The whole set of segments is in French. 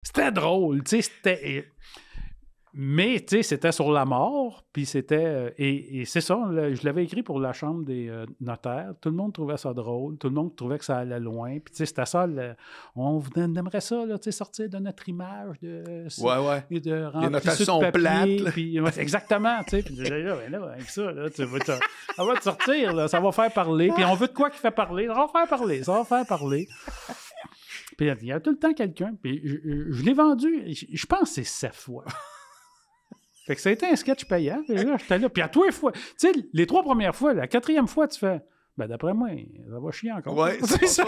C'était drôle, tu sais, c'était... Mais, tu sais, c'était sur la mort, puis c'était... et c'est ça, je l'avais écrit pour la chambre des notaires. Tout le monde trouvait ça drôle, tout le monde trouvait que ça allait loin. Puis, tu sais, c'était ça, on aimerait ça, là, tu sais, sortir de notre image, et de remplir les notations de papier, plates. puis, exactement, tu sais. Puis, avec ça, là, ça va te sortir, là, ça va faire parler. Puis, on veut de quoi qui fait parler? Ça va faire parler. Puis, il y a tout le temps quelqu'un. Puis, je l'ai vendu, je pense que c'est 7 fois. Fait que ça a été un sketch payant. Puis là, j'étais là. Puis à tous les fois, tu sais, les 3 premières fois, la 4e fois, tu fais, ben d'après moi, ça va chier encore. Ouais, c'est ça.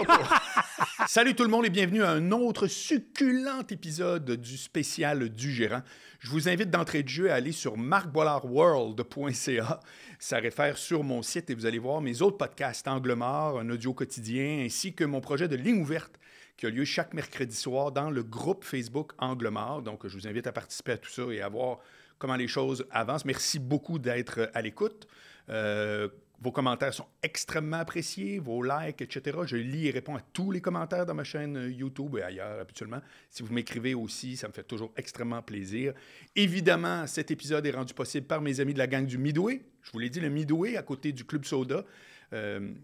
Salut tout le monde et bienvenue à un autre succulent épisode du spécial du gérant. Je vous invite d'entrée de jeu à aller sur marcbollardworld.ca. Ça réfère sur mon site et vous allez voir mes autres podcasts Angle mort, un audio quotidien, ainsi que mon projet de ligne ouverte qui a lieu chaque mercredi soir dans le groupe Facebook Angle mort. Donc, je vous invite à participer à tout ça et à voir comment les choses avancent. Merci beaucoup d'être à l'écoute. Vos commentaires sont extrêmement appréciés, vos likes, etc. Je lis et réponds à tous les commentaires dans ma chaîne YouTube et ailleurs habituellement. Si vous m'écrivez aussi, ça me fait toujours extrêmement plaisir. Évidemment, cet épisode est rendu possible par mes amis de la gang du Midway. Je vous l'ai dit, le Midway, à côté du Club Soda.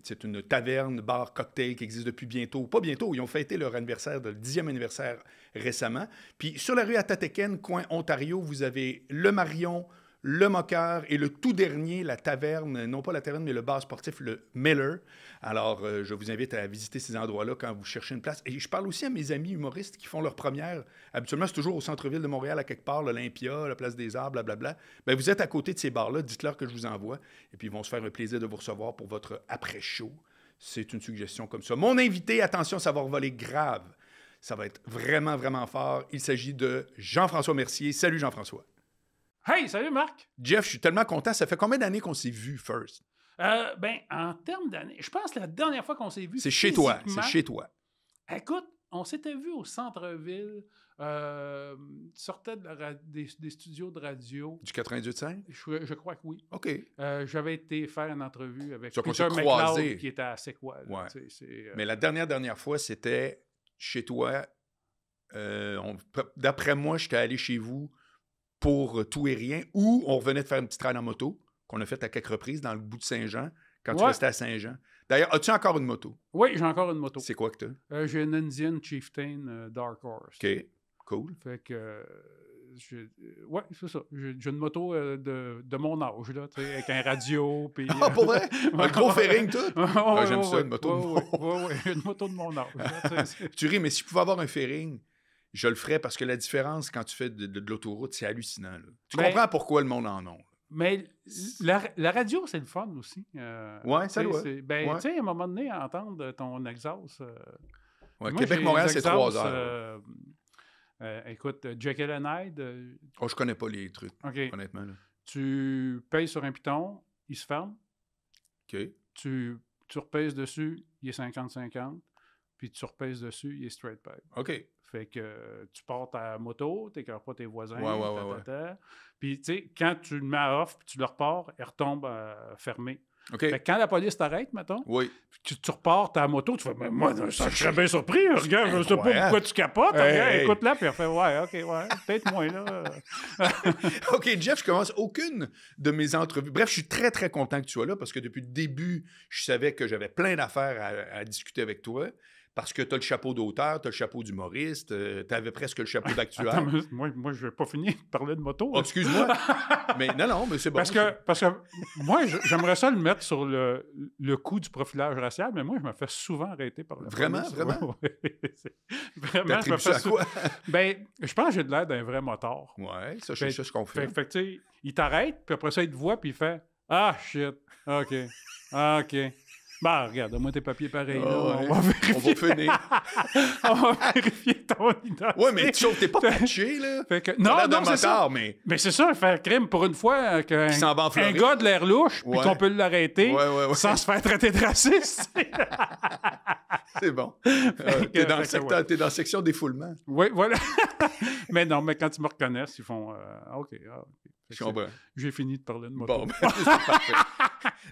C'est une taverne, bar, cocktail qui existe depuis bientôt. Pas bientôt, ils ont fêté leur anniversaire, le 10e anniversaire récemment. Puis sur la rue Atataken, coin Ontario, vous avez le Marion, le Moqueur et le tout dernier, la taverne, non pas la taverne, mais le bar sportif, le Miller. Alors, je vous invite à visiter ces endroits-là quand vous cherchez une place. Et je parle aussi à mes amis humoristes qui font leur première. Habituellement, c'est toujours au centre-ville de Montréal, à quelque part, l'Olympia, la Place des Arts, blablabla. Bien, vous êtes à côté de ces bars-là, dites-leur que je vous envoie. Et puis, ils vont se faire un plaisir de vous recevoir pour votre après-show. C'est une suggestion comme ça. Mon invité, attention, ça va revoler grave. Ça va être vraiment, vraiment fort. Il s'agit de Jean-François Mercier. Salut, Jean-François. Hey, salut Marc! Jeff, je suis tellement content. Ça fait combien d'années qu'on s'est vus, first? En termes d'années, je pense que la dernière fois qu'on s'est vu, c'est chez toi. C'est chez toi. Écoute, on s'était vu au centre-ville, sortait des studios de radio. Du 98.5? Je crois que oui. OK. J'avais été faire une entrevue avec Peter McLeod, qui était à C'est quoi. Là, ouais. Mais la dernière fois, c'était chez toi. D'après moi, j'étais allé chez vous pour tout et rien, ou on revenait de faire une petite ride en moto, qu'on a fait à quelques reprises dans le bout de Saint-Jean, quand tu restais à Saint-Jean. D'ailleurs, as-tu encore une moto? Oui, j'ai encore une moto. C'est quoi que tu as? J'ai une Indian Chieftain Dark Horse. OK, cool. Fait que, ouais, c'est ça. J'ai une moto de mon âge, là, tu sais, avec un radio, puis... Ah, pour vrai? Un gros fairing, tout? J'aime ça, une moto de mon âge. Oui, une moto de mon âge. Là, tu ris, mais si je pouvais avoir un fairing, je le ferais parce que la différence quand tu fais de l'autoroute, c'est hallucinant. Là. Tu comprends pourquoi le monde en a. Mais la radio, c'est le fun aussi. Oui, ça doit. Tu sais, à un moment donné, entendre ton exhaust... Québec-Montréal, c'est 3 heures. Écoute, Jekyll and Hyde... je connais pas les trucs, honnêtement. Là. Tu payes sur un piton, il se ferme. OK. Tu repèses dessus, il est 50-50. Puis tu repèses dessus, il est straight pipe. OK. Fait que tu pars ta moto, tu n'écœures pas tes voisins. Ouais. Puis, tu sais, quand tu le mets à off, puis tu le repars, il retombe fermé. OK. Fait que quand la police t'arrête, mettons, tu repars ta moto, tu fais, mais moi, ça, je serais bien surpris. Regarde, je sais pas pourquoi tu capotes. Écoute-la, puis elle fait, peut-être moins, là. OK, Jeff, je commence aucune de mes entrevues. Bref, je suis très, très content que tu sois là parce que depuis le début, je savais que j'avais plein d'affaires à discuter avec toi. Parce que tu as le chapeau d'auteur, tu as le chapeau d'humoriste, tu avais presque le chapeau d'actuel. Moi, je vais pas finir de parler de moto. Oh, excuse-moi. Mais non, mais c'est bon. Parce que moi, j'aimerais ça le mettre sur le coup du profilage racial, mais moi, je me fais souvent arrêter par la police. Vraiment? Vraiment, je me fais quoi? Je pense que j'ai de l'air d'un vrai motard. Ouais, ça, c'est ce qu'on fait. Fait que, tu sais, il t'arrête, puis après ça, il te voit, puis il fait « Ah, shit, OK. Bah, regarde, donne-moi tes papiers pareils. On va vérifier. On va vérifier ton identité. Ouais, mais t'es pas patché, là. Fait que, non, c'est ça. Mais c'est ça, faire crime pour une fois qu'un gars de l'air louche, puis qu'on peut l'arrêter sans se faire traiter de raciste. C'est bon. T'es dans la section défoulement. Oui, voilà. Mais non, mais quand ils me reconnaissent, ils font OK. Je comprends. J'ai fini de parler de moto. Bon, c'est parfait.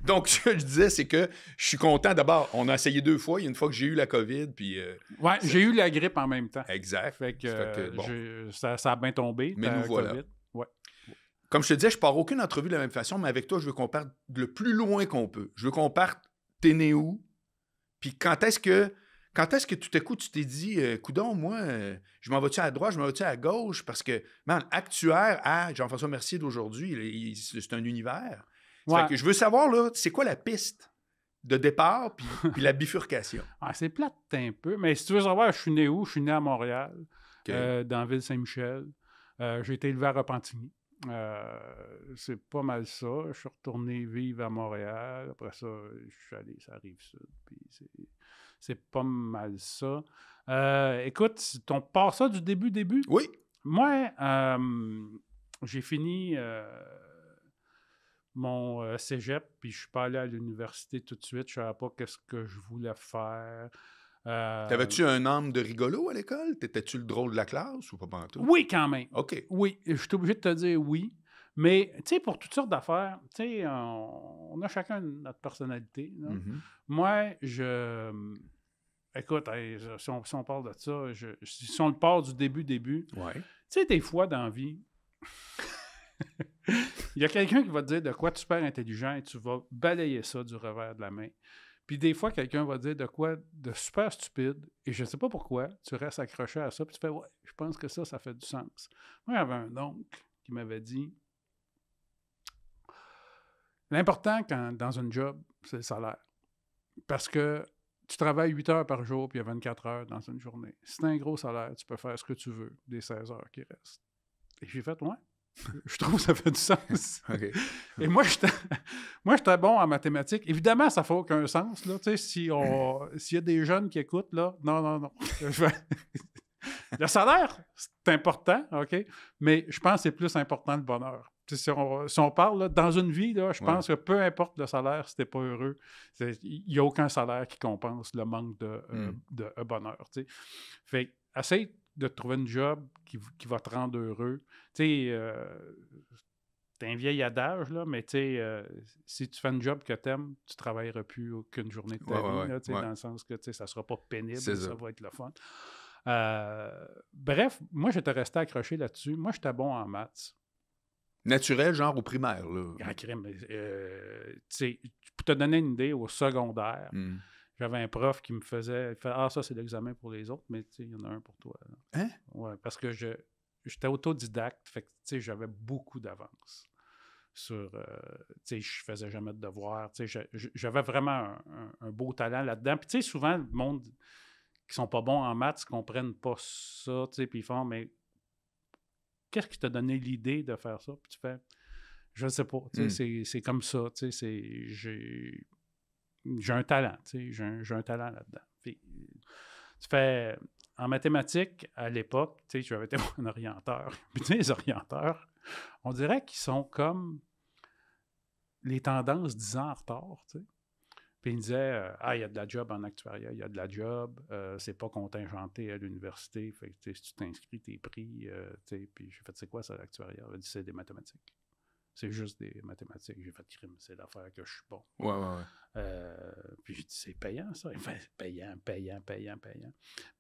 Donc, ce que je disais, c'est que je suis content. D'abord, on a essayé 2 fois. Il y a une fois que j'ai eu la COVID, puis... Ouais, j'ai eu la grippe en même temps. Exact. Fait que, bon. ça a bien tombé. Mais nous voilà. COVID. Ouais. Comme je te disais, je pars aucune entrevue de la même façon, mais avec toi, je veux qu'on parte le plus loin qu'on peut. Je veux qu'on parte, t'es né où? Puis quand est-ce que tout à coup, tu t'es dit, coudonc, moi, je m'en vais-tu à droite, je m'en vais-tu à gauche? Parce que, man, actuaire à Jean-François Mercier d'aujourd'hui, c'est un univers. Ouais. Fait que je veux savoir, là, c'est quoi la piste de départ puis la bifurcation? Ah, c'est plate un peu, mais si tu veux savoir, je suis né où? Je suis né à Montréal, Okay. dans la ville Saint-Michel. J'ai été élevé à Repentigny. C'est pas mal ça. Je suis retourné vivre à Montréal. Après ça, je suis allé sur la Rive-Sud. Puis c'est pas mal ça. Écoute, on part ça du début? Oui. Moi, j'ai fini mon cégep, puis je suis pas allé à l'université tout de suite. Je savais pas qu'est-ce que je voulais faire. T'avais-tu un âme de rigolo à l'école? T'étais-tu le drôle de la classe ou pas pantoute? Oui, quand même. OK. Oui, je suis obligé de te dire oui. Mais, tu sais, pour toutes sortes d'affaires, tu sais, on a chacun notre personnalité. Là. Mm-hmm. Moi, écoute, si on parle de ça, si on le part du début, Ouais. tu sais, des fois dans la vie, il y a quelqu'un qui va te dire de quoi de super intelligent et tu vas balayer ça du revers de la main. Puis des fois, quelqu'un va dire de quoi de super stupide et je ne sais pas pourquoi, tu restes accroché à ça puis tu fais « Ouais, je pense que ça fait du sens. » Moi, j'avais un oncle qui m'avait dit « L'important dans une job, c'est le salaire. Parce que tu travailles 8 heures par jour puis il y a 24 heures dans une journée. Si tu as un gros salaire, tu peux faire ce que tu veux des 16 heures qui restent. » Et j'ai fait « Ouais. » Je trouve que ça fait du sens. Okay. Et moi, j'étais bon en mathématiques. Évidemment, ça ne fait aucun sens. Là, s'il y a des jeunes qui écoutent, là, non. Le salaire, c'est important, OK? Mais je pense que c'est plus important le bonheur. Si on parle, là, dans une vie, là, je pense que peu importe le salaire, si tu n'es pas heureux, il n'y a aucun salaire qui compense le manque de bonheur. T'sais. Fait essaye de trouver une job qui va te rendre heureux. Tu sais, c'est un vieil adage, là, mais tu sais, si tu fais un job que tu aimes, tu ne travailleras plus aucune journée de ta vie, là, dans le sens que ça ne sera pas pénible, ça va être le fun. Bref, moi, j'étais resté accroché là-dessus. Moi, j'étais bon en maths. Naturel, genre au primaire, là. Pour te donner une idée, au secondaire, j'avais un prof qui me faisait... Ah, ça, c'est l'examen pour les autres, mais il y en a un pour toi. Là. Hein? Ouais, parce que j'étais autodidacte, fait que j'avais beaucoup d'avance sur... je faisais jamais de devoirs. J'avais vraiment un beau talent là-dedans. Puis souvent, le monde qui sont pas bons en maths ne comprennent pas ça, puis ils font, mais qu'est-ce qui t'a donné l'idée de faire ça? Puis tu fais, je ne sais pas, c'est comme ça, j'ai un talent, j'ai un talent là-dedans. Puis, tu fais, en mathématiques, à l'époque, j'avais été un orienteur. Puis les orienteurs, on dirait qu'ils sont comme les tendances 10 ans en retard, tu sais. Puis il me disait, il y a de la job en actuariat, il y a de la job, c'est pas contingenté à l'université, fait que si tu t'inscris, t'es pris, puis j'ai fait, c'est quoi ça l'actuariat? Il a dit, c'est des mathématiques. C'est juste des mathématiques. J'ai fait crime, c'est l'affaire que je suis bon. Ouais. Puis j'ai dit, c'est payant ça. Il fait, payant.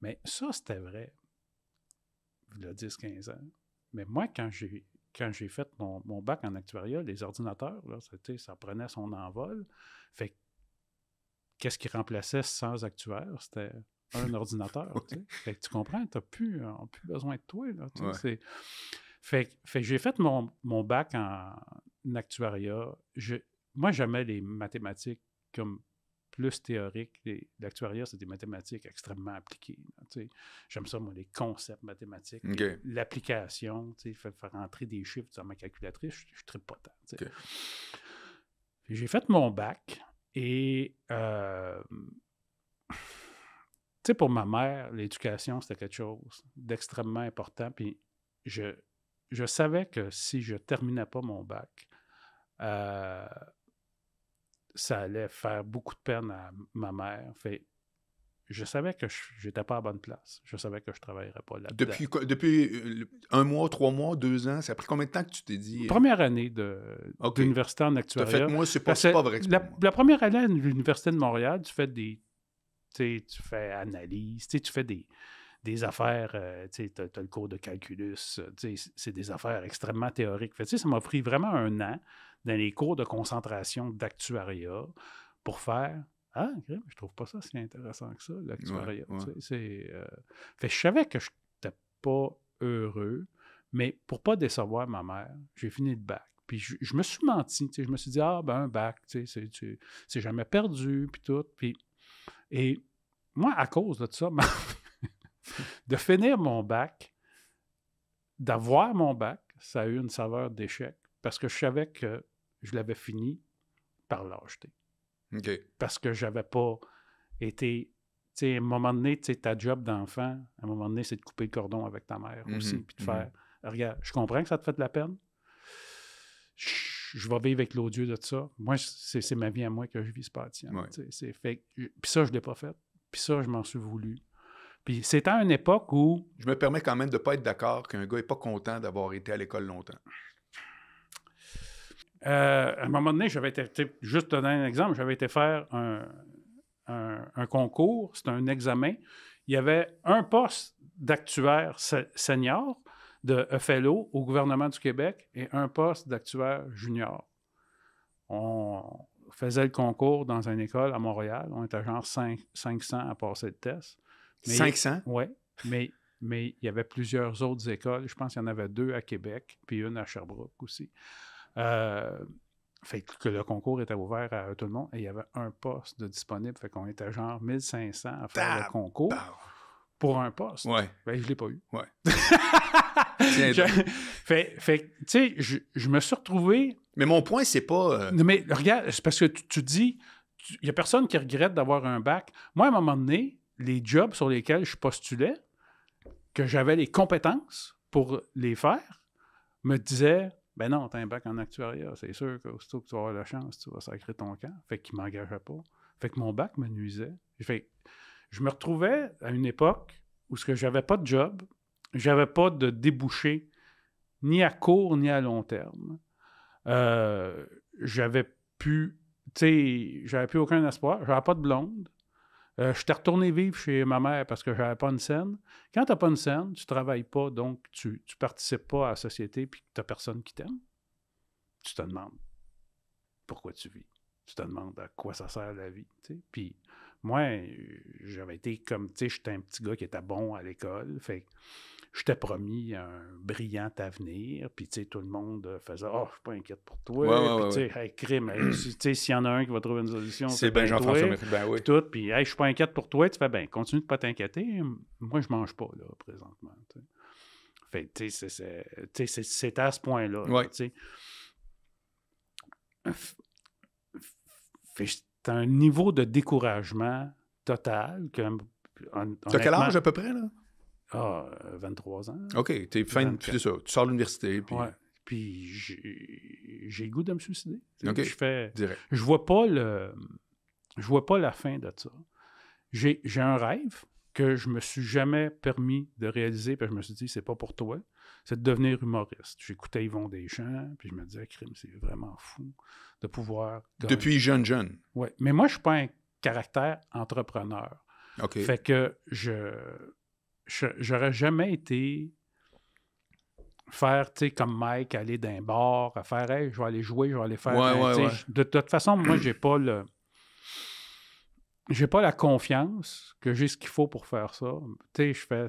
Mais ça, c'était vrai, il y a 10-15 ans. Mais moi, quand j'ai fait mon bac en actuariat, les ordinateurs, là, ça prenait son envol. Fait que qu'est-ce qui remplaçait sans actuaire? C'était un ordinateur. Fait que tu comprends, tu n'as plus besoin de toi. Là, fait que j'ai fait mon bac en actuariat. Moi, j'aimais les mathématiques comme plus théoriques. L'actuariat, c'est des mathématiques extrêmement appliquées. Là, j'aime ça, moi, les concepts mathématiques. Okay. L'application, faire rentrer des chiffres dans ma calculatrice, je ne tripe pas tant. Okay. J'ai fait mon bac. Et, pour ma mère, l'éducation, c'était quelque chose d'extrêmement important. Puis, je savais que si je ne terminais pas mon bac, ça allait faire beaucoup de peine à ma mère. Fait, je savais que j'étais pas à la bonne place. Je savais que je travaillerais pas là-dedans. Depuis 1 mois, 3 mois, 2 ans, ça a pris combien de temps que tu t'es dit... Première année d'université en actuariat. T'as fait, moi, c'est pas vrai. La première année à l'Université de Montréal, tu fais tu fais analyse, tu fais des affaires, tu as le cours de calculus, c'est des affaires extrêmement théoriques. Fait, ça m'a pris vraiment 1 an dans les cours de concentration d'actuariat pour faire « Ah, je trouve pas ça si intéressant que ça, l'actuariat. Ouais. Fait, je savais que je n'étais pas heureux, mais pour pas décevoir ma mère, j'ai fini le bac. Puis je me suis menti, je me suis dit « Ah, ben un bac, c'est jamais perdu, puis tout. » Et moi, à cause de ça, de finir mon bac, d'avoir mon bac, ça a eu une saveur d'échec parce que je savais que je l'avais fini par l'acheter. Okay. Parce que j'avais pas été... Tu sais, à un moment donné, ta job d'enfant, à un moment donné, c'est de couper le cordon avec ta mère aussi, puis de faire... Regarde, je comprends que ça te fait de la peine. Je vais vivre avec l'odieux de ça. Moi, c'est ma vie à moi que je vis, c'est pas la tienne. Ouais. Puis ça, je l'ai pas fait. Puis ça, je m'en suis voulu. Puis c'était à une époque où... Je me permets quand même de ne pas être d'accord qu'un gars n'est pas content d'avoir été à l'école longtemps. À un moment donné, j'avais été... Juste te donner un exemple, j'avais été faire un concours, c'était un examen. Il y avait un poste d'actuaire senior de FLO au gouvernement du Québec et un poste d'actuaire junior. On faisait le concours dans une école à Montréal. On était genre 500 à passer le test. 500? Oui, mais il y avait plusieurs autres écoles. Je pense qu'il y en avait 2 à Québec, puis une à Sherbrooke aussi. Fait que le concours était ouvert à tout le monde et il y avait un poste de disponible. Fait qu'on était genre 1500 à faire le concours pour un poste. Ouais. Ben, je ne l'ai pas eu. Ouais. Fait tu sais, je me suis retrouvé... Mais mon point, c'est pas... Mais regarde, c'est parce que tu dis, il n'y a personne qui regrette d'avoir un bac. Moi, à un moment donné, les jobs sur lesquels je postulais, que j'avais les compétences pour les faire, me disaient, ben non, t'as un bac en actuariat, c'est sûr qu'aussitôt que tu vas avoir la chance, tu vas sacrer ton camp. Fait qu'ils ne m'engageaient pas. Fait que mon bac me nuisait. Fait je me retrouvais à une époque où j'avais pas de job, j'avais pas de débouché ni à court ni à long terme. J'avais plus aucun espoir. J'avais pas de blonde. J'étais retourné vivre chez ma mère parce que j'avais pas une scène. Quand t'as pas une scène, tu travailles pas, donc tu participes pas à la société puis t'as personne qui t'aime. Tu te demandes pourquoi tu vis. Tu te demandes à quoi ça sert la vie. T'sais. Puis moi, j'avais été comme, j'étais un petit gars qui était bon à l'école. Fait que je t'ai promis un brillant avenir, puis tout le monde faisait « Ah, je suis pas inquiète pour toi. » Puis hey, crime, s'il y en a un qui va trouver une solution, c'est bien Jean-François Méry. Ben oui. Tout, puis hey, je suis pas inquiète pour toi. Tu fais « Ben, continue de pas t'inquiéter. Moi, je mange pas, là, présentement. » Fait que, c'était à ce point-là. Ouais. C'était un niveau de découragement total. T'as quel âge à peu près, là? 23 ans. OK, t'es fin, c'est ça. Tu sors de l'université. Puis... Ouais. Puis j'ai le goût de me suicider. OK, je vois pas la fin de ça. J'ai un rêve que je me suis jamais permis de réaliser, puis je me suis dit, c'est pas pour toi, c'est de devenir humoriste. J'écoutais Yvon Deschamps, puis je me disais, crime, c'est vraiment fou de pouvoir... Depuis jeune. Oui, mais moi, je suis pas un caractère entrepreneur. OK. Fait que j'aurais jamais été faire, tu sais, comme Mike, aller d'un bar, à faire, hey, je vais aller jouer, je vais aller faire... Ouais. De toute façon, moi, j'ai pas la confiance que j'ai ce qu'il faut pour faire ça. Tu sais,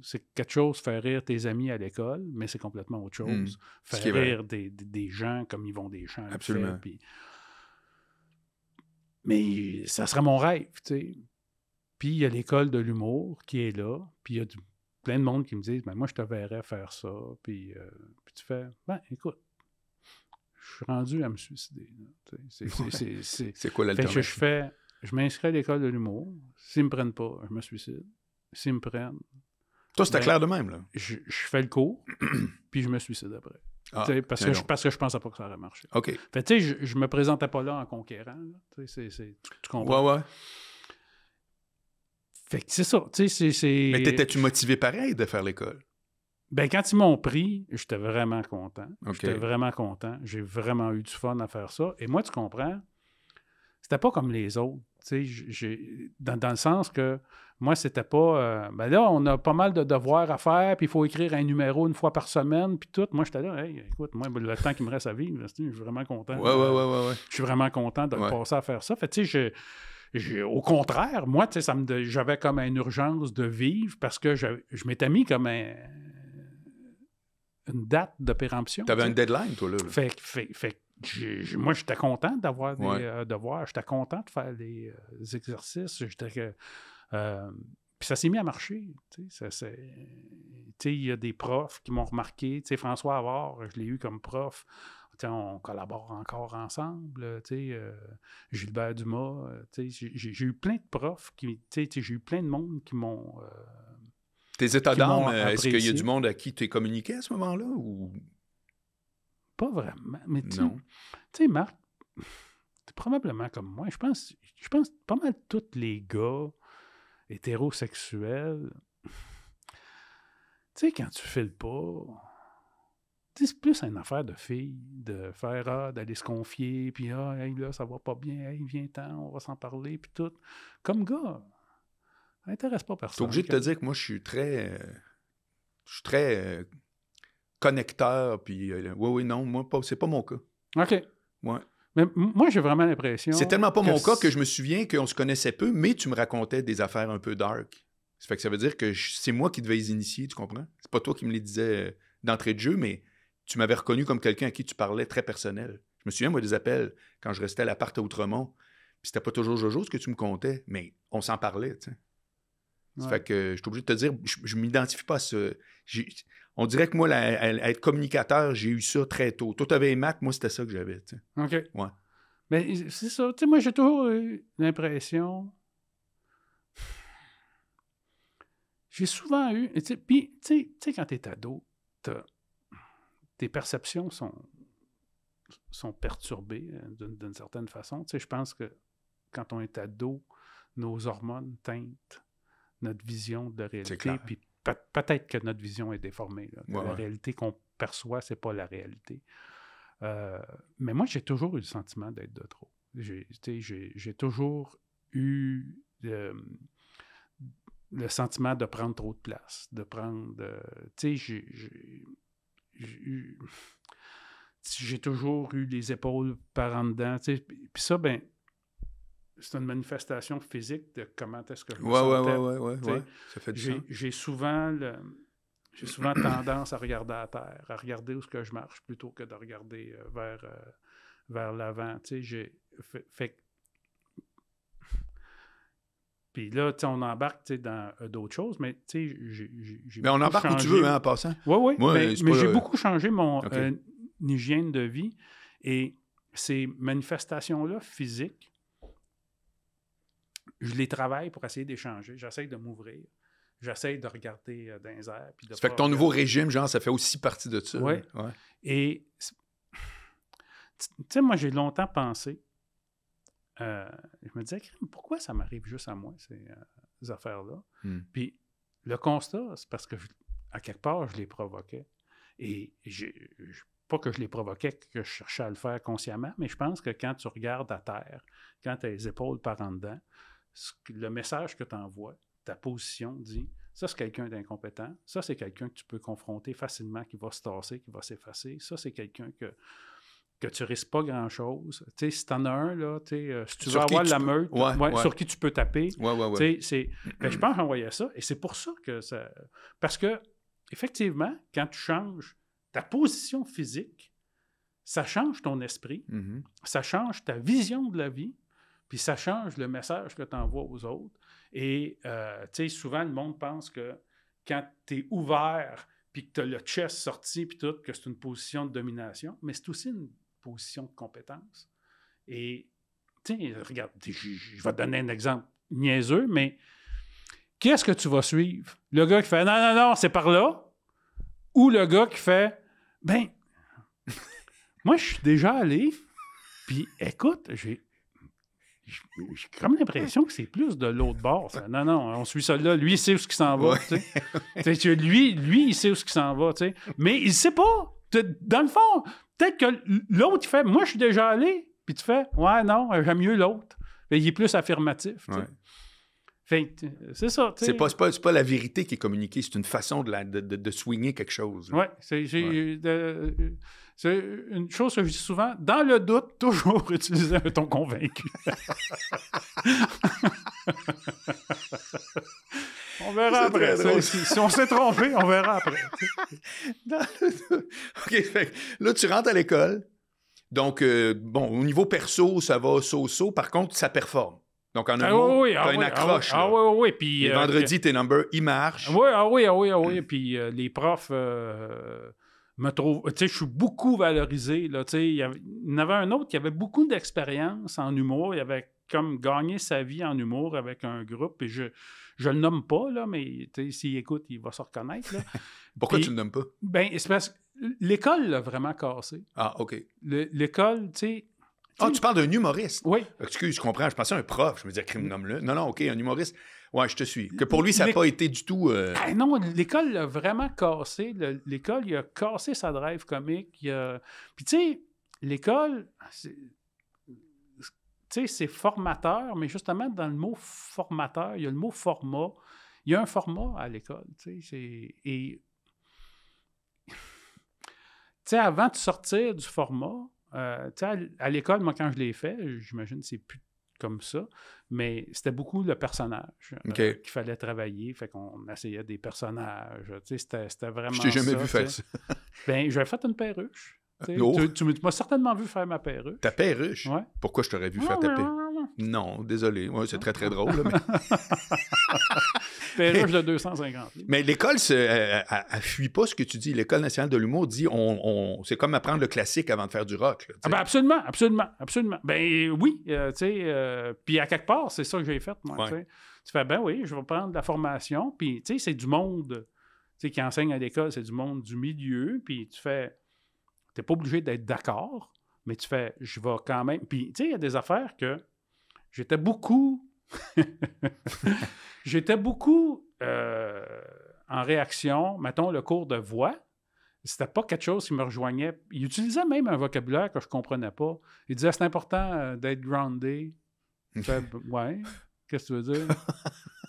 c'est quelque chose, faire rire tes amis à l'école, mais c'est complètement autre chose. Faire rire des gens comme Yvon Deschamps. Absolument. Mais ça serait mon rêve, tu sais. Puis il y a l'école de l'humour qui est là, puis il y a plein de monde qui me disent, ben moi, je te verrais faire ça. Puis tu fais, ben écoute, je suis rendu à me suicider. C'est quoi l'alternative? Je m'inscris à l'école de l'humour. S'ils me prennent pas, je me suicide. S'ils me prennent... Toi, c'était clair de même, là? Je fais le cours, puis je me suicide après. Parce que je pensais pas que ça aurait marché. OK. Fait tu sais, je me présentais pas là en conquérant. Là. Tu comprends? Ouais. Fait que c'est ça, tu sais, c'est... Mais t'étais-tu motivé pareil de faire l'école? Ben, quand ils m'ont pris, j'étais vraiment content. OK. J'étais vraiment content. J'ai vraiment eu du fun à faire ça. Et moi, tu comprends, c'était pas comme les autres. Tu sais, dans le sens que moi, c'était pas... ben là, on a pas mal de devoirs à faire, puis il faut écrire un numéro une fois par semaine, puis tout. Moi, j'étais là, hey, écoute, moi, le temps qu'il me reste à vivre, je suis vraiment content. Ouais. Je suis vraiment content de le passer à faire ça. Fait tu sais, au contraire, moi, tu sais, j'avais comme une urgence de vivre parce que je m'étais mis comme une date de péremption. Tu avais un deadline, toi, là. Moi, j'étais content d'avoir des devoirs. J'étais content de faire des exercices. Puis ça s'est mis à marcher. Il y a des profs qui m'ont remarqué. François Havard, je l'ai eu comme prof. On collabore encore ensemble. Gilbert Dumas. J'ai eu plein de profs. J'ai eu plein de monde qui m'ont... Tes états d'âme, est-ce qu'il y a du monde à qui tu es communiqué à ce moment-là? Ou... Pas vraiment. Mais tu sais, Marc, t'es probablement comme moi. Je pense pas mal tous les gars hétérosexuels. Tu sais, quand tu files pas, c'est plus une affaire de filles, de faire d'aller se confier, puis hey, là, ça va pas bien, hey, viens-t'en, on va s'en parler, puis tout. Comme gars, ça n'intéresse pas personne. T'es obligé de te dire que moi, je suis très connecteur, puis oui, non, moi, c'est pas mon cas. OK. Ouais. Mais moi, j'ai vraiment l'impression... C'est tellement pas mon cas que je me souviens qu'on se connaissait peu, mais tu me racontais des affaires un peu dark. Ça fait que ça veut dire que c'est moi qui devais les initier, tu comprends? C'est pas toi qui me les disais d'entrée de jeu, mais tu m'avais reconnu comme quelqu'un à qui tu parlais très personnel. Je me souviens, moi, des appels quand je restais à l'appart à Outremont, puis c'était pas toujours Jojo ce que tu me contais, mais on s'en parlait, tu sais. Ça fait que je suis obligé de te dire, je m'identifie pas à ça. On dirait que moi, à être communicateur, j'ai eu ça très tôt. Toi, tu avais les maths, moi, c'était ça que j'avais. Tu sais. OK. Ouais. Mais c'est ça. Tu sais, moi, j'ai toujours eu l'impression... J'ai souvent eu... Puis, tu sais, quand t'es ado, tes perceptions sont perturbées d'une certaine façon. Tu sais, je pense que quand on est ado, nos hormones teintent notre vision de la réalité. Puis peut-être que notre vision est déformée. Là, la réalité qu'on perçoit, c'est pas la réalité. Mais moi, j'ai toujours eu le sentiment d'être de trop. J'ai toujours eu le sentiment de prendre trop de place, de prendre... tu sais, j'ai toujours eu les épaules par en dedans. Puis ça, ben c'est une manifestation physique de comment est-ce que je me sentais. Ouais. Ça fait du sens. J'ai souvent tendance à regarder à terre, à regarder où est-ce que je marche plutôt que de regarder vers l'avant. Fait puis là, on embarque dans d'autres choses, mais j'ai mais on embarque où tu veux, hein, en passant. Oui, mais j'ai beaucoup changé mon hygiène de vie et ces manifestations-là physiques, je les travaille pour essayer d'échanger. J'essaie de m'ouvrir. J'essaie de regarder dans les airs. Puis ça fait que ton nouveau régime, genre, ça fait aussi partie de ça. Oui. Ouais. Et, tu sais, moi, j'ai longtemps pensé, je me disais, pourquoi ça m'arrive juste à moi, ces affaires-là? Puis le constat, c'est parce que, à quelque part, je les provoquais. Et pas que je les provoquais, que je cherchais à le faire consciemment, mais je pense que quand tu regardes à terre, quand tu as les épaules par en dedans, le message que tu envoies, ta position dit, ça, c'est quelqu'un d'incompétent, ça, c'est quelqu'un que tu peux confronter facilement, qui va se tasser, qui va s'effacer, ça, c'est quelqu'un que tu risques pas grand-chose. Tu sais, si t'en as un, là, si tu veux avoir la meute, sur qui tu peux taper, je pense que j'envoyais ça, et c'est pour ça que ça... Parce que, effectivement, quand tu changes ta position physique, ça change ton esprit, ça change ta vision de la vie, puis ça change le message que tu envoies aux autres. Et, tu sais, souvent, le monde pense que quand tu es ouvert, puis que tu as le chest sorti, puis tout, que c'est une position de domination, mais c'est aussi une position de compétence. Et, tu sais, regarde, je vais te donner un exemple niaiseux, mais qui est-ce que tu vas suivre? Le gars qui fait « Non, c'est par là », ou le gars qui fait « Ben, moi, je suis déjà allé, puis écoute, j'ai comme l'impression que c'est plus de l'autre bord. Ça. Non, on suit ça là. Lui, il sait où il s'en va. Tu sais. lui, il sait où il s'en va. Tu sais. Mais il sait pas. Dans le fond, peut-être que l'autre, il fait « Moi, je suis déjà allé. » Puis tu fais « Ouais, non, j'aime mieux l'autre. » Il est plus affirmatif. Tu sais. Fait, c'est ça. C'est pas la vérité qui est communiquée, c'est une façon de swinger quelque chose. Oui, c'est une chose que je dis souvent. Dans le doute, toujours utiliser un ton convaincu. On verra après. Si on s'est trompé, on verra après. OK, fait, là, tu rentres à l'école. Donc, au niveau perso, ça va so-so. Par contre, ça performe. Donc, en un mot, t'as une accroche. Oui. Puis, les vendredis, tes numbers, ils marchent. Oui. Puis les profs me trouvent... Tu sais, je suis beaucoup valorisé. Là, il y en avait un autre qui avait beaucoup d'expérience en humour. Il avait comme gagné sa vie en humour avec un groupe. Et je le nomme pas, là, mais s'il écoute, il va se reconnaître. Là. Pourquoi tu le nommes pas? Ben, c'est parce que l'école l'a vraiment cassé. Ah, OK. L'école, tu sais... Ah, tu parles d'un humoriste? Oui. Excuse, je comprends. Je pensais à un prof. Je me disais, nomme-le. Non, OK, un humoriste. Ouais, je te suis. Que pour lui, ça n'a pas été du tout... non, l'école l'a vraiment cassé. L'école, il a cassé sa drive comique. Puis, tu sais, l'école, c'est formateur, mais justement, dans le mot formateur, il y a le mot format. Il y a un format à l'école, tu sais. Et, tu sais, avant de sortir du format, à l'école, moi, quand je l'ai fait, j'imagine que c'est plus comme ça, mais c'était beaucoup le personnage qu'il fallait travailler. Fait qu'on essayait des personnages. C'était vraiment ça. Je t'ai jamais vu faire ça. Ben, j'avais fait une perruche. Tu m'as certainement vu faire ma perruche. Ta perruche? Ouais. Pourquoi je t'aurais vu faire ta perruche? Non, désolé. Ouais, c'est très, très drôle. Là, mais... perruche de 250 livres. Mais l'école, elle fuit pas ce que tu dis. L'École nationale de l'humour dit c'est comme apprendre le classique avant de faire du rock. Là, ben absolument. Ben oui, tu sais, puis à quelque part, c'est ça que j'ai fait, moi. Ouais. Tu fais, ben oui, je vais prendre de la formation, puis tu sais, c'est du monde qui enseigne à l'école, c'est du monde du milieu, puis tu fais, t'es pas obligé d'être d'accord, mais tu fais, je vais quand même... Puis, tu sais, il y a des affaires que j'étais beaucoup en réaction, mettons, le cours de voix. C'était pas quelque chose qui me rejoignait. Il utilisait même un vocabulaire que je comprenais pas. Il disait, c'est important d'être groundé. Ouais, qu'est-ce que tu veux dire?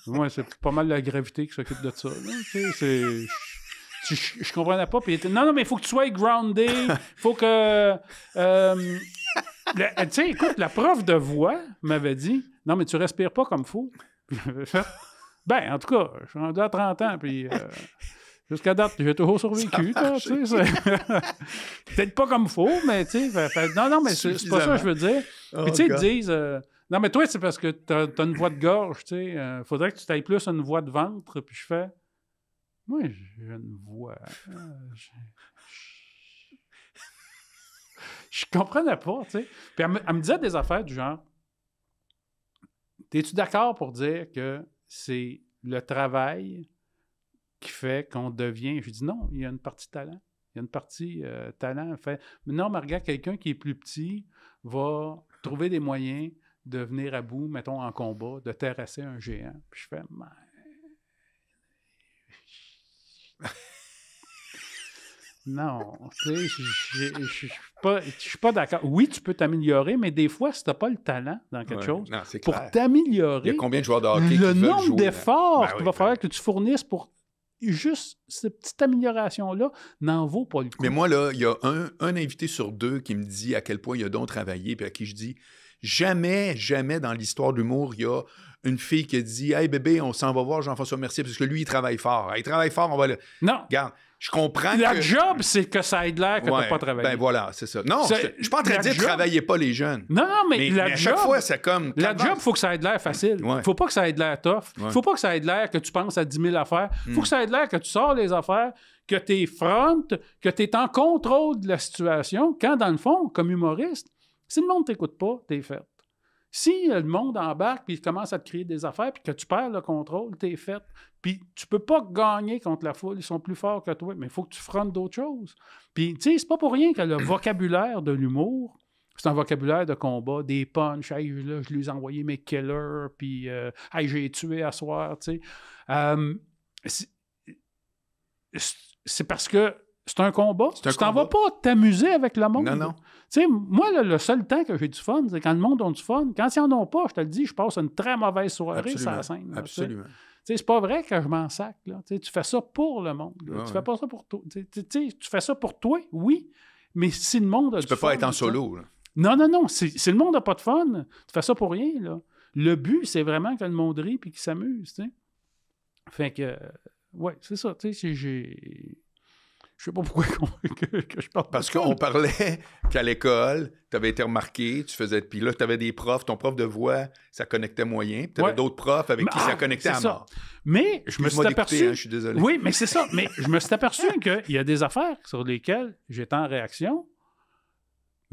Moi, c'est pas mal la gravité qui s'occupe de ça. Tu sais, je comprenais pas. Puis il était, non, mais il faut que tu sois groundé. Il faut que... tu sais, écoute, la prof de voix m'avait dit, non, mais tu respires pas comme fou. Ben, en tout cas, je suis rendu à 30 ans, puis jusqu'à date, j'ai toujours survécu. Peut-être pas comme faux, mais tu sais, non, mais c'est pas ça que je veux dire. Puis tu sais, ils disent, non, mais toi, c'est parce que t'as une voix de gorge, tu sais, faudrait que tu t'ailles plus une voix de ventre, puis je fais, moi, j'ai une voix... Je comprenais pas, tu sais. Puis elle me disait des affaires du genre, t'es-tu d'accord pour dire que c'est le travail qui fait qu'on devient... Je dis non, il y a une partie talent. Il y a une partie talent. Fait, mais non, mais regarde, quelqu'un qui est plus petit va trouver des moyens de venir à bout, mettons, en combat, de terrasser un géant. Puis je fais... Non, tu sais, je suis pas d'accord. Oui, tu peux t'améliorer, mais des fois, si tu n'as pas le talent dans quelque chose, non, pour t'améliorer, il y a combien de joueurs de hockey le nombre d'efforts qu'il va falloir que tu fournisses pour juste cette petite amélioration-là n'en vaut pas le coup. Mais moi, là, il y a un invité sur deux qui me dit à quel point il a donc travaillé, puis à qui je dis, jamais dans l'histoire de l'humour, il y a une fille qui a dit « Hey bébé, on s'en va voir Jean-François Mercier parce que lui, il travaille fort. Il travaille fort, on va le... » Non. Regarde, je comprends que... La job, c'est que ça aide l'air que t'as pas travaillé. Ben voilà, c'est ça. Non, je suis pas en train de dire « Travaillez pas les jeunes ». Non, mais à chaque fois, c'est comme... La job, il faut que ça ait de l'air facile. Il faut pas que ça ait de l'air tough. Il faut pas que ça ait de l'air que tu penses à 10 000 affaires. Il faut que ça ait de l'air que tu sors les affaires, que tu es front, que tu es en contrôle de la situation, quand dans le fond, comme humoriste, si le monde t'écoute pas, t'es fait. Si le monde embarque puis il commence à te créer des affaires puis que tu perds le contrôle, t'es fait. Puis tu peux pas gagner contre la foule, ils sont plus forts que toi, mais il faut que tu frontes d'autres choses. Puis tu sais, c'est pas pour rien que le vocabulaire de l'humour, C'est un vocabulaire de combat, des punchs. Hey, là, je lui ai envoyé mes killers, puis hey, j'ai tué à soir, tu sais. C'est parce que c'est un combat. Tu t'en vas pas t'amuser avec le monde. Non, non. Tu sais, moi, là, le seul temps que j'ai du fun, c'est quand le monde a du fun. Quand ils n'en ont pas, je te le dis, je passe une très mauvaise soirée sur la scène. Là, absolument. Tu sais, c'est pas vrai que je m'en sac. Là. Tu fais ça pour le monde. Ouais, tu fais pas ça pour toi. Tu fais ça pour toi, oui, mais si le monde a du fun... Tu peux pas être en solo. Là. Non. Si le monde n'a pas de fun, tu fais ça pour rien. Là. Le but, c'est vraiment que le monde rit et qu'il s'amuse. Tu sais. Fait que, ouais, c'est ça. Tu sais, je sais pas pourquoi que je parle. Parce qu'on parlait qu'à l'école, tu avais été remarqué, puis là, tu avais des profs, ton prof de voix, ça connectait moyen, puis tu avais d'autres profs avec qui ça connectait à mort. Mais je me suis aperçu... Hein, je suis désolé. Oui, mais c'est ça. Mais je me suis aperçu qu'il y a des affaires sur lesquelles j'étais en réaction,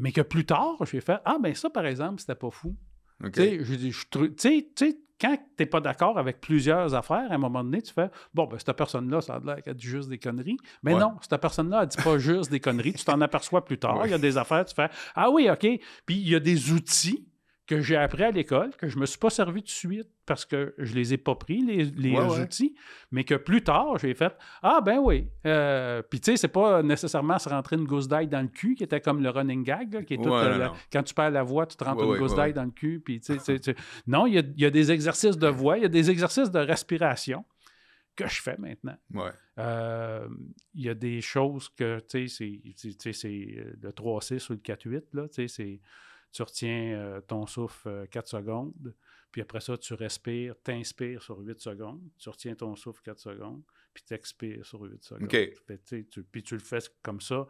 mais que plus tard, j'ai fait « Ah, ben ça, par exemple, c'était pas fou. Okay. » Tu sais, quand tu n'es pas d'accord avec plusieurs affaires, à un moment donné, tu fais « Bon, ben cette personne-là, ça a l'air qu'elle dit juste des conneries. » Mais non, cette personne-là, elle dit pas juste des conneries. Tu t'en aperçois plus tard. Il y a des affaires, tu fais « Ah oui, OK. » Puis il y a des outils que j'ai appris à l'école, que je ne me suis pas servi de suite parce que je les ai pas pris, les outils, mais que plus tard, j'ai fait « Ah, ben oui. » Puis tu sais, c'est pas nécessairement se rentrer une gousse d'ail dans le cul, qui était comme le running gag, là, qui est tout, quand tu perds la voix, tu te rentres une gousse d'ail dans le cul. Puis non, il y a des exercices de voix, il y a des exercices de respiration que je fais maintenant. Il y a des choses que, tu sais, c'est le 3-6 ou le 4-8, là, tu sais, c'est... Tu retiens ton souffle 4 secondes, puis après ça, tu respires, t'inspires sur 8 secondes, tu retiens ton souffle 4 secondes, puis tu expires sur 8 secondes. Okay. Puis tu le fais comme ça.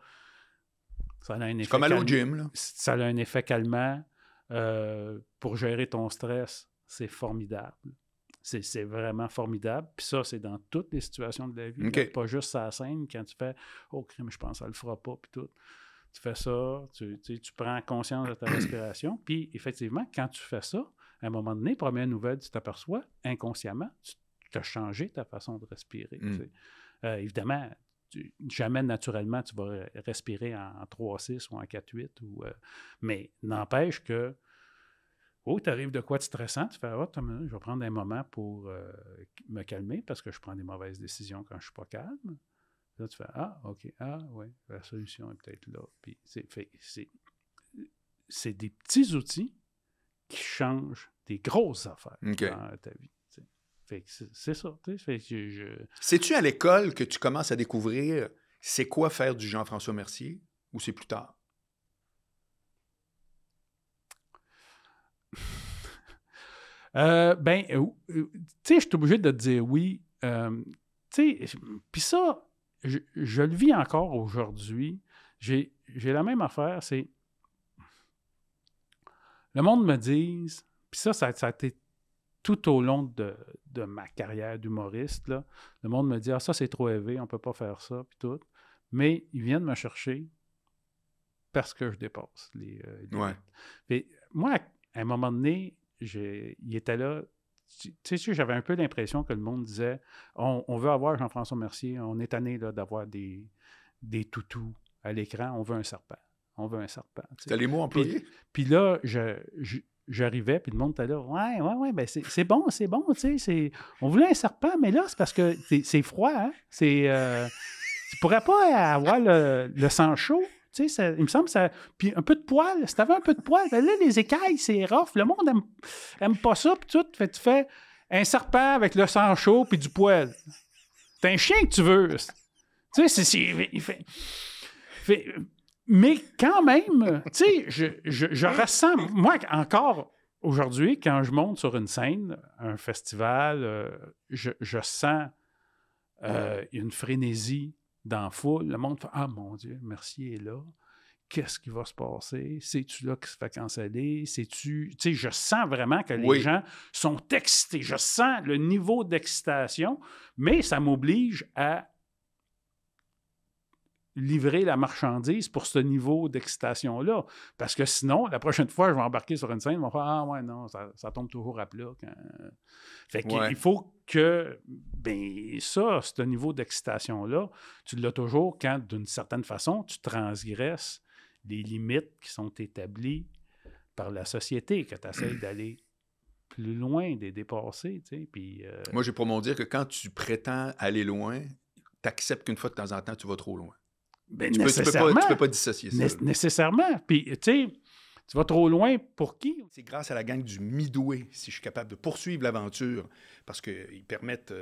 Ça a un effet comme aller au gym, là. Ça a un effet calmant. Pour gérer ton stress, c'est formidable. C'est vraiment formidable. Puis ça, c'est dans toutes les situations de la vie. Là, pas juste à la scène, quand tu fais « Oh, crime, je pense que ça le fera pas », puis tout. Tu fais ça, tu prends conscience de ta respiration, puis effectivement, quand tu fais ça, à un moment donné, première nouvelle, tu t'aperçois, inconsciemment, tu as changé ta façon de respirer. Évidemment, jamais naturellement, tu vas respirer en 3-6 ou en 4-8, mais n'empêche que, tu arrives de quoi de stressant, tu fais « je vais prendre un moment pour me calmer parce que je prends des mauvaises décisions quand je ne suis pas calme. » Là, tu fais « Ah, OK, oui, la solution est peut-être là. » Puis c'est des petits outils qui changent des grosses affaires dans ta vie. Fait que c'est ça. Fait que C'est-tu à l'école que tu commences à découvrir c'est quoi faire du Jean-François Mercier ou c'est plus tard? tu sais, je suis obligé de te dire oui. Tu sais, puis ça, je le vis encore aujourd'hui. J'ai la même affaire, c'est... Le monde me dit... Puis ça a été tout au long de ma carrière d'humoriste, là. Le monde me dit « Ah, ça, c'est trop élevé, on peut pas faire ça, puis tout. » Mais ils viennent me chercher parce que je dépasse les limites. Et moi, à un moment donné, il était là... Tu sais, j'avais un peu l'impression que le monde disait on veut avoir Jean-François Mercier, on est tanné là, d'avoir des toutous à l'écran, on veut un serpent. On veut un serpent. C'était les mots employés? Puis là, j'arrivais, puis le monde était là ouais, ben c'est bon, tu sais. On voulait un serpent, mais là, c'est parce que c'est froid, hein? Tu pourrais pas avoir le sang chaud. Tu sais, il me semble que ça... Puis un peu de poil. Si t'avais un peu de poil, là, les écailles, c'est rough. Le monde aime pas ça, puis tout. Fait, tu fais un serpent avec le sang chaud puis du poil. C'est un chien que tu veux. Tu sais, mais quand même, tu sais, je ressens... Moi, encore aujourd'hui, quand je monte sur une scène, un festival, je sens une frénésie dans la foule, le monde fait « Ah, mon Dieu, Mercier est là. Qu'est-ce qui va se passer? C'est-tu là qui se fait canceller? C'est-tu... » Tu sais, je sens vraiment que les gens sont excités. Je sens le niveau d'excitation, mais ça m'oblige à livrer la marchandise pour ce niveau d'excitation-là. Parce que sinon, la prochaine fois, je vais embarquer sur une scène, ils vont faire « Ah, ouais, non, ça tombe toujours à plat. » Fait qu'il faut que, ce niveau d'excitation-là, tu l'as toujours quand, d'une certaine façon, tu transgresses des limites qui sont établies par la société, que tu essaies d'aller plus loin, de dépasser, tu sais, puis... Moi, j'ai pour mon dire que quand tu prétends aller loin, tu acceptes qu'une fois de temps en temps, tu vas trop loin. Ben, Tu peux pas dissocier ça. Nécessairement. Puis, tu sais, tu vas trop loin pour qui? C'est grâce à la gang du Midway si je suis capable de poursuivre l'aventure, parce qu'ils permettent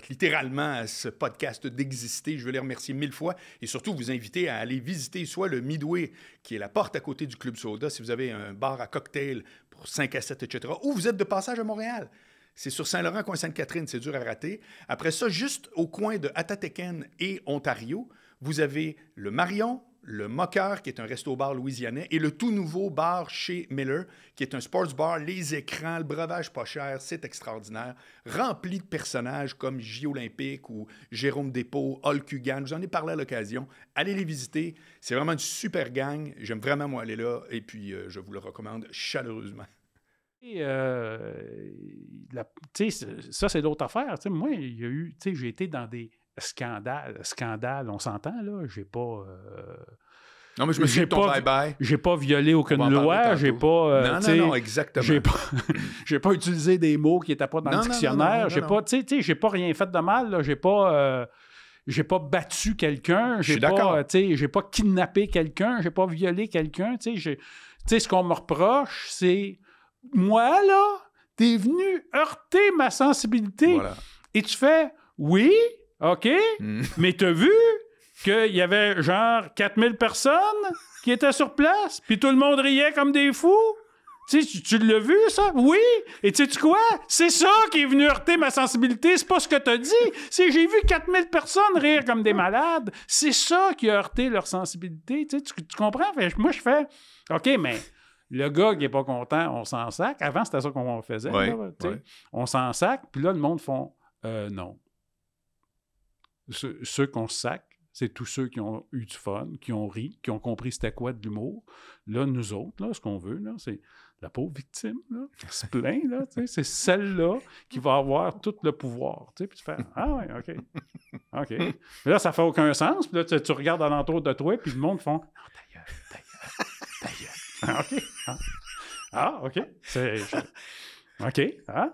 littéralement à ce podcast d'exister. Je veux les remercier 1000 fois et surtout vous inviter à aller visiter soit le Midway, qui est la porte à côté du Club Soda, si vous avez un bar à cocktail pour 5 à 7, etc., ou vous êtes de passage à Montréal. C'est sur Saint-Laurent, coin Sainte-Catherine, c'est dur à rater. Après ça, juste au coin de Atataken et Ontario, vous avez le Marion, le Moqueur, qui est un resto-bar louisianais, et le tout nouveau bar chez Miller, qui est un sports bar, les écrans, le breuvage pas cher, c'est extraordinaire, rempli de personnages comme J Olympique ou Jérôme Despaux, Hulk Hogan. Je vous en ai parlé à l'occasion. Allez les visiter. C'est vraiment une super gang. J'aime vraiment, moi, aller là, et puis je vous le recommande chaleureusement. Et, ça, c'est d'autres affaires. T'sais, moi, il y a eu, j'ai été dans des scandales, on s'entend, là. J'ai pas... non, mais je me suis dit ton bye-bye. J'ai pas violé aucune loi, j'ai pas... non, exactement. J'ai pas utilisé des mots qui n'étaient pas dans le dictionnaire. J'ai pas rien fait de mal, là. J'ai pas battu quelqu'un, j'ai pas kidnappé quelqu'un, j'ai pas violé quelqu'un. Ce qu'on me reproche, c'est... Moi, là, t'es venu heurter ma sensibilité. Voilà. Et tu fais, oui, OK, mais t'as vu qu'il y avait genre 4000 personnes qui étaient sur place, puis tout le monde riait comme des fous? Tu l'as vu, ça? Oui! Et tu sais quoi? C'est ça qui est venu heurter ma sensibilité, c'est pas ce que t'as dit. C'est j'ai vu 4000 personnes rire comme des malades. C'est ça qui a heurté leur sensibilité. Tu comprends? Moi, je fais, OK, mais... Le gars qui n'est pas content, on s'en sac. Avant, c'était ça qu'on faisait. Ouais, là, on s'en sac, puis là, le monde font non. Ceux qu'on sac, c'est tous ceux qui ont eu du fun, qui ont ri, qui ont compris c'était quoi de l'humour. Là, nous autres, là, ce qu'on veut, là, c'est la pauvre victime là, qui se plaint. Là, c'est celle-là qui va avoir tout le pouvoir. Puis tu fais ah ouais, OK. OK. Mais là, ça fait aucun sens. Puis là, tu regardes alentour de toi, puis le monde font non, ta gueule. Ah, OK. Ah, OK. OK. Ah,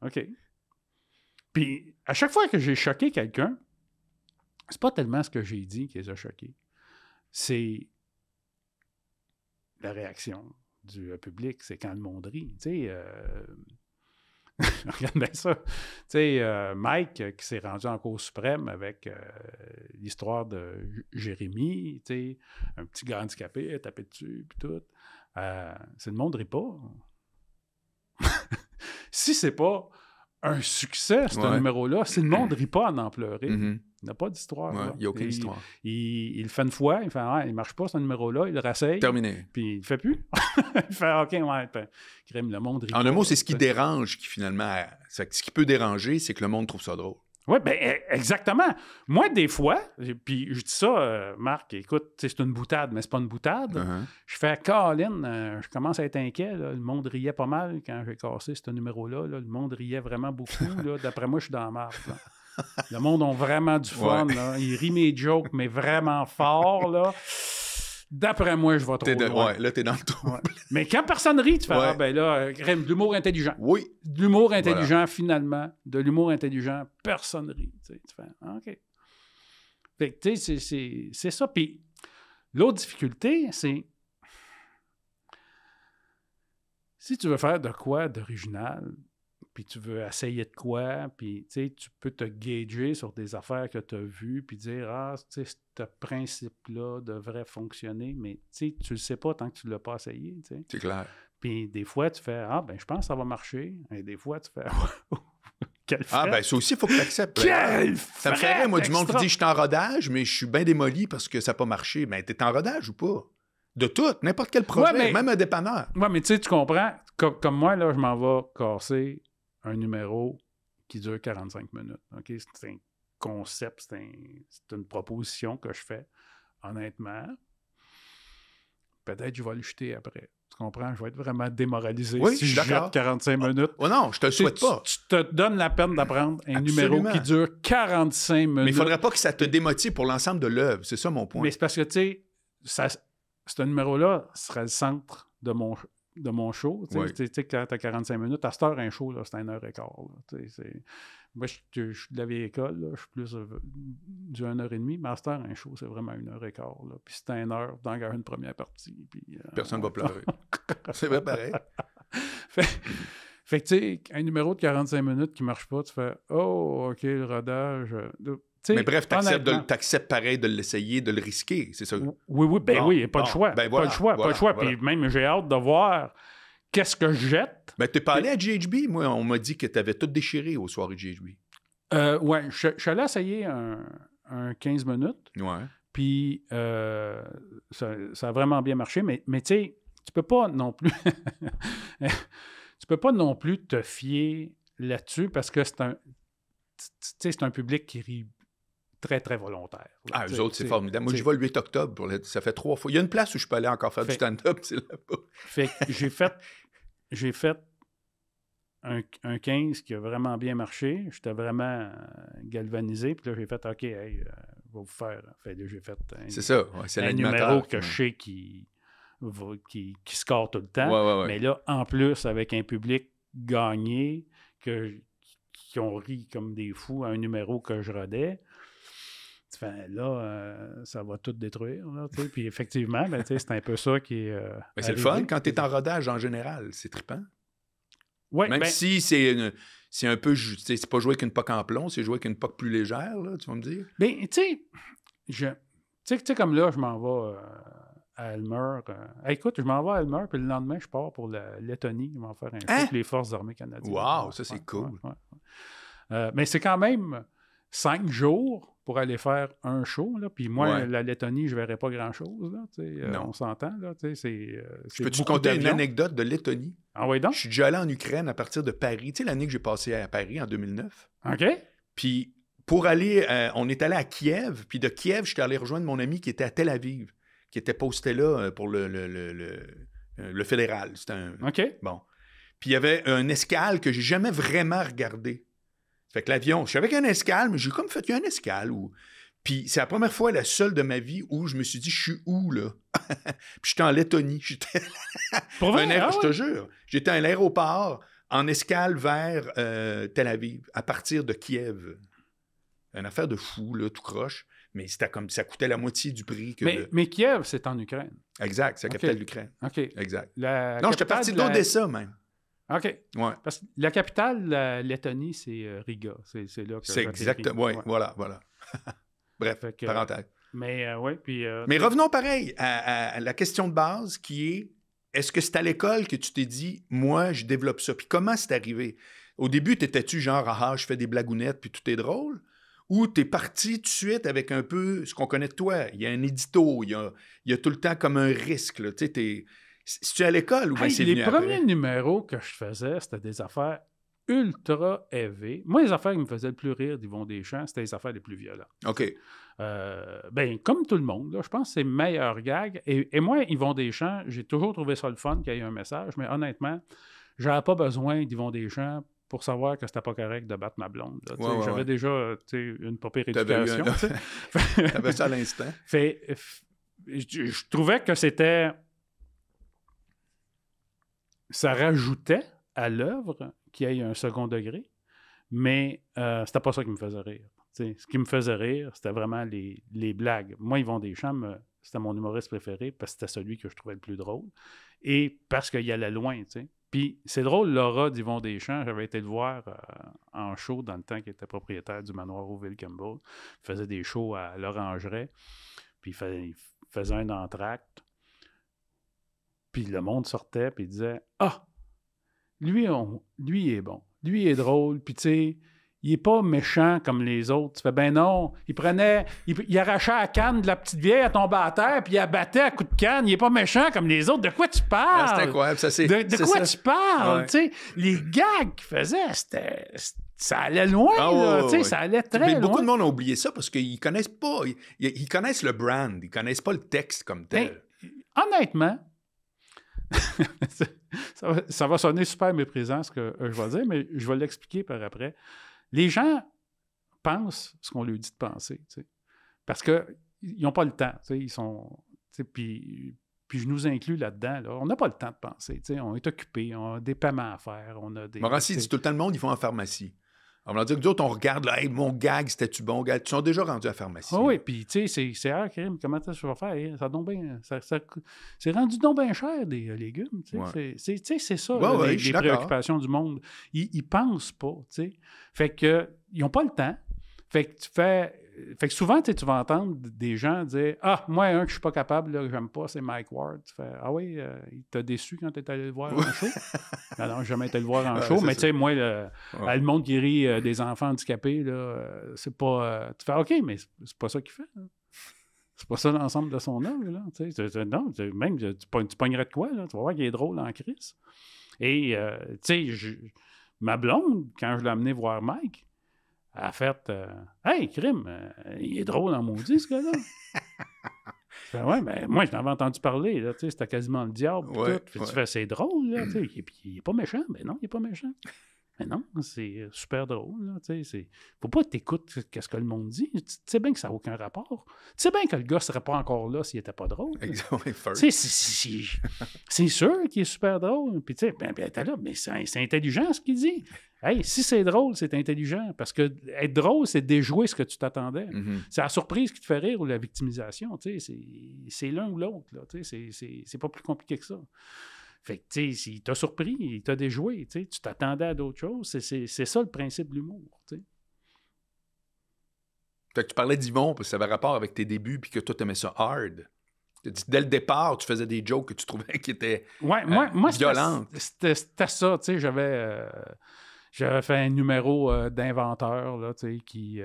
OK. Puis, à chaque fois que j'ai choqué quelqu'un, c'est pas tellement ce que j'ai dit qui les a choqués. C'est la réaction du public. C'est quand le monde rit. Tu sais, regarde bien ça. Tu sais, Mike, qui s'est rendu en Cour suprême avec l'histoire de Jérémy, tu sais, un petit gars handicapé, tapé dessus, puis tout. C'est le monde rit pas. Si c'est pas un succès, ce numéro-là, si le monde rit pas à en pleurer, il n'y a pas d'histoire. Il n'y a aucune histoire. Il le fait une fois, il fait il marche pas ce numéro-là, il le rasseille. Terminé. Puis il le fait plus. Il fait OK, crème, le monde rit en un mot, c'est ce qui dérange qui finalement. Ce qui peut déranger, c'est que le monde trouve ça drôle. Oui, bien, exactement. Moi, des fois, puis je dis ça, Marc, écoute, c'est une boutade, mais c'est pas une boutade. Je fais Colin, je commence à être inquiet. Là. Le monde riait pas mal quand j'ai cassé ce numéro-là. Là. Le monde riait vraiment beaucoup. Là. D'après moi, je suis dans la marde. Le monde a vraiment du fun. Là. Ils rient mes jokes, mais vraiment fort. Là. D'après moi, je vais trop loin. Là, t'es dans le trou. Mais quand personne rit, tu fais ben là, de l'humour intelligent. Oui. De l'humour intelligent, finalement. De l'humour intelligent, personne rit. Tu fais OK. Fait que, tu sais, c'est ça. Puis l'autre difficulté, c'est si tu veux faire de quoi d'original, puis tu veux essayer de quoi, puis tu peux te gager sur des affaires que tu as vues, puis dire, tu sais, ce principe-là devrait fonctionner, mais tu le sais pas tant que tu ne l'as pas essayé. T'sais. C'est clair. Puis des fois, tu fais, je pense que ça va marcher. Et des fois, tu fais, quel fret. Ben ça aussi, il faut que tu acceptes. Ça me ferait, moi, du monde qui dit, je suis en rodage, mais je suis bien démoli parce que ça n'a pas marché. Ben, tu es en rodage ou pas? De tout, n'importe quel projet, même un dépanneur. Oui, mais tu comprends, comme moi, là, je m'en vais casser un numéro qui dure 45 minutes. Okay? C'est un concept, c'est une proposition que je fais. Honnêtement, peut-être que je vais le jeter après. Tu comprends? Je vais être vraiment démoralisé si je jette 45 minutes. Oh non, je te le souhaite pas. Tu te donnes la peine d'apprendre un numéro qui dure 45 minutes. Mais il ne faudrait pas que ça te démotive pour l'ensemble de l'œuvre. C'est ça mon point. Mais c'est parce que, tu sais, ce numéro-là serait le centre de mon show. Tu sais, quand tu as 45 minutes, à cette heure, un show, là, c'est 1h15. Moi, je suis de la vieille école, là, je suis plus du 1h30, mais à cette heure, un show, c'est vraiment 1h15. Là. Puis c'est 1 heure d'engager une première partie. Puis, personne ne va pleurer. C'est vrai, pareil. Fait que, tu sais, un numéro de 45 minutes qui ne marche pas, tu fais « Oh, OK, le rodage... » Mais bref, t'acceptes pareil de l'essayer, de le risquer, c'est ça? Oui, pas de choix. Pas de choix. Puis même, j'ai hâte de voir qu'est-ce que je jette. Ben, t'es pas allé à GHB? Moi, on m'a dit que t'avais tout déchiré aux soirées GHB. Ouais, je suis allé essayer un 15 minutes. Ouais. Puis, ça a vraiment bien marché. Mais tu sais, tu peux pas non plus... tu peux pas non plus te fier là-dessus parce que c'est un public qui rit très, très volontaire. Là, eux autres, c'est formidable. Moi, je vais le 8 octobre. Ça fait 3 fois. Il y a une place où je peux aller encore faire du stand-up, c'est là-bas. Fait que j'ai fait un 15 qui a vraiment bien marché. J'étais vraiment galvanisé. Puis là, j'ai fait, OK, va vous faire... Fait là, j'ai fait c'est ça. Ouais, c'est un numéro que je sais qui score tout le temps. Ouais. Mais là, en plus, avec un public gagné qui ont ri comme des fous à un numéro que je rodais, là, ça va tout détruire. Là, puis effectivement, c'est un peu ça qui est... mais c'est le fun quand tu es en rodage en général. C'est trippant. Ouais, même si c'est un peu... C'est pas jouer avec une poque en plomb, c'est jouer avec une poque plus légère, là, tu vas me dire? Bien, tu sais, comme là, je m'en vais à Elmer. Écoute, je m'en vais à Elmer, puis le lendemain, je pars pour la Lettonie. Je vais en faire un show pour les Forces armées canadiennes. Wow, ça, c'est cool. Mais c'est quand même 5 jours pour aller faire un show. Là. Puis moi, la Lettonie, je ne verrais pas grand-chose. Là, on s'entend. Là, je peux-tu compter une anecdote de Lettonie? Ah oui, donc? Je suis déjà allé en Ukraine à partir de Paris. Tu sais, l'année que j'ai passée à Paris, en 2009. OK. Puis pour aller... on est allé à Kiev. Puis de Kiev, j'étais allé rejoindre mon ami qui était à Tel Aviv, qui était posté là pour le fédéral. C'était OK. Bon. Puis il y avait un escale que j'ai jamais vraiment regardé. Fait que l'avion, je savais qu'il y avait un escale, mais j'ai comme fait qu'il y a un escale. Puis c'est la première fois, la seule de ma vie, où je me suis dit, je suis où, là? Puis j'étais en Lettonie. Pour vrai? Je te jure. J'étais à l'aéroport, en escale vers Tel Aviv, à partir de Kiev. Une affaire de fou, là, tout croche. Mais c'était comme ça coûtait la moitié du prix que... Mais Kiev, c'est en Ukraine. Exact, c'est la capitale de l'Ukraine. OK. Exact. Non, j'étais parti d'Odessa, même. OK. Ouais. Parce que la capitale de la Lettonie, c'est Riga. C'est là que c'est exactement. Oui, voilà. Bref, parenthèse. Mais oui, puis... mais revenons pareil à la question de base qui est, est-ce que c'est à l'école que tu t'es dit, moi, je développe ça? Puis comment c'est arrivé? Au début, t'étais-tu genre, je fais des blagounettes puis tout est drôle? Ou t'es parti tout de suite avec un peu ce qu'on connaît de toi? Il y a un édito, il y a tout le temps comme un risque. Tu sais, c'est-tu à l'école ou bien c'est venu après? Les premiers numéros que je faisais, c'était des affaires ultra élevées. Moi, les affaires qui me faisaient le plus rire d'Yvon Deschamps, c'était les affaires les plus violentes. OK. Comme tout le monde, là, je pense que c'est le meilleur gag. Et moi, Yvon Deschamps, j'ai toujours trouvé ça le fun qu'il y ait un message, mais honnêtement, j'avais pas besoin d'Yvon Deschamps pour savoir que c'était pas correct de battre ma blonde. Là, j'avais déjà une pas pire éducation. T'avais ça à l'instant. Je trouvais que c'était... Ça rajoutait à l'œuvre qu'il y ait un second degré, mais c'était pas ça qui me faisait rire. Ce qui me faisait rire, c'était vraiment les blagues. Moi, Yvon Deschamps, c'était mon humoriste préféré parce que c'était celui que je trouvais le plus drôle et parce qu'il allait loin, tu sais. Puis c'est drôle, Laura d'Yvon Deschamps, j'avais été le voir en show dans le temps qu'il était propriétaire du manoir Rouville-Campbell. Il faisait des shows à l'Orangerie, puis il faisait un entracte. Puis le monde sortait, puis il disait « Ah, lui, il est bon, lui, il est drôle, puis tu sais, il est pas méchant comme les autres. » Tu fais « Ben non, il arrachait la canne de la petite vieille, elle tombait à terre, puis il la battait à coups de canne. Il est pas méchant comme les autres. De quoi tu parles? » C'est incroyable, ça c'est... De quoi tu parles? Tu sais, les gags qu'il faisait, ça allait loin, ça allait très loin. Beaucoup de monde a oublié ça parce qu'ils connaissent pas, ils connaissent le brand, ils connaissent pas le texte comme tel. Honnêtement, ça va sonner super méprisant ce que je vais dire, mais je vais l'expliquer par après. Les gens pensent ce qu'on leur dit de penser, parce qu'ils n'ont pas le temps. Ils sont Puis je nous inclus là-dedans. Là. On n'a pas le temps de penser. On est occupé, on a des paiements à faire. On a des. Morancy dit tout le temps le monde, ils font en pharmacie. On va dire que d'autres, on regarde, là, hey, mon gag, c'était-tu bon, gag? Ils sont déjà rendus à la pharmacie. Oui, puis tu sais, c'est crime, comment ça va faire? C'est rendu donc bien cher des légumes. C'est ça, les préoccupations du monde. Ils pensent pas, tu sais. Fait que ils n'ont pas le temps. Fait que souvent, tu vas entendre des gens dire « Ah, moi, un que je suis pas capable, là, que j'aime pas, c'est Mike Ward. » Tu fais « Ah oui, il t'a déçu quand tu es allé le voir en show? » Non, j'ai jamais été le voir en show, mais tu sais, moi, le monde qui rit des enfants handicapés, là, c'est pas... tu fais « OK, mais c'est pas ça qu'il fait. Là. C'est pas ça l'ensemble de son œuvre. Là. Non, même, tu pognerais de quoi? Là? Tu vas voir qu'il est drôle en crise. » Et, tu sais, ma blonde, quand je l'ai amené voir Mike, elle a fait Hey, crime, il est drôle en maudit, ce gars-là. Ouais, mais moi, je t'en avais entendu parler, là, c'était quasiment le diable. Tu fais, c'est drôle, là, il est pas méchant. Ben non, il est pas méchant. Mais non, c'est super drôle, là, faut pas que t'écoutes ce que le monde dit. Tu sais bien que ça n'a aucun rapport. Tu sais bien que le gars serait pas encore là s'il était pas drôle. C'est sûr qu'il est super drôle. Puis tu sais, t'es là, mais c'est intelligent ce qu'il dit. Hey, si c'est drôle, c'est intelligent. Parce que être drôle, c'est déjouer ce que tu t'attendais. Mm-hmm. C'est la surprise qui te fait rire ou la victimisation. C'est l'un ou l'autre. Là, c'est pas plus compliqué que ça. Fait que, tu sais, il t'a surpris, il t'a déjoué. Tu t'attendais à d'autres choses. C'est ça le principe de l'humour. T'sais. Fait que tu parlais d'Yvon, parce que ça avait rapport avec tes débuts, puis que toi, t'aimais ça hard. Dès le départ, tu faisais des jokes que tu trouvais qui étaient violentes. C'était ça. Tu sais, j'avais fait un numéro d'inventeur là, qui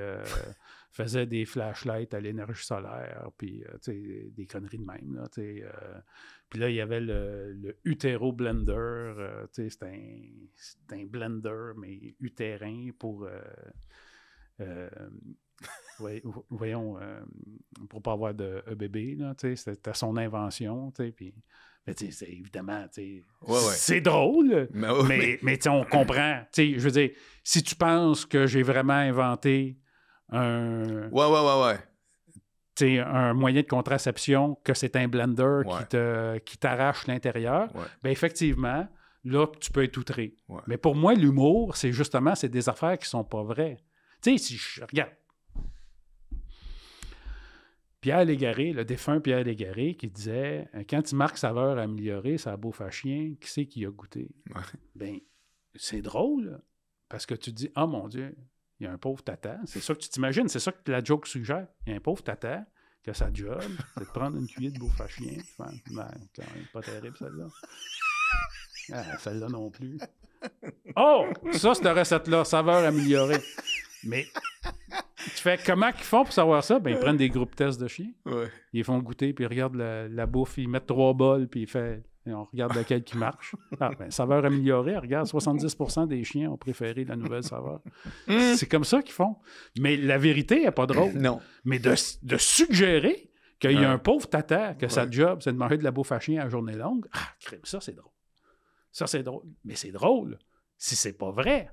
faisait des flashlights à l'énergie solaire, puis des conneries de même. Là, puis là, il y avait le Utero Blender. C'est un blender, mais utérin pour... voyons, pour pas avoir de bébé. C'était son invention. Puis... Mais évidemment, c'est drôle, mais on comprend. Je veux dire, si tu penses que j'ai vraiment inventé un moyen de contraception, que c'est un blender qui t'arrache l'intérieur, bien effectivement, là, tu peux être outré. Ouais. Mais pour moi, l'humour, c'est des affaires qui sont pas vraies. Tu sais, si je regarde, Pierre Légaré, le défunt Pierre Légaré, qui disait « Quand tu marques saveur améliorée, ça a beau faire chien, qui c'est qui a goûté? Ouais. » Bien, c'est drôle, parce que tu te dis « Ah, mon Dieu, il y a un pauvre tata. » C'est ça que tu t'imagines, c'est ça que la joke suggère. Il y a un pauvre tata que sa job, c'est de prendre une cuillère de bouffe à chien. Quand même pas terrible, celle-là. Ah, celle-là non plus. Oh! Ça, cette recette-là, saveur améliorée. Mais tu fais comment ils font pour savoir ça? Ben, ils prennent des groupes tests de chiens. Ouais. Ils font goûter, puis ils regardent la bouffe, ils mettent 3 bols, puis on regarde lequel qui marche. Ah, ben, saveur améliorée, regarde, 70% des chiens ont préféré la nouvelle saveur. C'est comme ça qu'ils font. Mais la vérité n'est pas drôle. Non. Mais de suggérer qu'il y a un pauvre tata, que sa job, c'est de manger de la bouffe à chien à journée longue, ça, c'est drôle. Ça, c'est drôle. Mais c'est drôle si c'est pas vrai.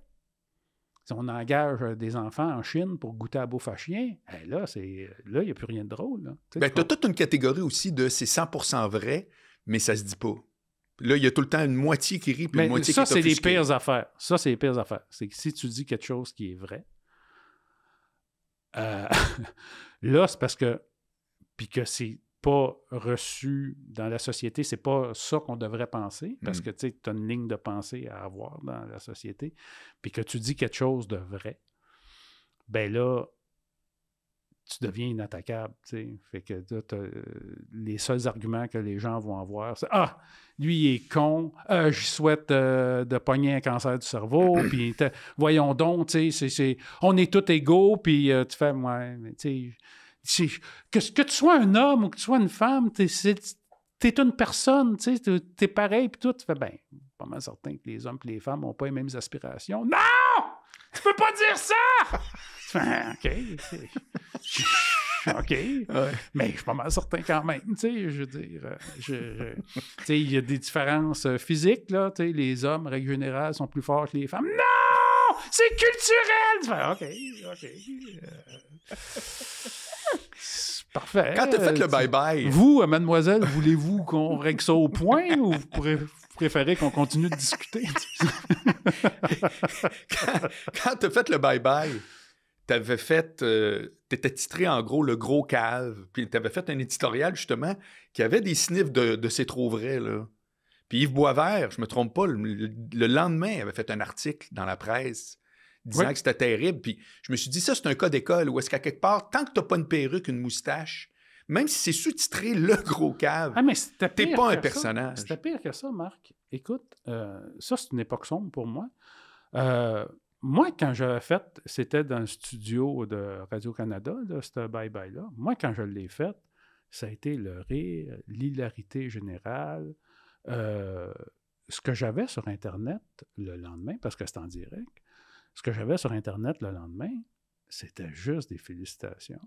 Si on engage des enfants en Chine pour goûter à la bouffe à chien, là, il n'y a plus rien de drôle. Là. Tu as toute une catégorie aussi de c'est 100% vrai, mais ça se dit pas. Là, il y a tout le temps une moitié qui rit puis une moitié qui est offusquée. Ça, c'est les pires affaires. Ça, c'est les pires affaires. C'est que si tu dis quelque chose qui est vrai, là, c'est parce que... Puis que c'est pas reçu dans la société, c'est pas ça qu'on devrait penser, parce que tu as une ligne de pensée à avoir dans la société, puis que tu dis quelque chose de vrai, ben là, tu deviens inattaquable, tu sais. Fait que là, les seuls arguments que les gens vont avoir, c'est « Ah, lui, il est con, je souhaite de pogner un cancer du cerveau, puis voyons donc, tu sais, on est tous égaux, puis tu fais « Ouais, mais tu sais... » Que tu sois un homme ou que tu sois une femme, t'es une personne, tu sais, t'es pareil, puis tout. Tu fais, pas mal certain que les hommes et les femmes n'ont pas les mêmes aspirations. Non! Tu peux pas dire ça! Tu fais, OK. Ouais. Mais je suis pas mal certain quand même, tu sais, je veux dire. Tu sais, il y a des différences physiques, là, tu sais, les hommes, en règle générale, sont plus forts que les femmes. Non! C'est culturel! Tu fais, OK. Parfait. Quand tu as fait le bye-bye... Vous, mademoiselle, voulez-vous qu'on règle ça au point ou vous préférez qu'on continue de discuter? Quand tu as fait le bye-bye, t'avais fait... t'étais titré, en gros, Le Gros Cave. Puis t'avais fait un éditorial, justement, qui avait des sniffs de C'est trop vrai, là. Puis Yves Boisvert, je me trompe pas, le lendemain, avait fait un article dans la presse disant que c'était terrible. Puis je me suis dit, ça, c'est un cas d'école où est-ce qu'à quelque part, tant que t'as pas une perruque, une moustache, même si c'est sous-titré Le Gros Cave, mais t'es pas un personnage. C'était pire que ça, Marc. Écoute, ça, c'est une époque sombre pour moi. Moi, quand j'avais fait, c'était dans le studio de Radio-Canada, ce bye-bye-là. Moi, quand je l'ai fait, ça a été le rire, l'hilarité générale. Ce que j'avais sur Internet le lendemain, parce que c'était en direct, ce que j'avais sur Internet le lendemain, c'était juste des félicitations.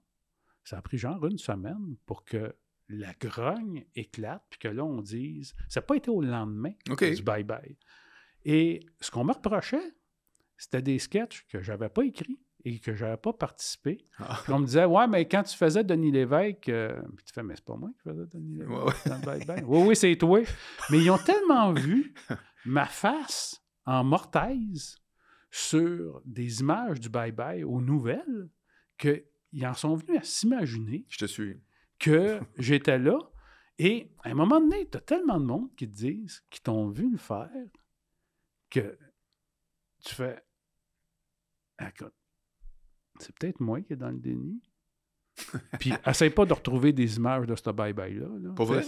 Ça a pris genre une semaine pour que la grogne éclate, puis que là, on dise... Ça n'a pas été au lendemain du bye-bye. Et ce qu'on me reprochait, c'était des sketchs que je n'avais pas écrits et que je n'avais pas participé. Puis on me disait, ouais, mais quand tu faisais Denis Lévesque, puis tu fais, mais c'est pas moi qui faisais Denis Lévesque dans le bye-bye. Oui, c'est toi. Mais ils ont tellement vu ma face en mortaise sur des images du bye-bye aux nouvelles qu'ils en sont venus à s'imaginer Je te suis. que j'étais là. Et à un moment donné, tu as tellement de monde qui te disent, qui t'ont vu le faire, que tu fais, écoute, c'est peut-être moi qui est dans le déni. Puis, essaye pas de retrouver des images de ce bye-bye-là. Là. Pas vrai?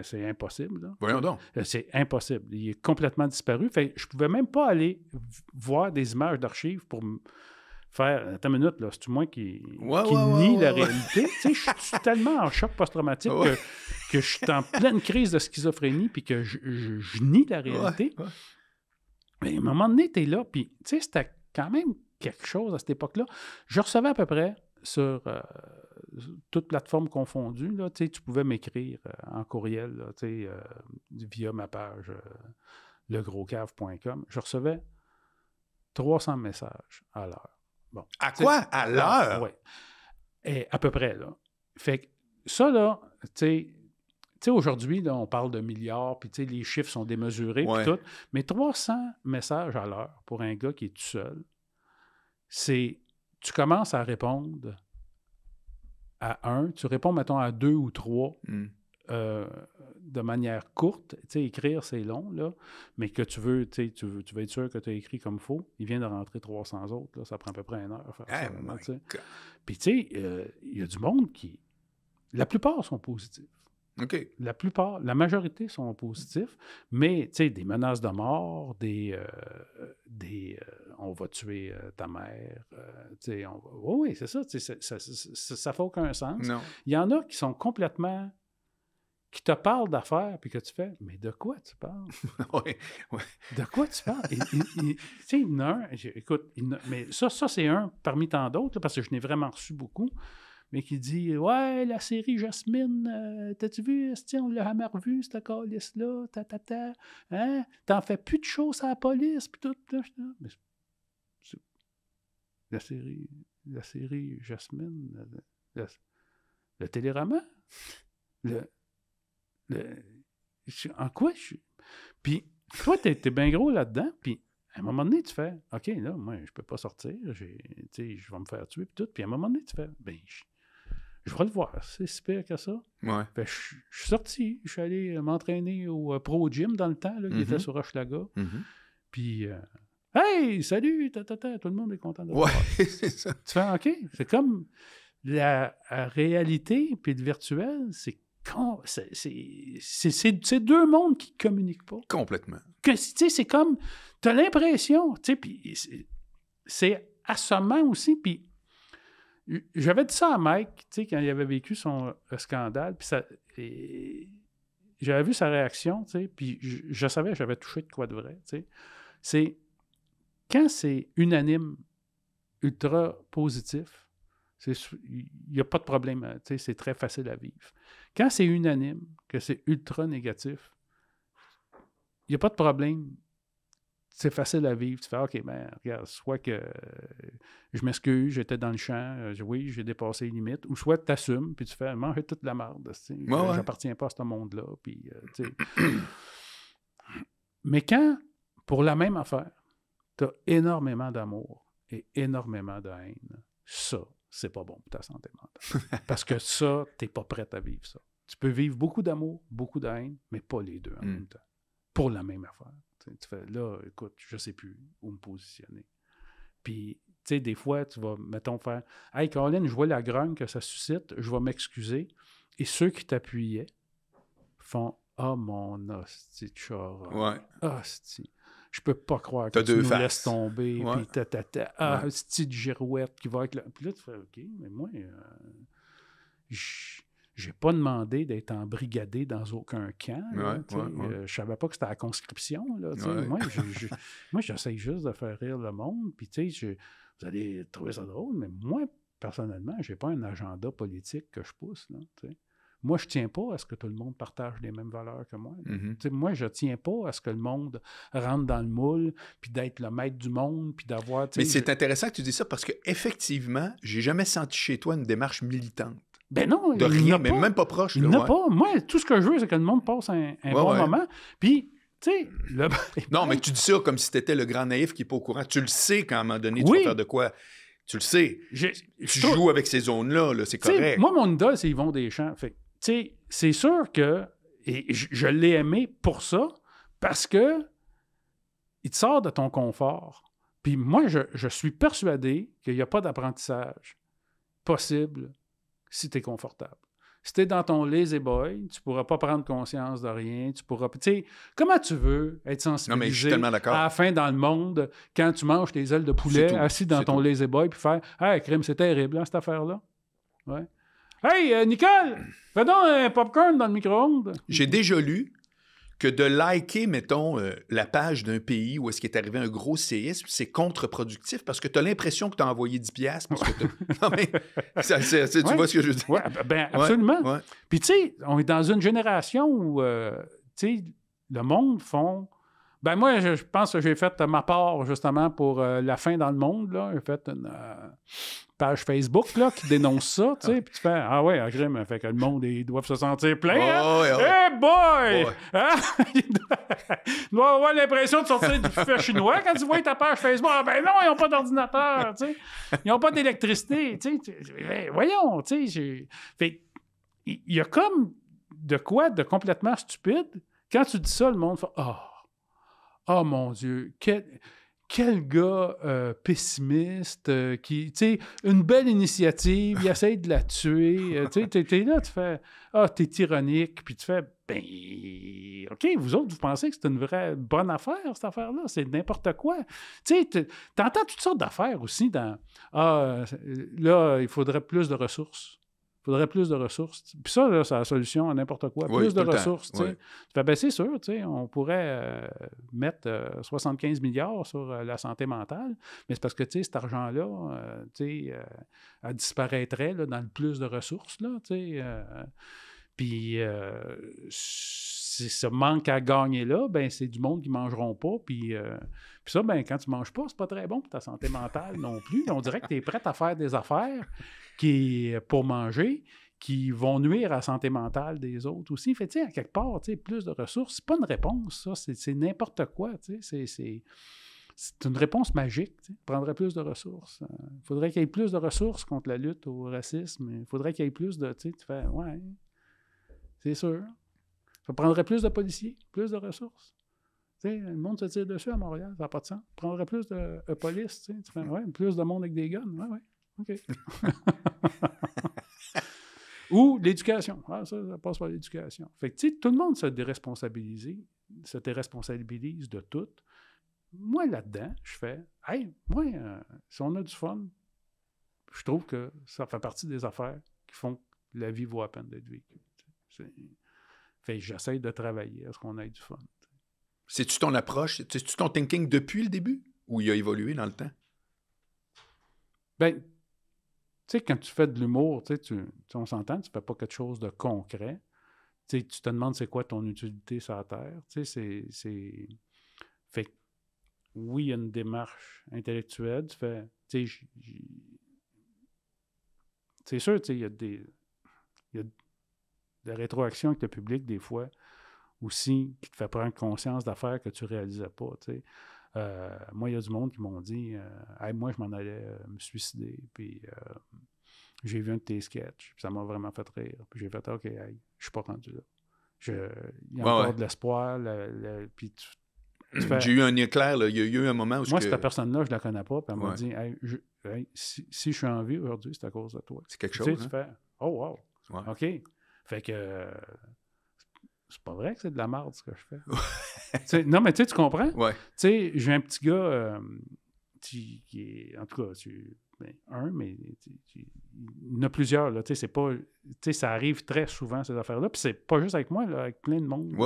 C'est impossible. Là. Voyons donc. C'est impossible. Il est complètement disparu. Fait que je pouvais même pas aller voir des images d'archives pour faire... Attends une minute, là, c'est-tu moi qui nie la réalité? Tu sais, je suis tellement en choc post-traumatique que je suis en pleine crise de schizophrénie puis que je nie la réalité. Mais à un moment donné, t'es là, puis tu sais, c'était quand même quelque chose à cette époque-là. Je recevais à peu près sur toute plateforme confondue, là, tu pouvais m'écrire en courriel là, via ma page legroscave.com. Je recevais 300 messages à l'heure. Bon, à quoi? À l'heure? Oui. Et à peu près, là. Fait que ça, là, tu sais, aujourd'hui, là, on parle de milliards, puis les chiffres sont démesurés, puis tout. Mais 300 messages à l'heure pour un gars qui est tout seul, c'est... Tu commences à répondre à un, tu réponds, mettons, à 2 ou 3 de manière courte. Tu sais, écrire, c'est long, là, mais que tu veux être sûr que tu as écrit comme il faut. Il vient de rentrer 300 autres, là, ça prend à peu près 1 heure à faire ça. Puis, tu sais, il y a du monde qui... La plupart sont positifs. OK. La majorité sont positifs, mais, tu sais, des menaces de mort, des on va tuer ta mère, tu sais, oui, c'est ça, ça fait aucun sens. Non. Il y en a qui sont complètement, qui te parlent d'affaires, puis que tu fais, mais de quoi tu parles? Oui. De quoi tu parles? Tu sais, il y en a un, écoute, mais ça c'est un parmi tant d'autres, là, parce que je n'ai vraiment reçu beaucoup, mais qui dit « Ouais, la série Jasmine, t'as-tu vu, on l'a jamais revu, cette calice-là, hein? T'en fais plus de choses à la police, puis tout. » Mais la série Jasmine, le téléroman, en quoi je suis... Puis toi, t'es bien gros là-dedans, puis à un moment donné, tu fais « OK, là, moi, je peux pas sortir, je vais me faire tuer, puis tout. » Puis à un moment donné, tu fais « Ben, je vais le voir, c'est si pire que ça. » Ouais. Fait, je suis sorti, je suis allé m'entraîner au Pro Gym dans le temps, là, qui était sur Hochelaga. Puis, hey, salut, tout le monde est content de te voir. C'est ça. Tu fais, OK, c'est comme la réalité puis le virtuel, c'est deux mondes qui ne communiquent pas. Complètement. C'est comme, tu as l'impression, puis c'est assommant aussi, puis j'avais dit ça à Mike, quand il avait vécu son scandale, puis j'avais vu sa réaction, puis je savais que j'avais touché de quoi de vrai. C'est quand c'est unanime, ultra positif, il n'y a pas de problème, c'est très facile à vivre. Quand c'est unanime, que c'est ultra négatif, il n'y a pas de problème. c'est facile à vivre. Tu fais, OK, ben regarde, soit que je m'excuse, j'étais dans le champ, oui, j'ai dépassé les limites, ou soit tu t'assumes, puis tu fais, manger toute la merde. J'appartiens pas à ce monde-là. Puis, tu sais. Mais quand, pour la même affaire, tu as énormément d'amour et énormément de haine, ça, c'est pas bon pour ta santé mentale. Parce que ça, t'es pas prête à vivre ça. Tu peux vivre beaucoup d'amour, beaucoup de haine, mais pas les deux en même temps. Pour la même affaire. Tu fais, là, écoute, je sais plus où me positionner. Puis, tu sais, des fois, tu vas, mettons, faire « Hey, Caroline, je vois la grogne que ça suscite, je vais m'excuser. » Et ceux qui t'appuyaient font « Ah, mon hostie de char. Ouais. Hostie. Je peux pas croire que tu nous laisses tomber. Puis hostie de girouette qui va avec le... » Puis là, tu fais « OK, mais moi, j'ai pas demandé d'être embrigadé dans aucun camp. Je savais pas que c'était à la conscription. Là, moi, j'essaie juste de faire rire le monde. Puis, vous allez trouver ça drôle, mais moi, personnellement, j'ai pas un agenda politique que je pousse. Là, moi, je tiens pas à ce que tout le monde partage les mêmes valeurs que moi. Moi, je tiens pas à ce que le monde rentre dans le moule, puis d'être le maître du monde, puis d'avoir... Mais c'est intéressant que tu dis ça, parce qu'effectivement, j'ai jamais senti chez toi une démarche militante. Ben non, de rien, mais même pas proche. Il n'y en a pas. Moi, tout ce que je veux, c'est que le monde passe un bon moment. Puis, tu sais... Non, mais tu dis ça comme si tu étais le grand naïf qui n'est pas au courant. Tu le sais qu'à un moment donné, tu vas faire de quoi. Tu le sais. Tu joues avec ces zones-là, là, c'est correct. Moi, mon idole, c'est Yvon Deschamps. Fait tu sais, c'est sûr que... Et je l'ai aimé pour ça, parce que il te sort de ton confort. Puis moi, je suis persuadé qu'il n'y a pas d'apprentissage possible si tu es confortable. Si tu es dans ton lazy boy, tu ne pourras pas prendre conscience de rien. Tu pourras... Tu sais, comment tu veux être sensibilisé à la fin dans le monde quand tu manges tes ailes de poulet assis dans ton lazy boy puis faire « Hey, crime, c'est terrible, hein, cette affaire-là. » Ouais. « Hey, Nicole, fais donc un popcorn dans le micro-ondes. » J'ai déjà lu que de liker, mettons, la page d'un pays où est-ce qu'il est arrivé un gros séisme, c'est contre-productif parce que tu as l'impression que tu as envoyé 10$. Parce que non, mais tu vois ce que je veux dire? Oui, ben absolument. Ouais. Puis, tu sais, on est dans une génération où, tu sais, le monde font... Ben moi, je pense que j'ai fait ma part, justement, pour la fin dans le monde, là. J'ai fait une page Facebook, là, qui dénonce ça, tu sais. Puis tu fais, ah ouais, agrime, fait que le monde, ils doivent se sentir plein, Hey boy! Hein? Ils doivent avoir l'impression de sortir du buffet chinois quand tu vois ta page Facebook. Ah ben non, ils n'ont pas d'ordinateur, tu sais. Ils n'ont pas d'électricité, tu sais. Voyons, tu sais. Fait il y a comme de quoi de complètement stupide. Quand tu dis ça, le monde fait, oh mon Dieu, quel gars pessimiste qui, tu sais, une belle initiative, il essaie de la tuer. Tu sais, t'es là, tu fais, t'es ironique, puis tu fais, ben, OK, vous autres, vous pensez que c'est une vraie bonne affaire, cette affaire-là? C'est n'importe quoi. Tu sais, t'entends toutes sortes d'affaires aussi dans, là, il faudrait plus de ressources. Il faudrait plus de ressources. Puis ça, là, c'est la solution à n'importe quoi. Plus de ressources. Tu fais, ben c'est sûr, on pourrait mettre 75 milliards sur la santé mentale, mais c'est parce que cet argent-là disparaîtrait là, dans le plus de ressources. Puis si ce manque à gagner là, ben c'est du monde qui ne mangeront pas. Puis ça, ben quand tu ne manges pas, c'est pas très bon pour ta santé mentale non plus. On dirait que tu es prêt à faire des affaires pour manger, qui vont nuire à la santé mentale des autres aussi. Fait, à quelque part, plus de ressources, c'est pas une réponse, ça. C'est n'importe quoi, c'est une réponse magique. Il faudrait plus de ressources. Il faudrait qu'il y ait plus de ressources contre la lutte au racisme. Il faudrait qu'il y ait plus de... Tu fais, ouais, c'est sûr. Ça prendrait plus de policiers, plus de ressources. Le monde se tire dessus à Montréal, ça n'a pas de sens. Ça prendrait plus de police. Tu fais, ouais, plus de monde avec des guns. Ouais. OK. Ou l'éducation. Ça passe par l'éducation. Fait que, tout le monde se déresponsabilise de tout. Moi, là-dedans, je fais, hey, moi, si on a du fun, je trouve que ça fait partie des affaires qui font que la vie vaut la peine d'être vécue. Fait que j'essaie de travailler à ce qu'on ait du fun. C'est-tu ton approche? C'est-tu ton thinking depuis le début ou il a évolué dans le temps? Ben, tu sais, quand tu fais de l'humour, on s'entend, tu ne fais pas quelque chose de concret. Tu te demandes c'est quoi ton utilité sur la Terre. Fait oui, il y a une démarche intellectuelle. Tu fais, tu sais, c'est sûr, tu sais, il y a des rétroactions avec le public, des fois, aussi, qui te fait prendre conscience d'affaires que tu ne réalisais pas, tu sais. Moi, il y a du monde qui m'ont dit hey, moi, je m'en allais me suicider, puis j'ai vu un de tes sketchs, puis ça m'a vraiment fait rire. Puis j'ai fait OK, hey, je suis pas rendu là. Il y a encore de l'espoir, puis tu fais... J'ai eu un éclair, là. Il y a eu un moment où... Moi, cette personne-là, je la connais pas, puis elle m'a dit hey, si je suis en vie aujourd'hui, c'est à cause de toi. C'est quelque chose, Tu fais oh, wow, OK. Fait que c'est pas vrai que c'est de la merde, ce que je fais. Non, mais tu comprends? Ouais. Tu sais, j'ai un petit gars qui est... En tout cas, mais il y en a plusieurs, là. Tu sais, c'est pas... Tu sais, ça arrive très souvent, ces affaires-là. Puis c'est pas juste avec moi, là, avec plein de monde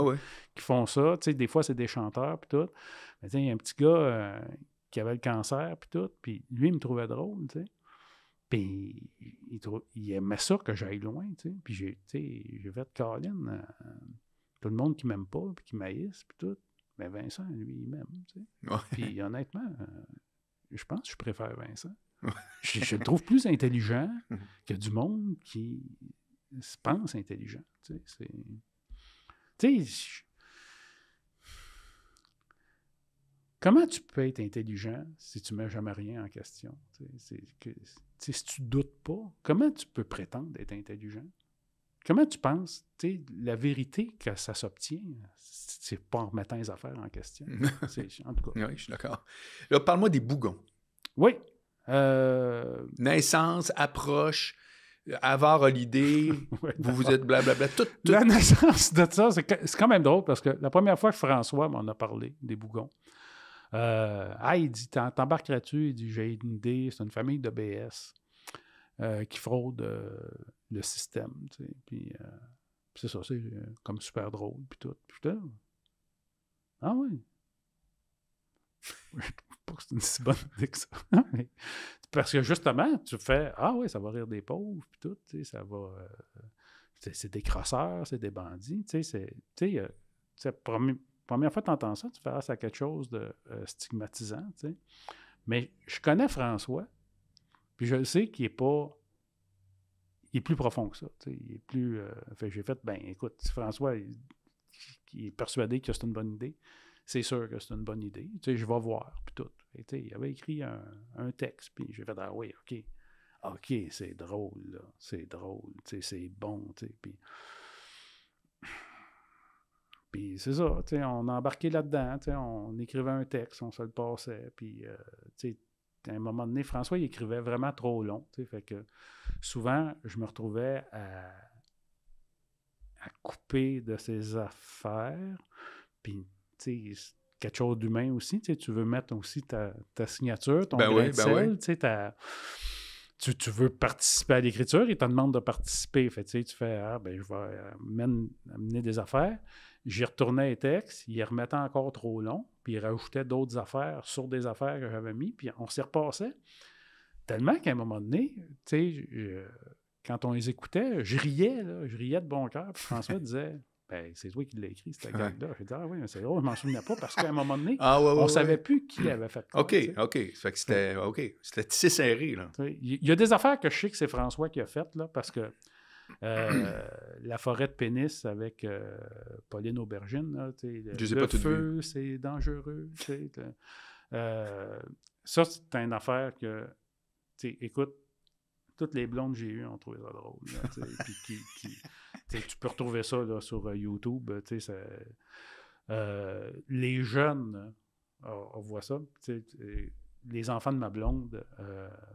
qui font ça. Tu sais, des fois, c'est des chanteurs, puis tout. Mais tu sais, il y a un petit gars qui avait le cancer, puis tout. Puis lui, il me trouvait drôle, tu sais. Puis il aimait ça que j'aille loin, tu sais. Puis j'ai fait Colin... tout le monde qui m'aime pas, puis qui m'haïsse, puis tout. Mais Vincent, lui, il m'aime, tu sais. Puis honnêtement, je pense que je préfère Vincent. Je le trouve plus intelligent que du monde qui se pense intelligent, tu sais. Tu sais, comment tu peux être intelligent si tu ne mets jamais rien en question? Si tu ne doutes pas, comment tu peux prétendre être intelligent? Comment tu penses, tu sais, la vérité que ça s'obtient, c'est pas en remettant les affaires en question. En tout cas. Oui, je suis d'accord. Là, parle-moi des bougons. Oui. Naissance, approche, avare a l'idée, vous êtes blablabla, tout. La naissance de ça, c'est quand même drôle parce que la première fois que François m'en a parlé, des bougons, il dit, t'embarquerais-tu? Il dit, j'ai une idée, c'est une famille de BS. Qui fraudent le système, tu sais, puis c'est ça, c'est comme super drôle, puis tout. Puis là, ah oui. Je trouve pas que c'est une si bonne idée que ça. Parce que justement, tu fais, ah oui, ça va rire des pauvres, puis tout, tu sais, ça va... c'est des crosseurs, c'est des bandits, tu sais, première fois que tu entends ça, tu fais, ah, c'est quelque chose de stigmatisant, tu sais. Mais je connais François, puis je sais qu'il n'est pas... Il est plus profond que ça. Il est plus... j'ai fait, écoute, si François il est persuadé que c'est une bonne idée, c'est sûr que c'est une bonne idée. Je vais voir, puis tout. Il avait écrit un texte, puis j'ai fait, ah oui, OK. OK, c'est drôle, là. C'est drôle, c'est bon, puis c'est ça, on a embarqué là-dedans, on écrivait un texte, on se le passait, puis, à un moment donné, François, il écrivait vraiment trop long. Fait que souvent, je me retrouvais à couper de ses affaires. Puis, quelque chose d'humain aussi. Tu veux mettre aussi ta signature, ton grain de sel. Tu veux participer à l'écriture, il te demande de participer. Fait, tu fais, je vais amener des affaires. J'y retournais les textes, il les remettait encore trop long, puis il rajoutait d'autres affaires sur des affaires que j'avais mis, puis on s'y repassait. Tellement qu'à un moment donné, quand on les écoutait, je riais de bon cœur, puis François disait, c'est toi qui l'as écrit, cette gag-là. J'ai dit, ah oui, mais c'est drôle, je m'en souvenais pas, parce qu'à un moment donné, on ne savait plus qui avait fait quoi. OK. Fait que c'était tissé serré, là. Il y a des affaires que je sais que c'est François qui a faites, là, parce que la forêt de pénis avec Pauline Aubergine, là, le feu, c'est dangereux. Ça, c'est une affaire que, écoute, toutes les blondes que j'ai eues ont trouvé ça drôle. Là, tu peux retrouver ça là, sur YouTube. Les jeunes, on voit ça. Les enfants de ma blonde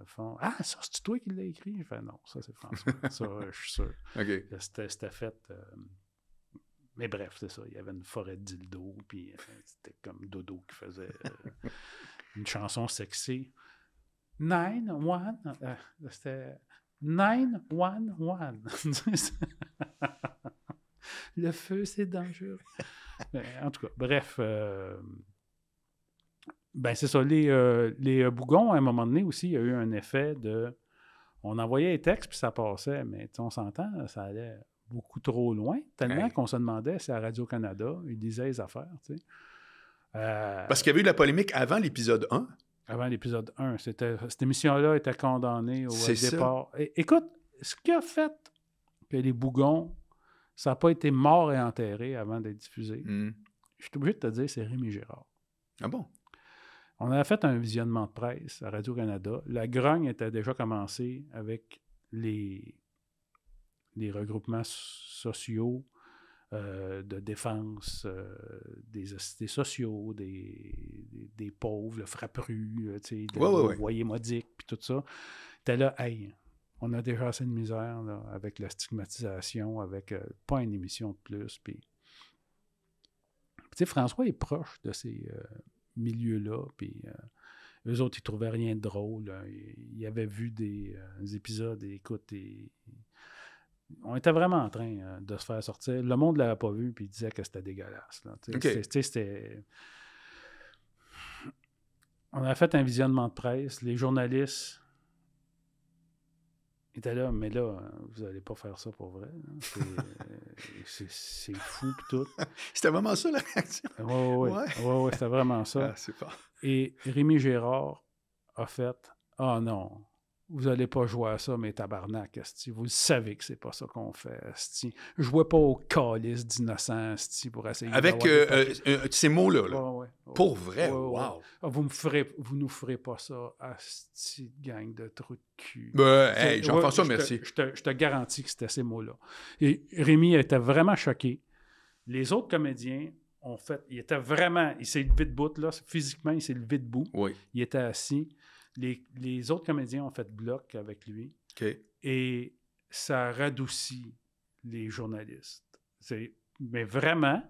font « Ah, ça, c'est toi qui l'as écrit? » Je fais « Non, ça, c'est François. » Ça, je suis sûr. Okay. C'était fait... mais bref, c'est ça. Il y avait une forêt de dildo, puis c'était comme Dodo qui faisait une chanson sexy. 9-1... c'était 9-1-1. Le feu, c'est dangereux. En tout cas, bref... c'est ça. Les bougons, à un moment donné aussi, il y a eu un effet de... On envoyait les textes, puis ça passait, mais on s'entend, ça allait beaucoup trop loin, tellement qu'on se demandait si à Radio-Canada, ils disaient les affaires, tu sais. Parce qu'il y avait eu de la polémique avant l'épisode 1. Avant l'épisode 1. Cette émission-là était condamnée au départ. Écoute, ce qui a fait que les Bougons, ça n'a pas été mort et enterré avant d'être diffusé, je suis obligé de te dire, c'est Rémi Girard. Ah bon? On avait fait un visionnement de presse à Radio-Canada. La grogne était déjà commencée avec les regroupements sociaux de défense des sociaux, des pauvres, le Frappru, Voyez Modique, puis tout ça. T'es là, hey, on a déjà assez de misère là, avec la stigmatisation, avec pas une émission de plus. Puis, tu sais, François est proche de ces milieux-là, puis eux autres, ils trouvaient rien de drôle. Ils avaient vu des épisodes, et écoute, on était vraiment en train de se faire sortir. Le monde ne l'avait pas vu, puis il disait que c'était dégueulasse. Là. C'était... On a fait un visionnement de presse. Les journalistes étaient là, mais là, vous n'allez pas faire ça pour vrai. C'est fou, puis tout. C'était vraiment ça, la réaction? Oui, c'était vraiment ça. Ah, c'est pas... Et Rémi Girard a fait « Ah non, vous n'allez pas jouer à ça, mais tabarnak, esti. Vous le savez que c'est pas ça qu'on fait, esti. Jouez pas au calice d'innocents, esti, pour essayer avec ces mots-là. Là. Ouais. Pour vrai, wow. Ah, vous nous ferez pas ça, esti, gang de trous de cul. Hey, Jean-François, merci. Je te garantis que c'était ces mots-là. Et Rémi était vraiment choqué. Les autres comédiens ont fait... Il s'est levé debout, là. Physiquement, il s'est levé debout. Oui. Il était assis. Les autres comédiens ont fait bloc avec lui. Okay. Et ça radoucit les journalistes. Mais vraiment,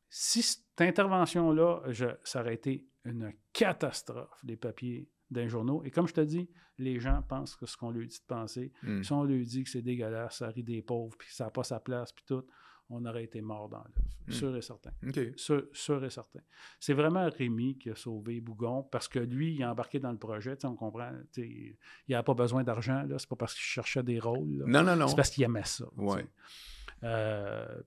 si cette intervention-là, ça aurait été une catastrophe, les papiers d'un journaux. Et comme je te dis, les gens pensent que ce qu'on leur dit de penser. Si on leur dit que c'est dégueulasse, ça rit des pauvres, puis que ça n'a pas sa place, puis tout, on aurait été mort dans l'œuf. Sûr et certain. Okay. Sûr et certain. C'est vraiment Rémi qui a sauvé Bougon parce que lui, il a embarqué dans le projet. On comprend. Il n'avait pas besoin d'argent. Là. C'est pas parce qu'il cherchait des rôles. Là. Non. C'est parce qu'il aimait ça. Ouais.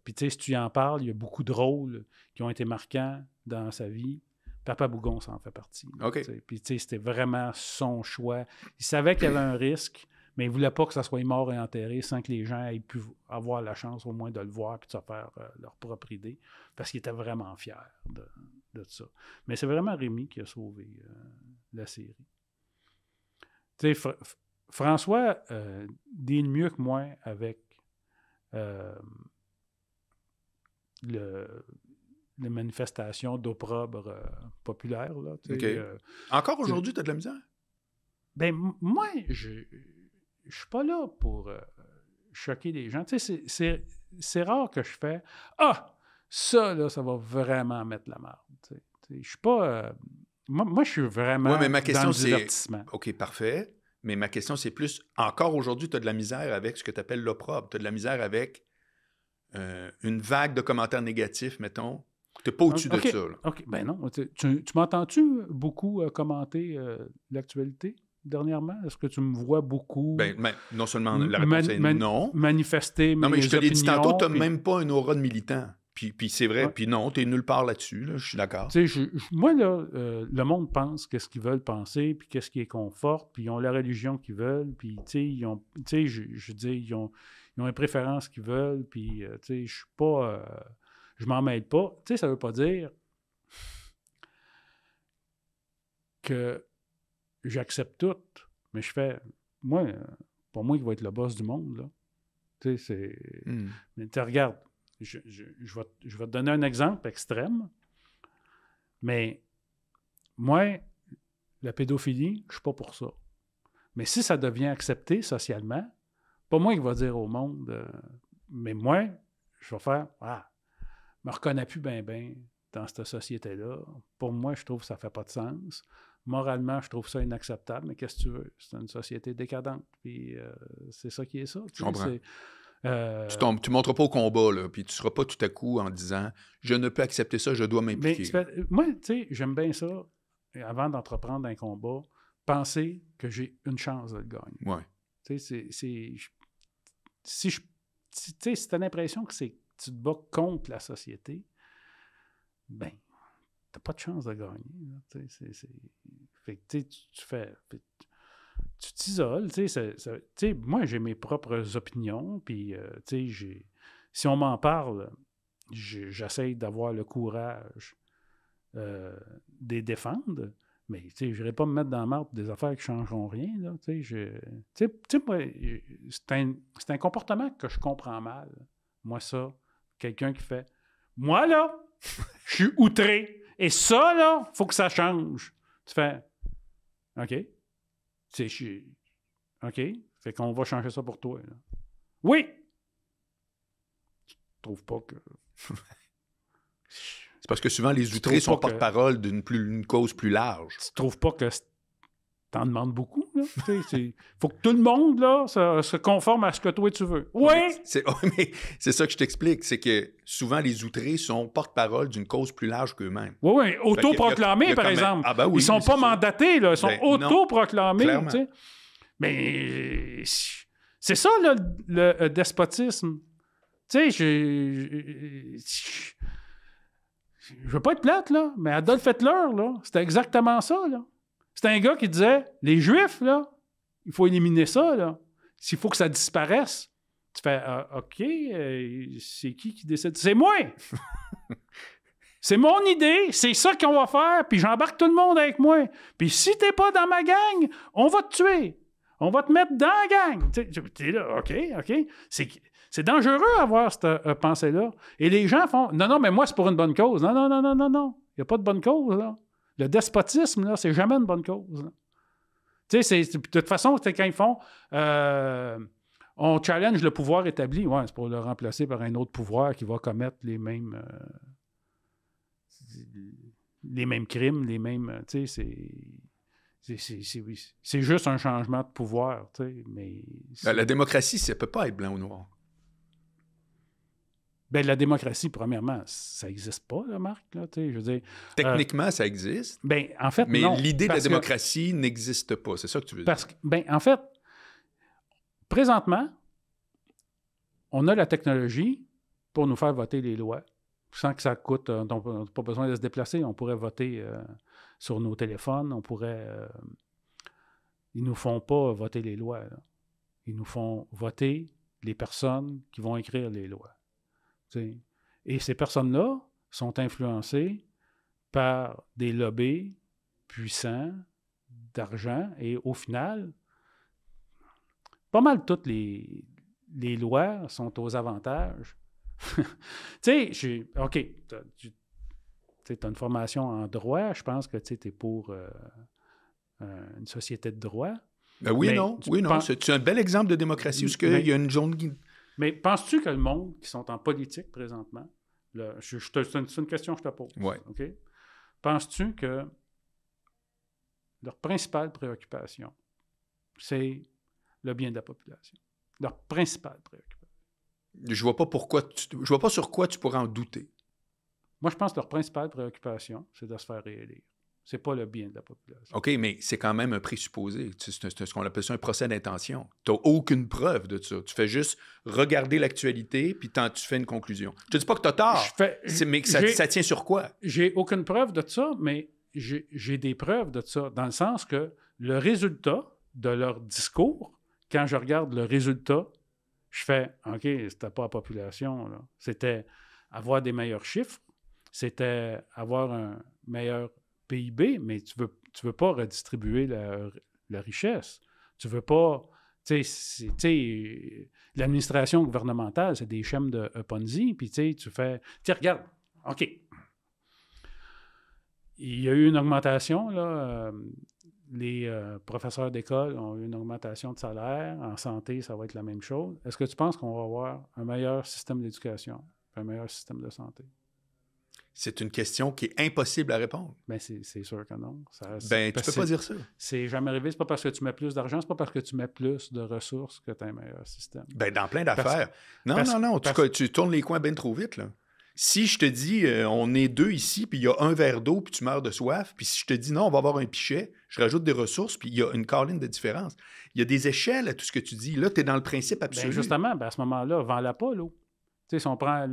Puis, si tu y en parles, il y a beaucoup de rôles qui ont été marquants dans sa vie. Papa Bougon, ça en fait partie. Okay. Puis, c'était vraiment son choix. Il savait qu'il y avait un risque. Mais il ne voulait pas que ça soit mort et enterré sans que les gens aient pu avoir la chance au moins de le voir et de se faire leur propre idée, parce qu'il était vraiment fier de ça. Mais c'est vraiment Rémi qui a sauvé la série. Tu sais, François deal mieux que moi avec les manifestations d'opprobre populaire. Là, okay. Encore aujourd'hui, tu as de la misère? Ben, moi, je suis pas là pour choquer les gens. Tu sais, c'est rare que je fais « Ah! Ça, là, ça va vraiment mettre la merde. » Je suis pas... moi, je suis vraiment mais ma question, dans le divertissement. OK, parfait. Mais ma question, c'est plus... Encore aujourd'hui, tu as de la misère avec ce que tu appelles l'opprobre. Tu as de la misère avec une vague de commentaires négatifs, mettons. Tu n'es pas au-dessus de ça. Là. OK, ben non. Tu m'entends-tu beaucoup commenter l'actualité? Dernièrement? Est-ce que tu me vois beaucoup... non seulement la réponse est non. Manifester mes opinions. Non, mais je te l'ai dit tantôt, tu n'as même pas une aura de militant. Puis c'est vrai, puis non, tu n'es nulle part là-dessus, là, je suis d'accord. Moi, là, le monde pense qu'est-ce qu'ils veulent penser, puis qu'est-ce qui les conforte, puis ils ont la religion qu'ils veulent, puis, ils ont une préférence qu'ils veulent, puis, je suis pas... je m'en mêle pas. Ça veut pas dire que j'accepte tout, mais je fais, moi, pour moi, il va être le boss du monde, là. Mais regarde, je vais te donner un exemple extrême, mais moi, la pédophilie, je suis pas pour ça. Mais si ça devient accepté socialement, pas moi qui va dire au monde, mais moi, je vais faire, je me reconnais plus bien dans cette société-là. Pour moi, je trouve que ça fait pas de sens. Moralement, je trouve ça inacceptable, mais qu'est-ce que tu veux? C'est une société décadente, puis c'est ça qui est ça. Je comprends. Tu ne monteras pas au combat, là, puis tu ne seras pas tout à coup en disant « Je ne peux accepter ça, je dois m'impliquer. » Moi, tu sais, j'aime bien ça, avant d'entreprendre un combat, penser que j'ai une chance de le gagner. Ouais. Tu sais, si tu as l'impression que tu te bats contre la société, ben, t'as pas de chance de gagner. Là, fait que, tu fais... Tu t'isoles, moi, j'ai mes propres opinions, puis, si on m'en parle, j'essaie d'avoir le courage de les défendre, mais, je n'irai pas me mettre dans la marde des affaires qui ne changeront rien, là, moi, c'est un comportement que je comprends mal. Moi, ça, quelqu'un qui fait, moi, là, je suis outré, et ça, là, il faut que ça change. Tu fais, OK. OK. Fait qu'on va changer ça pour toi. Là. Oui! Tu trouves pas que... C'est parce que souvent, les outrés sont porte-parole d'une cause plus large. Tu trouves pas que t'en demandes beaucoup? Il faut que tout le monde là, se conforme à ce que toi tu veux. Oui! Mais c'est ça que je t'explique. C'est que souvent, les outrés sont porte-parole d'une cause plus large qu'eux-mêmes. Oui, autoproclamés, par exemple. Ah ben oui, ils sont pas mandatés, là, ils sont autoproclamés. Mais c'est ça, là, le despotisme. Tu sais, je veux pas être plate, là, mais Adolf Hitler, là, c'était exactement ça, là. C'était un gars qui disait, les Juifs, là, il faut éliminer ça, là. S'il faut que ça disparaisse. Tu fais, OK, c'est qui décide? C'est moi! C'est mon idée, c'est ça qu'on va faire, puis j'embarque tout le monde avec moi. Puis si t'es pas dans ma gang, on va te tuer. On va te mettre dans la gang. T'es là, OK. C'est dangereux avoir cette pensée-là. Et les gens font, non, mais moi, c'est pour une bonne cause. Non. Il n'y a pas de bonne cause, là. Le despotisme, là, c'est jamais une bonne cause. Tu sais, de toute façon, c'est quand ils font on challenge le pouvoir établi. Ouais, c'est pour le remplacer par un autre pouvoir qui va commettre les mêmes crimes, les mêmes. Tu sais, c'est juste un changement de pouvoir. Tu sais, mais la démocratie, ça ne peut pas être blanc ou noir. Bien, la démocratie, premièrement, ça n'existe pas, là, Marc. Là, je veux dire, techniquement, ça existe. Ben, en fait, mais non, l'idée de la démocratie n'existe pas. C'est ça que tu veux dire. En fait, présentement, on a la technologie pour nous faire voter les lois sans que ça coûte. On n'a pas besoin de se déplacer. On pourrait voter sur nos téléphones. On pourrait... ils ne nous font pas voter les lois. Là. Ils nous font voter les personnes qui vont écrire les lois. T'sais. Et ces personnes-là sont influencées par des lobbies puissants d'argent et au final, pas mal toutes les lois sont aux avantages. Tu sais, OK, tu as une formation en droit, je pense que tu es pour une société de droit. Ben oui, non. C'est un bel exemple de démocratie où il y a une zone... Mais penses-tu que le monde qui sont en politique présentement, c'est une question que je te pose, ouais. OK? Penses-tu que leur principale préoccupation, c'est le bien de la population? Leur principale préoccupation. Je vois pas sur quoi tu pourrais en douter. Moi, je pense que leur principale préoccupation, c'est de se faire réélire. C'est pas le bien de la population. OK, mais c'est quand même un présupposé. C'est ce qu'on appelle ça un procès d'intention. Tu n'as aucune preuve de ça. Tu fais juste regarder l'actualité, puis tu fais une conclusion. Je te dis pas que tu as tort, mais que ça tient sur quoi? J'ai aucune preuve de ça, mais j'ai des preuves de ça, dans le sens que le résultat de leur discours, quand je regarde le résultat, je fais, OK, c'était pas la population, là. C'était avoir des meilleurs chiffres, c'était avoir un meilleur PIB, mais tu veux pas redistribuer la richesse. Tu veux pas... Tu sais, l'administration gouvernementale, c'est des schèmes de Ponzi, puis tu fais... Tiens, regarde, OK. Il y a eu une augmentation, là. Les professeurs d'école ont eu une augmentation de salaire. En santé, ça va être la même chose. Est-ce que tu penses qu'on va avoir un meilleur système d'éducation, un meilleur système de santé? C'est une question qui est impossible à répondre. Bien, c'est sûr que non. Tu ne peux pas dire ça. C'est jamais arrivé. C'est pas parce que tu mets plus d'argent, c'est pas parce que tu mets plus de ressources que tu as un meilleur système. Bien, dans plein d'affaires. Non. Tu tournes les coins bien trop vite, là. Si je te dis, on est deux ici, puis il y a un verre d'eau, puis tu meurs de soif, puis si je te dis, non, on va avoir un pichet, je rajoute des ressources, puis il y a une colline de différence. Il y a des échelles à tout ce que tu dis. Là, tu es dans le principe absolu. Bien, justement, à ce moment-là, vends-la pas, l'eau. Tu sais, si on prend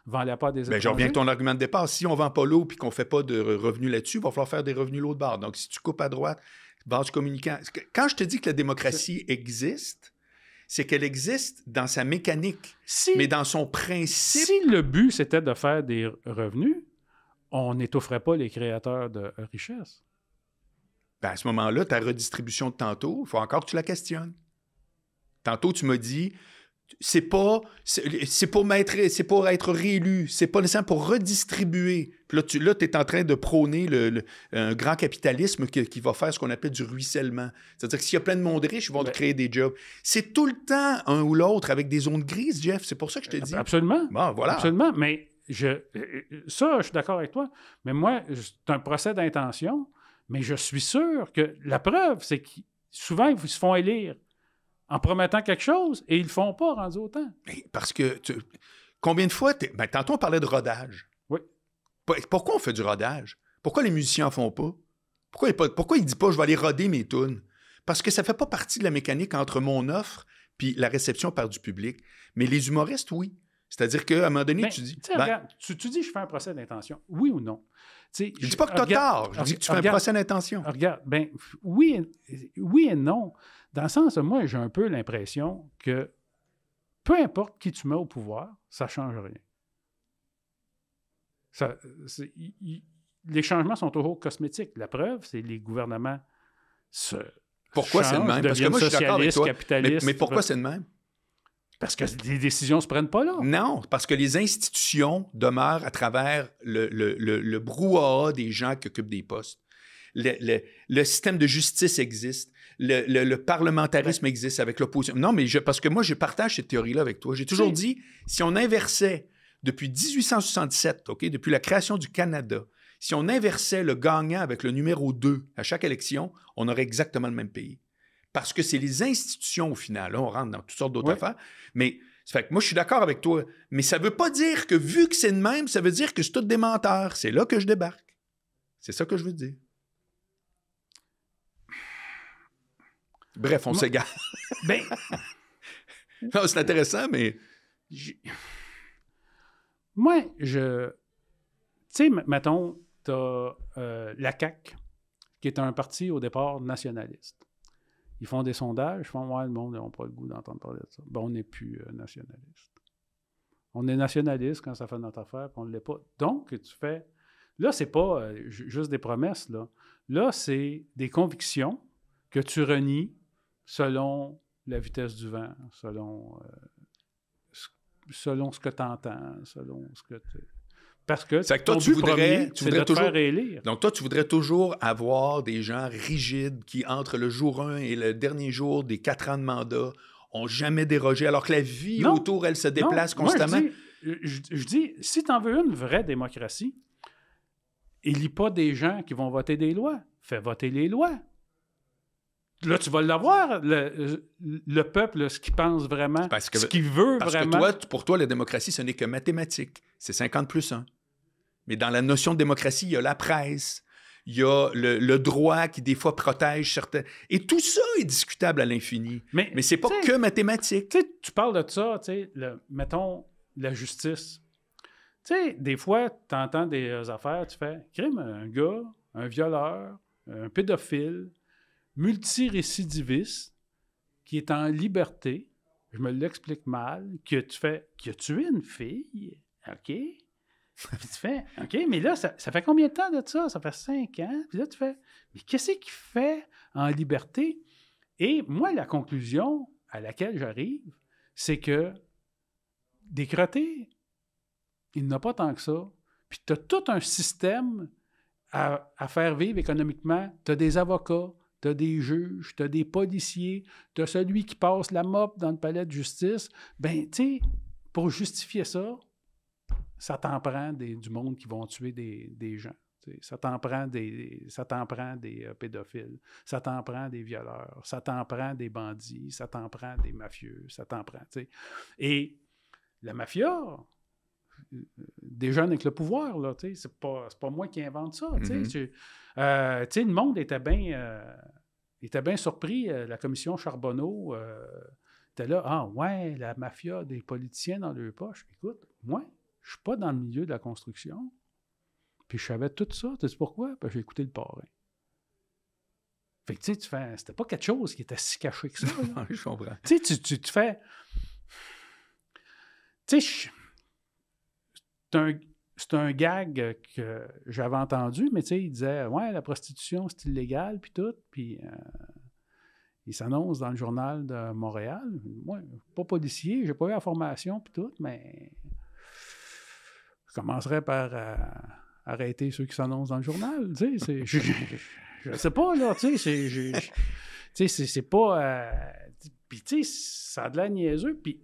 vends-la pas à des Ben, étrangers. je reviens avec ton argument de départ. Si on ne vend pas l'eau et qu'on ne fait pas de revenus là-dessus, il va falloir faire des revenus l'autre bord. Donc, si tu coupes à droite, base communicant. Quand je te dis que la démocratie existe, c'est qu'elle existe dans sa mécanique, mais dans son principe. Si le but, c'était de faire des revenus, on n'étoufferait pas les créateurs de richesse. Ben, à ce moment-là, ta redistribution de tantôt, il faut encore que tu la questionnes. Tantôt, tu m'as dit, c'est pour être réélu, c'est pas nécessairement pour redistribuer. Puis là, tu es en train de prôner un grand capitalisme qui va faire ce qu'on appelle du ruissellement. C'est-à-dire que s'il y a plein de monde riche, ils vont créer des jobs. C'est tout le temps un ou l'autre avec des zones grises, Jeff. C'est pour ça que je te dis. Absolument. Bon, voilà. Absolument. Mais je suis d'accord avec toi. Mais moi, c'est un procès d'intention, mais je suis sûr que la preuve, c'est que souvent, ils se font élire en promettant quelque chose, et ils ne le font pas rendu autant. Parce que, combien de fois... tantôt, on parlait de rodage. Oui. Pourquoi on fait du rodage? Pourquoi les musiciens en font pas? Pourquoi ils ne disent pas « je vais aller roder mes tunes » ? Parce que ça ne fait pas partie de la mécanique entre mon offre puis la réception par du public. Mais les humoristes, oui. C'est-à-dire qu'à un moment donné, tu dis... Regarde, tu dis « je fais un procès d'intention ». Oui ou non? Je ne dis pas que tu as tort. Je dis que tu fais un procès d'intention. Regarde, oui et non. Dans le sens, moi, j'ai un peu l'impression que peu importe qui tu mets au pouvoir, ça ne change rien. Les changements sont toujours cosmétiques. La preuve, c'est que les gouvernements Pourquoi c'est le même? Parce que moi, je suis d'accord avec toi. Mais pourquoi c'est le même? Parce que les décisions ne se prennent pas là. Non, parce que les institutions demeurent à travers le brouhaha des gens qui occupent des postes. Le système de justice existe. Le parlementarisme existe avec l'opposition. Non, mais parce que moi, je partage cette théorie-là avec toi. J'ai toujours dit, si on inversait depuis 1877, OK, depuis la création du Canada, si on inversait le gagnant avec le numéro 2 à chaque élection, on aurait exactement le même pays. Parce que c'est les institutions, au final. Là, on rentre dans toutes sortes d'autres affaires. Mais ça fait que moi, je suis d'accord avec toi. Mais ça ne veut pas dire que, vu que c'est le même, ça veut dire que c'est tout des menteurs. C'est là que je débarque. C'est ça que je veux dire. Bref, on s'égare. Non, c'est intéressant, mais... Moi, tu sais, mettons, tu as la CAQ, qui est un parti au départ nationaliste. Ils font des sondages, ils font « Ouais, le monde n'a pas le goût d'entendre parler de ça. » Ben, on n'est plus nationaliste. On est nationaliste quand ça fait notre affaire, puis on ne l'est pas. Donc, tu fais... Là, c'est pas juste des promesses, là. Là, c'est des convictions que tu renies selon la vitesse du vent, selon ce que tu entends, selon ce que tu... Parce que toi, tu voudrais toujours... faire élire. Donc, toi, tu voudrais toujours avoir des gens rigides qui, entre le jour 1 et le dernier jour des 4 ans de mandat, n'ont jamais dérogé, alors que la vie autour, elle se déplace constamment. Moi, je dis, si tu en veux une vraie démocratie, élis pas des gens qui vont voter des lois. Fais voter les lois. Là, tu vas l'avoir, le peuple, ce qu'il pense vraiment, ce qu'il veut vraiment. Parce que pour toi, la démocratie, ce n'est que mathématique. C'est 50+1. Mais dans la notion de démocratie, il y a la presse, il y a le droit qui, des fois, protège certains... Et tout ça est discutable à l'infini. Mais c'est pas que mathématique. Tu parles de ça, mettons, la justice. Tu sais, des fois, tu entends des affaires, tu fais « Crime, un gars, un violeur, un pédophile, multirécidiviste, qui est en liberté, je me l'explique mal, qui a tué une fille, OK? » Puis tu fais, OK, mais là, ça fait combien de temps de ça? Ça fait 5 ans. Puis là, tu fais, mais qu'est-ce qu'il fait en liberté? Et moi, la conclusion à laquelle j'arrive, c'est que des crottés, il n'y en a pas tant que ça. Puis tu as tout un système à faire vivre économiquement. Tu as des avocats, tu as des juges, tu as des policiers, tu as celui qui passe la mop dans le palais de justice. Ben, tu sais, pour justifier ça, ça t'en prend du monde qui vont tuer des gens. Ça t'en prend des pédophiles, ça t'en prend des violeurs, ça t'en prend des bandits, ça t'en prend des mafieux, ça t'en prend. T'sais. Et la mafia, des jeunes avec le pouvoir, là, c'est pas moi qui invente ça. Le monde était bien surpris. La commission Charbonneau était là, ah ouais, la mafia des politiciens dans leur poche. Écoute, moi, je suis pas dans le milieu de la construction. Puis je savais tout ça. Tu sais pourquoi? Parce que j'ai écouté Le Parrain. Fait que tu sais, tu fais... C'était pas quelque chose qui était si caché que ça. Je comprends. Tu sais, tu fais... Tu sais, c'est un gag que j'avais entendu, mais tu sais, il disait « Ouais, la prostitution, c'est illégal, puis tout. » Puis il s'annonce dans le journal de Montréal. Moi, pas policier, j'ai pas eu la formation, puis tout, mais je commencerais par arrêter ceux qui s'annoncent dans le journal. Tu sais, je sais pas, là, tu sais, c'est pas... Puis tu sais, ça a de l'air niaiseux, puis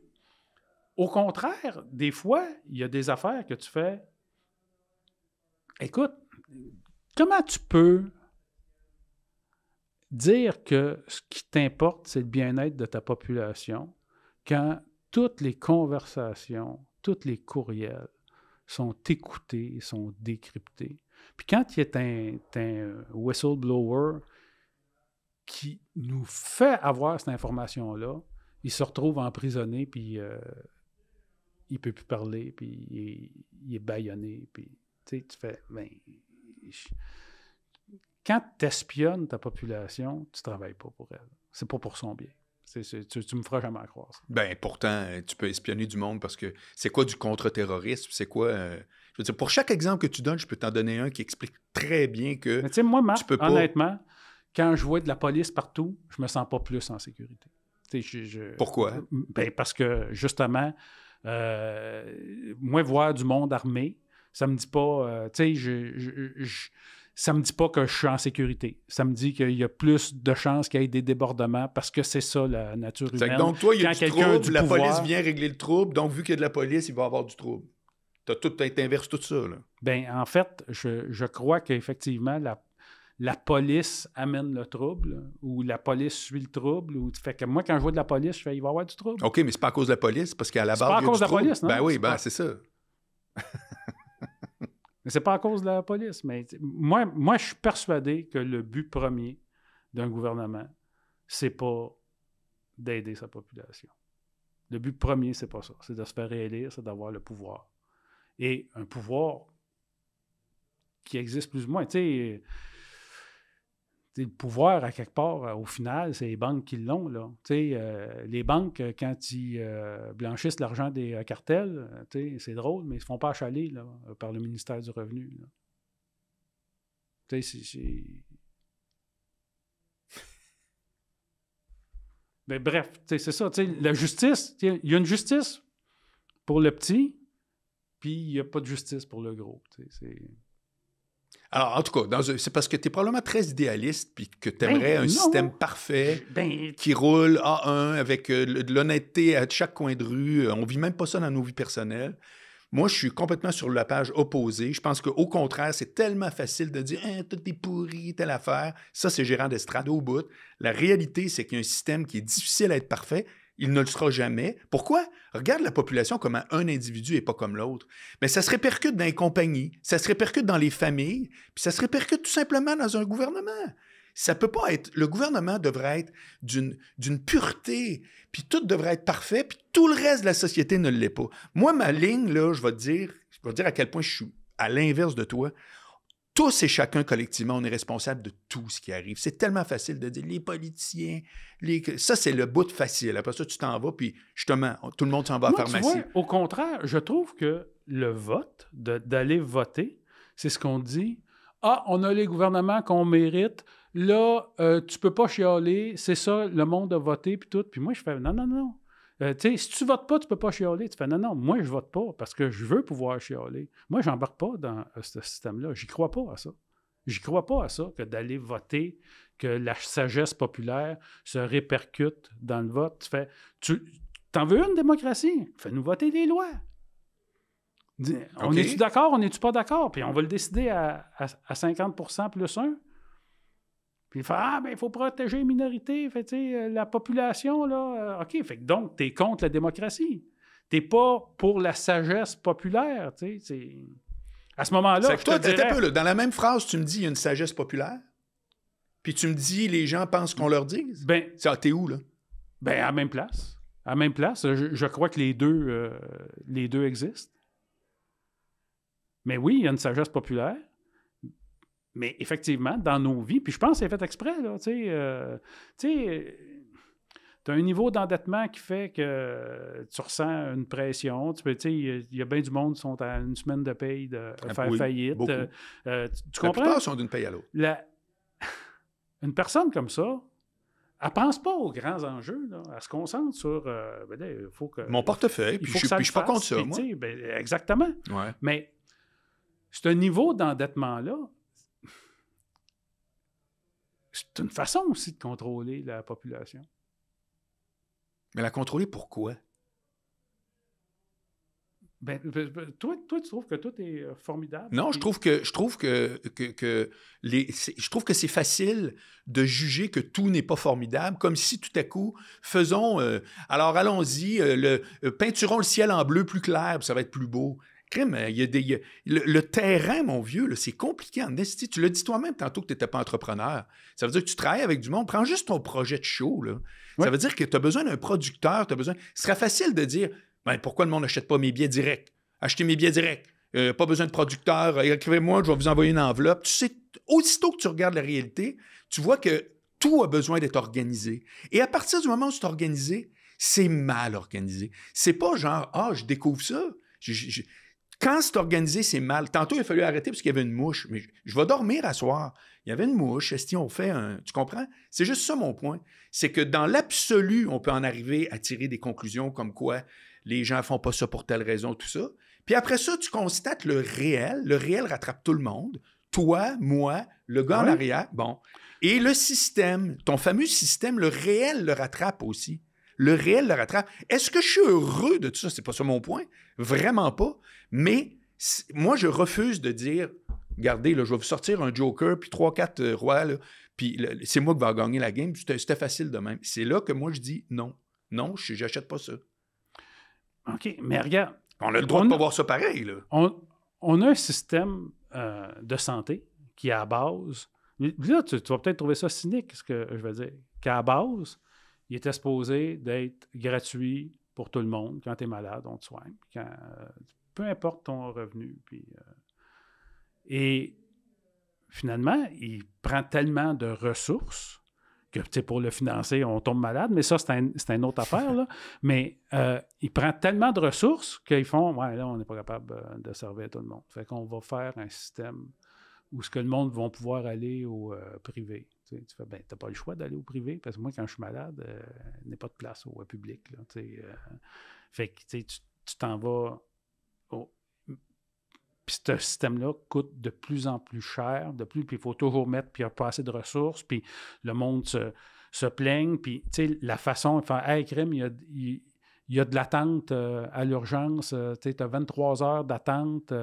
au contraire, des fois, il y a des affaires que tu fais. Écoute, comment tu peux dire que ce qui t'importe, c'est le bien-être de ta population quand toutes les conversations, tous les courriels sont écoutés, sont décryptés? Puis quand il y a un whistleblower qui nous fait avoir cette information-là, il se retrouve emprisonné, puis il ne peut plus parler, puis il est bâillonné, puis tu fais... Ben, quand tu espionnes ta population, tu ne travailles pas pour elle. C'est pas pour son bien. Tu me feras jamais croire ça. Ben pourtant, tu peux espionner du monde parce que c'est quoi du contre-terrorisme? C'est quoi... je veux dire, pour chaque exemple que tu donnes, je peux t'en donner un qui explique très bien que... Mais tu sais, moi, Marc, peux pas... honnêtement, quand je vois de la police partout, je me sens pas plus en sécurité. Pourquoi? Ben parce que, justement, moi, voir du monde armé, ça me dit pas... tu sais, ça me dit pas que je suis en sécurité. Ça me dit qu'il y a plus de chances qu'il y ait des débordements parce que c'est ça, la nature humaine. Donc, toi, il y a du trouble, la pouvoir, police vient régler le trouble, donc vu qu'il y a de la police, il va y avoir du trouble. T'inverses tout ça, là. Ben, en fait, je crois qu'effectivement, la police amène le trouble, ou la police suit le trouble, ou fait que moi, quand je vois de la police, je fais, il va y avoir du trouble. OK, mais c'est pas à cause de la police, parce qu'à la base, c'est pas à cause de la police, non? Ben oui, c'est ça. Mais c'est pas à cause de la police. Mais moi, je suis persuadé que le but premier d'un gouvernement, c'est pas d'aider sa population. Le but premier, c'est pas ça. C'est de se faire réélire, c'est d'avoir le pouvoir. Et un pouvoir qui existe plus ou moins. Tu sais, le pouvoir, à quelque part, au final, c'est les banques qui l'ont, là. Tu sais, les banques, quand ils blanchissent l'argent des cartels, tu sais, c'est drôle, mais ils ne se font pas achaler, là, par le ministère du Revenu, là. Tu sais, c'est... Mais bref, tu sais, c'est ça. Tu sais, la justice, il y a une justice pour le petit, puis il n'y a pas de justice pour le gros. Tu sais, c'est... Alors, en tout cas, c'est parce que tu es probablement très idéaliste puis que tu aimerais un système parfait qui roule A1 avec de l'honnêteté à chaque coin de rue. On vit même pas ça dans nos vies personnelles. Moi, je suis complètement sur la page opposée. Je pense qu'au contraire, c'est tellement facile de dire « tout est pourri, telle affaire ». Ça, c'est gérant d'estrade au bout. La réalité, c'est qu'il y a un système qui est difficile à être parfait. Il ne le sera jamais. Pourquoi? Regarde la population comme un individu et pas comme l'autre. Mais ça se répercute dans les compagnies, ça se répercute dans les familles, puis ça se répercute tout simplement dans un gouvernement. Ça peut pas être... Le gouvernement devrait être d'une pureté, puis tout devrait être parfait, puis tout le reste de la société ne l'est pas. Moi, ma ligne, là, je vais te dire à quel point je suis à l'inverse de toi. Tous et chacun, collectivement, on est responsable de tout ce qui arrive. C'est tellement facile de dire les politiciens, ça, c'est le bout de facile. Après ça, tu t'en vas, puis justement, tout le monde s'en va à la pharmacie. Tu vois, au contraire, je trouve que le vote, d'aller voter, c'est ce qu'on dit. Ah, on a les gouvernements qu'on mérite. Là, tu peux pas chialer. C'est ça, le monde a voté, puis tout. Puis moi, je fais non. Tu sais, si tu votes pas, tu peux pas chialer. Tu fais non, moi, je vote pas parce que je veux pouvoir chialer. Moi, j'embarque pas dans ce système-là. J'y crois pas à ça. J'y crois pas à ça, que d'aller voter, que la sagesse populaire se répercute dans le vote. Tu fais, t'en veux une démocratie? Fais-nous voter les lois. On est-tu d'accord? On n'est-tu pas d'accord? Puis on va le décider à 50% plus 1. Puis il fait il faut protéger les minorités, fait, la population, là. OK, fait que donc, t'es contre la démocratie. T'es pas pour la sagesse populaire, tu sais. À ce moment-là, c'est que toi, t'étais un peu, là, dans la même phrase, tu me dis il y a une sagesse populaire, puis tu me dis les gens pensent qu'on leur dise. Ben, t'es où, là? Ben, à la même place. À la même place. Je crois que les deux existent. Mais oui, il y a une sagesse populaire. Mais effectivement, dans nos vies, puis je pense que c'est fait exprès, là, tu sais, tu as un niveau d'endettement qui fait que tu ressens une pression. Tu sais, il y a bien du monde qui sont à une semaine de paye de faire faillite. Beaucoup. Tu La comprends? plupart sont d'une paye à l'autre. Une personne comme ça, elle ne pense pas aux grands enjeux. Là. Elle se concentre sur... il faut que, mon portefeuille, puis je ne suis pas contre ça, moi. Exactement. Ouais. Mais ce niveau d'endettement-là, c'est une façon aussi de contrôler la population. Mais la contrôler pourquoi? Toi, tu trouves que tout est formidable? Non, je trouve que c'est facile de juger que tout n'est pas formidable, comme si tout à coup, alors allons-y, peinturons le ciel en bleu plus clair, puis ça va être plus beau. Crime, le terrain, mon vieux, là, c'est compliqué en esti. Tu l'as dit toi-même tantôt que tu n'étais pas entrepreneur. Ça veut dire que tu travailles avec du monde. Prends juste ton projet de show. Là. Ouais. Ça veut dire que tu as besoin d'un producteur. Ce serait facile de dire pourquoi le monde n'achète pas mes billets directs? Achetez mes billets directs. Pas besoin de producteur. Écrivez-moi, je vais vous envoyer une enveloppe. Tu sais, aussitôt que tu regardes la réalité, tu vois que tout a besoin d'être organisé. Et à partir du moment où c'est organisé, c'est mal organisé. C'est pas genre, je découvre ça. Quand c'est organisé, c'est mal. Tantôt, il a fallu arrêter parce qu'il y avait une mouche. Mais je vais dormir à soir. Il y avait une mouche. Est-ce qu'on fait un... Tu comprends? C'est juste ça mon point. C'est que dans l'absolu, on peut en arriver à tirer des conclusions comme quoi les gens ne font pas ça pour telle raison, tout ça. Puis après ça, tu constates le réel. Le réel rattrape tout le monde. Toi, moi, le gars en arrière. Bon. Et le système, ton fameux système, le réel le rattrape aussi. Le réel le rattrape. Est-ce que je suis heureux de tout ça? C'est pas ça mon point. Vraiment pas. Mais moi, je refuse de dire, regardez, là, je vais vous sortir un Joker, puis 3-4 rois, là, puis c'est moi qui vais gagner la game. C'était facile de même. C'est là que moi, je dis non. Non, j'achète pas ça. OK, mais regarde. On a le droit de pas voir ça pareil, là. On a un système de santé qui, à la base... Là, tu vas peut-être trouver ça cynique, ce que je veux dire. Qu'à la base, il était supposé d'être gratuit pour tout le monde. Quand tu es malade, on te soigne. Peu importe ton revenu. Et finalement, il prend tellement de ressources que pour le financer, on tombe malade. Mais ça, c'est une autre affaire. Là. Mais il prend tellement de ressources qu'ils font, là, on n'est pas capable de servir tout le monde. Fait qu'on va faire un système où ce que le monde va pouvoir aller au privé. Tu fais, t'as pas le choix d'aller au privé, parce que moi, quand je suis malade, il n'y a pas de place au public. Là, fait que tu t'en vas. Puis ce système-là coûte de plus en plus cher, puis il faut toujours mettre, puis il n'y a pas assez de ressources, puis le monde se plaigne, puis la façon de faire « Hey, crime, il y a de l'attente à l'urgence, tu as 23 heures d'attente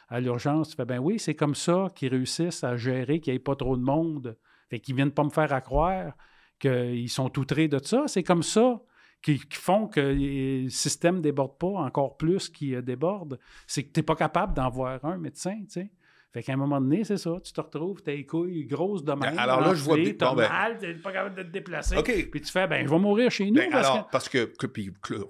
à l'urgence. » Tu fais « Ben oui, c'est comme ça qu'ils réussissent à gérer qu'il n'y ait pas trop de monde. » Fait qu'ils ne viennent pas me faire croire qu'ils sont outrés de ça. C'est comme ça qui font que le système ne déborde pas encore plus qu'il déborde. C'est que tu n'es pas capable d'en voir un médecin, tu sais. Fait qu'à un moment donné, c'est ça. Tu te retrouves, t'as les couilles grosses de même. Alors là, je vois bien. T'as mal, t'es pas capable de te déplacer. Okay. Puis tu fais, je vais mourir chez nous. Parce que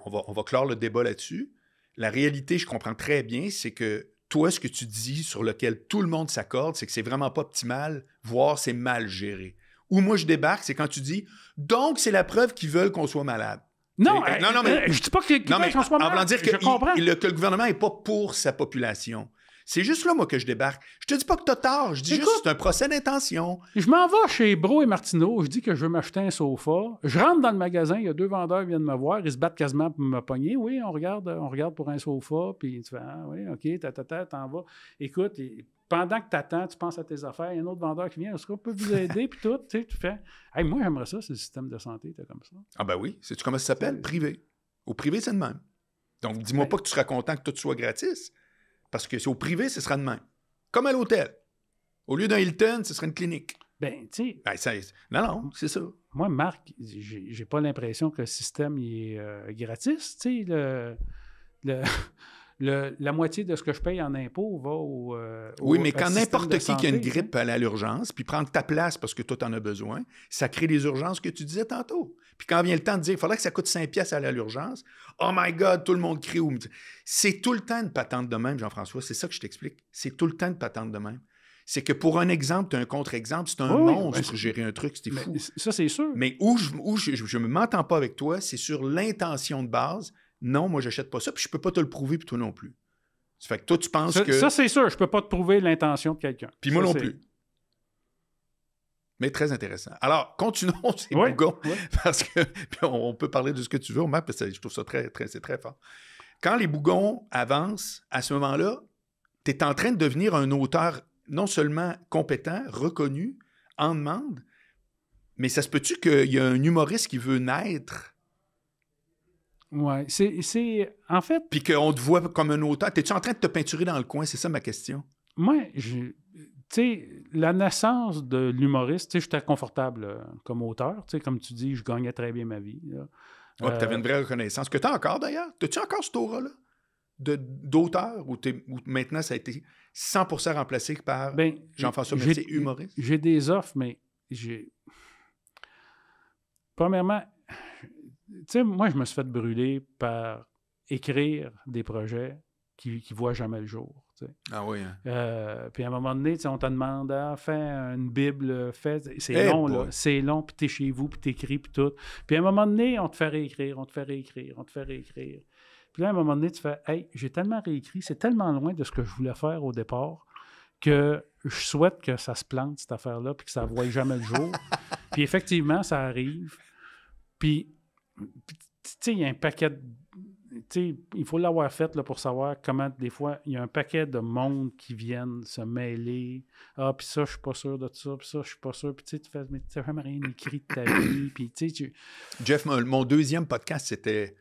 on va clore le débat là-dessus. La réalité, je comprends très bien, c'est que toi, ce que tu dis, sur lequel tout le monde s'accorde, c'est que c'est vraiment pas optimal, voire c'est mal géré. Où moi, je débarque, c'est quand tu dis, donc c'est la preuve qu'ils veulent qu'on soit malade. Non, mais je dis pas qu'ils veulent qu'on soit malade. En voulant dire que le gouvernement n'est pas pour sa population. C'est juste là, moi, que je débarque. Je te dis pas que t'as tort. Je dis juste que c'est un procès d'intention. Je m'en vais chez Bro et Martineau. Je dis que je veux m'acheter un sofa. Je rentre dans le magasin. Il y a 2 vendeurs qui viennent me voir. Ils se battent quasiment pour me pogner. Oui, on regarde pour un sofa. Puis tu fais, oui, OK, t'en vas. Écoute, pendant que t'attends, tu penses à tes affaires. Il y a un autre vendeur qui vient. Est-ce qu'on peut vous aider? Puis tout, tu fais, hey, moi, j'aimerais ça, c'est le système de santé. T'es comme ça. Ah, ben oui. Sais-tu comment ça s'appelle? Privé. Au privé, c'est de même. Donc, dis-moi pas que tu seras content que tout soit gratis. Parce que c'est au privé, ce sera de même. Comme à l'hôtel. Au lieu d'un Hilton, ce serait une clinique. Ben, tu sais... Non, c'est ça. Moi, Marc, j'ai pas l'impression que le système il est gratis. Tu sais, la moitié de ce que je paye en impôts va au Oui, mais quand système n'importe de qui a une santé, grippe peut aller à l'urgence, puis prendre ta place parce que toi, tu en as besoin, ça crée les urgences que tu disais tantôt. Puis quand vient le temps de dire, il faudrait que ça coûte 5 piastres à aller à l'urgence, oh my God, tout le monde crie. C'est tout le temps une patente de même, Jean-François, c'est ça que je t'explique. C'est tout le temps une patente de même. C'est que pour un exemple, tu as un contre-exemple, c'est un monstre gérer un truc, c'était fou. Ça, c'est sûr. Mais où je ne m'entends pas avec toi, c'est sur l'intention de base. Non, moi, j'achète pas ça, puis je peux pas te le prouver, puis toi non plus. Ça fait que toi, tu penses que... Ça, c'est sûr, je peux pas te prouver l'intention de quelqu'un. Puis moi non plus. Mais très intéressant. Alors, continuons ces bougons, parce que puis on peut parler de ce que tu veux, Marc, parce que je trouve ça c'est très fort. Quand les bougons avancent, à ce moment-là, tu es en train de devenir un auteur non seulement compétent, reconnu, en demande, mais ça se peut-tu qu'il y a un humoriste qui veut naître? Oui, c'est... En fait... Puis qu'on te voit comme un auteur. T'es-tu en train de te peinturer dans le coin? C'est ça ma question. Moi, tu sais, la naissance de l'humoriste, tu sais, j'étais confortable comme auteur. Tu sais, comme tu dis, je gagnais très bien ma vie. Ouais, puis t'avais une vraie reconnaissance. Que t'as encore, d'ailleurs. T'as-tu encore cette aura-là d'auteur ou maintenant, ça a été 100% remplacé par Jean-François Mercier, humoriste? J'ai des offres, mais premièrement, tu sais, moi, je me suis fait brûler par écrire des projets qui ne voient jamais le jour. Tu sais. Ah oui, hein? Puis à un moment donné, on te demande, fais une Bible, c'est long, là. C'est long, puis t'es chez vous, puis t'écris, puis tout. Puis à un moment donné, on te fait réécrire. Puis là, à un moment donné, tu fais, hey, j'ai tellement réécrit, c'est tellement loin de ce que je voulais faire au départ que je souhaite que ça se plante, cette affaire-là, puis que ça ne voie jamais le jour. Puis effectivement, ça arrive. Puis, tu sais, il y a un paquet de... Tu sais, il faut l'avoir fait là, pour savoir comment, des fois, il y a un paquet de monde qui viennent se mêler. Ah, puis ça, je suis pas sûr de ça, puis ça, je suis pas sûr. Puis tu sais, tu fais, mais tu n'as jamais rien écrit de ta vie. Puis tu sais, Jeff, mon deuxième podcast, c'était...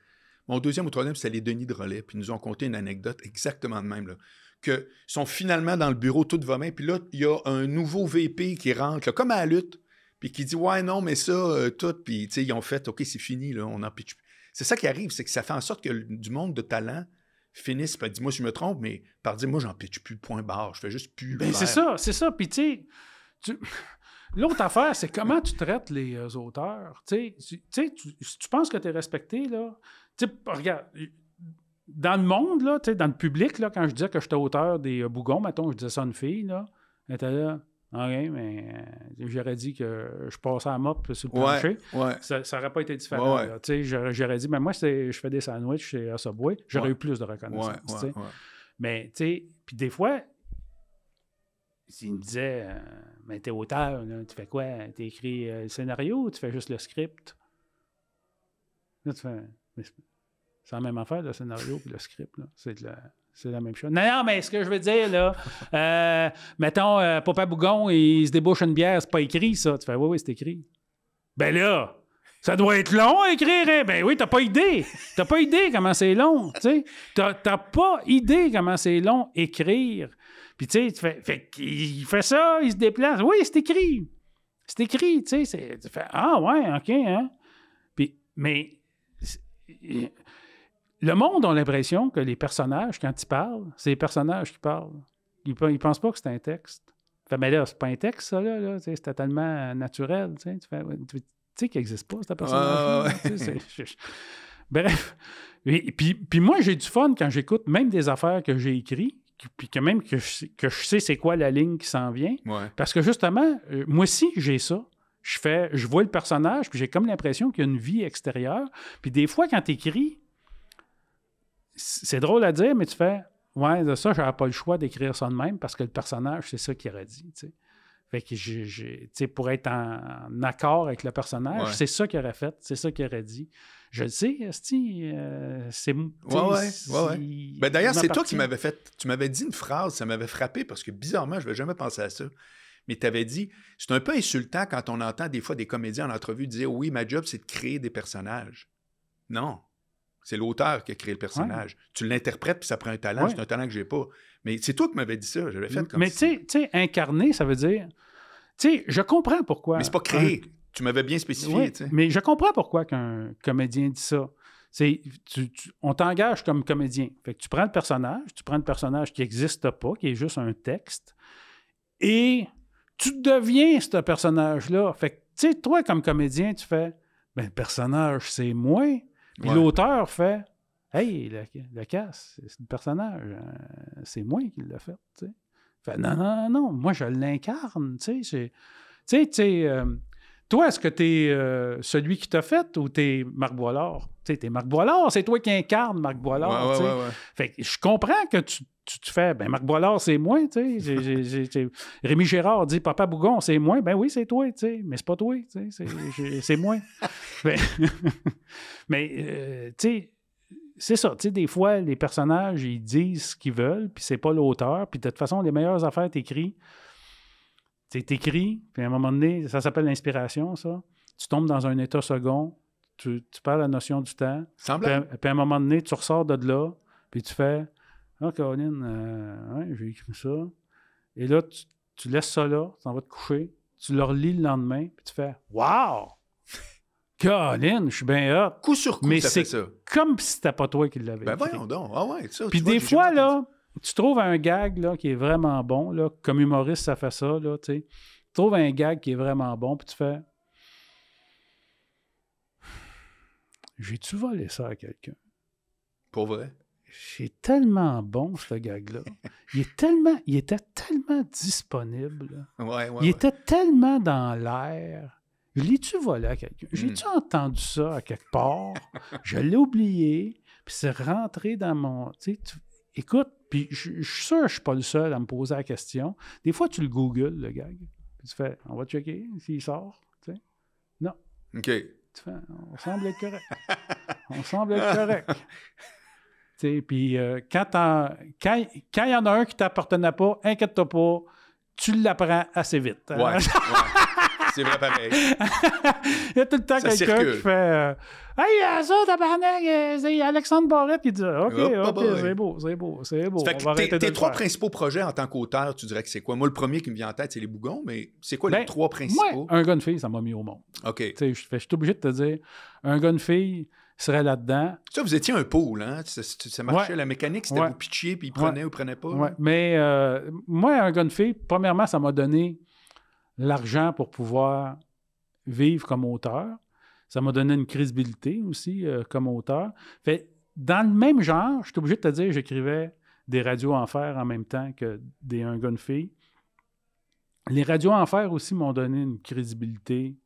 Mon deuxième ou troisième, c'était les Denis Drolet. Puis ils nous ont conté une anecdote exactement de même, là. Que sont finalement dans le bureau, tout va bien. Puis là, il y a un nouveau VP qui rentre, là, comme à la lutte, puis qui dit « Ouais, non, mais ça, tout. » Puis, tu sais, ils ont fait « OK, c'est fini, là, on en pitch. » C'est ça qui arrive, c'est que ça fait en sorte que du monde de talent finisse par dire « Moi, je me trompe, mais par dire « Moi, j'en pitch plus, point barre. Je fais juste plus. » Ben, c'est ça. Puis, tu sais, l'autre affaire, c'est comment tu traites les auteurs. Tu sais, tu penses que tu es respecté, là. Tu sais, regarde, dans le monde, là, tu sais, dans le public, là, quand je disais que j'étais auteur des bougons, mettons, je disais ça à une fille, là, elle était là. OK, mais j'aurais dit que je passais à mop sur le plancher. Ouais. Ça n'aurait pas été différent. Ouais. Tu sais, j'aurais dit, mais moi, je fais des sandwichs chez Subway. J'aurais eu plus de reconnaissance. Ouais. Mais, tu sais, puis des fois, il me disait, mais t'es auteur, là, tu fais quoi? Tu écris le scénario ou tu fais juste le script? Là, tu fais, c'est la même affaire, le scénario et le script. Là. C'est la même chose. Non, mais ce que je veux dire, là, mettons, Papa Bougon, il se débouche une bière, c'est pas écrit, ça. Tu fais, oui, c'est écrit. Ben là, ça doit être long à écrire, hein? Ben oui, t'as pas idée. T'as pas idée comment c'est long, tu sais. T'as pas idée comment c'est long écrire. Puis, tu sais, il fait ça, il se déplace. Oui, c'est écrit. C'est écrit, tu sais. Tu fais, ah ouais, OK, hein? Puis, mais... Le monde a l'impression que les personnages, quand ils parlent, c'est les personnages qui parlent. Ils ne pensent pas que c'est un texte. Fait, mais là, c'est pas un texte, ça, là. C'est totalement naturel. Tu sais qu'il n'existe pas, ce personnage-là. Bref. Puis moi, j'ai du fun quand j'écoute même des affaires que j'ai écrites, puis que même que je sais c'est quoi la ligne qui s'en vient. Ouais. Parce que justement, moi aussi, j'ai ça. Je vois le personnage, puis j'ai comme l'impression qu'il y a une vie extérieure. Puis des fois, quand tu écris, c'est drôle à dire, mais tu fais « Ouais, de ça, j'aurais pas le choix d'écrire ça de même parce que le personnage, c'est ça qu'il aurait dit. » Fait que pour être en accord avec le personnage, c'est ça qu'il aurait fait, c'est ça qu'il aurait dit. Je le sais, c'est... Ouais. Ben d'ailleurs, c'est toi qui m'avais fait... Tu m'avais dit une phrase, ça m'avait frappé parce que bizarrement, je n'avais jamais pensé à ça. Mais tu avais dit, c'est un peu insultant quand on entend des fois des comédiens en entrevue dire « Oui, ma job, c'est de créer des personnages. » Non. C'est l'auteur qui a créé le personnage. Ouais. Tu l'interprètes, puis ça prend un talent. Ouais. C'est un talent que j'ai pas. Mais c'est toi qui m'avais dit ça. J'avais fait comme mais tu sais, incarner, ça veut dire... Tu sais, je comprends pourquoi... Mais c'est pas créé. Tu m'avais bien spécifié. Ouais, mais je comprends pourquoi qu'un comédien dit ça. On t'engage comme comédien. Fait que tu prends le personnage qui n'existe pas, qui est juste un texte, et tu deviens ce personnage-là. Fait que, tu sais, toi, comme comédien, tu fais, le personnage, c'est moi. Puis l'auteur fait, hey, le casse, c'est le personnage, c'est moi qui l'ai fait, tu sais. Fait, non, moi, je l'incarne, tu sais. Toi, est-ce que t'es celui qui t'a fait ou t'es Marc Boilard? Tu sais, t'es Marc Boilard, c'est toi qui incarne Marc Boilard, Ouais. Fait que je comprends que tu fais, Marc Boilard, c'est moi, tu sais. Rémi Gérard dit, Papa Bougon, c'est moi. Ben oui, c'est toi, tu sais, mais c'est pas toi, tu sais, c'est moi. Mais tu sais, c'est ça, tu sais, des fois, les personnages, ils disent ce qu'ils veulent, puis c'est pas l'auteur, puis de toute façon, les meilleures affaires, t'écris, puis à un moment donné, ça s'appelle l'inspiration, ça. Tu tombes dans un état second, tu perds la notion du temps, puis à un moment donné, tu ressors de là, puis tu fais « Ah, Caroline, j'ai écrit ça. » Et là, tu laisses ça là, tu t'en vas te coucher, tu le relis le lendemain, puis tu fais « Wow! Caroline, je suis bien hot! » Coup sur coup, mais ça fait ça. Comme si c'était pas toi qui l'avais Ben écrit. voyons donc. Ah ouais, ça. Puis des fois, là, tu trouves un gag là, qui est vraiment bon, là, comme humoriste, ça fait ça, là, tu sais. Tu trouves un gag qui est vraiment bon, puis tu fais « J'ai-tu volé ça à quelqu'un? » Pour vrai? C'est tellement bon, ce gag-là. Il était tellement disponible. Il était tellement dans l'air. L'ai-tu volé à quelqu'un? J'ai-tu entendu ça à quelque part? Je l'ai oublié, puis c'est rentré dans mon... Écoute, puis je suis sûr que je ne suis pas le seul à me poser la question. Des fois, tu le googles, le gag. Puis tu fais, on va checker s'il sort. T'sais. Non. OK. Tu fais, on semble être correct. Puis quand il y en a un qui ne t'appartenait pas, inquiète-toi pas, tu l'apprends assez vite. Hein? Ouais. C'est vrai pareil. Il y a tout le temps ça quelqu'un circule. qui fait Hey, ça, tabarnak, c'est Alexandre Barrette qui dit OK, c'est beau. Tes trois principaux projets en tant qu'auteur, tu dirais que c'est quoi? Moi, le premier qui me vient en tête, c'est Les Bougons, mais c'est quoi les trois principaux? Moi, Un gars, une fille, ça m'a mis au monde. OK. Je suis obligé de te dire, un gars, une fille serait là-dedans. Ça, vous étiez un pôle, hein? Ça marchait, la mécanique, c'était vous pitchiez, puis ils prenaient ou prenaient pas. Ouais. Mais moi, un gars, une fille, premièrement, ça m'a donné l'argent pour pouvoir vivre comme auteur. Ça m'a donné une crédibilité aussi comme auteur. Fait, dans le même genre, je suis obligé de te dire, j'écrivais des radios enfer en même temps que un gars, une fille. Les radios enfer aussi m'ont donné une crédibilité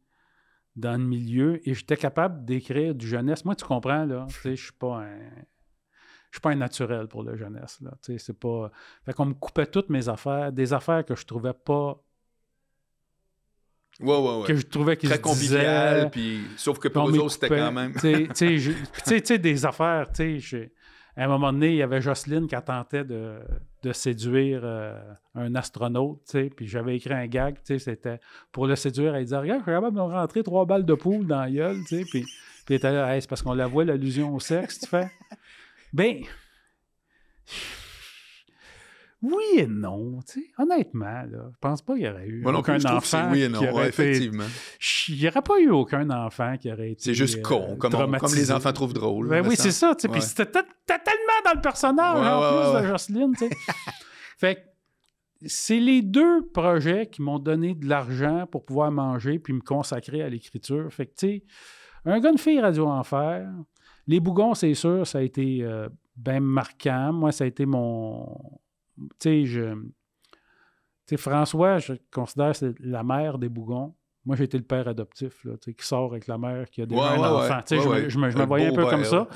dans le milieu et j'étais capable d'écrire du jeunesse. Moi, tu comprends, là, je suis pas un naturel pour la jeunesse, là. C'est pas... Fait qu'on me coupait toutes mes affaires, des affaires que je trouvais pas... Ouais. Que je trouvais qu'ils très convivial, puis sauf que pour eux autres, c'était quand même... Tu sais, des affaires, à un moment donné, il y avait Jocelyne qui tentait de séduire un astronaute, puis j'avais écrit un gag, c'était pour le séduire, elle disait « Regarde, je suis capable de me rentrer 3 balles de poule dans la gueule, puis elle était là, hey, c'est parce qu'on la voit, l'allusion au sexe, tu fais. » Ben, oui et non, honnêtement, là, je pense pas qu'il y aurait eu aucun enfant oui et non, qui aurait été... effectivement. Il n'y aurait pas eu aucun enfant qui aurait été c'est juste con, comme les enfants trouvent drôle. Ben oui, c'est ça, puis c'était tellement dans le personnage, en plus de Jocelyne, Fait que c'est les deux projets qui m'ont donné de l'argent pour pouvoir manger puis me consacrer à l'écriture. Fait que, tu sais, un gars, une fille, Radio Enfer. Les Bougons, c'est sûr, ça a été bien marquant. Moi, ça a été mon... Tu sais, François, je considère que c'est la mère des Bougons. Moi, j'ai été le père adoptif, là, qui sort avec la mère qui a déjà un enfant. Je me voyais un peu comme ça.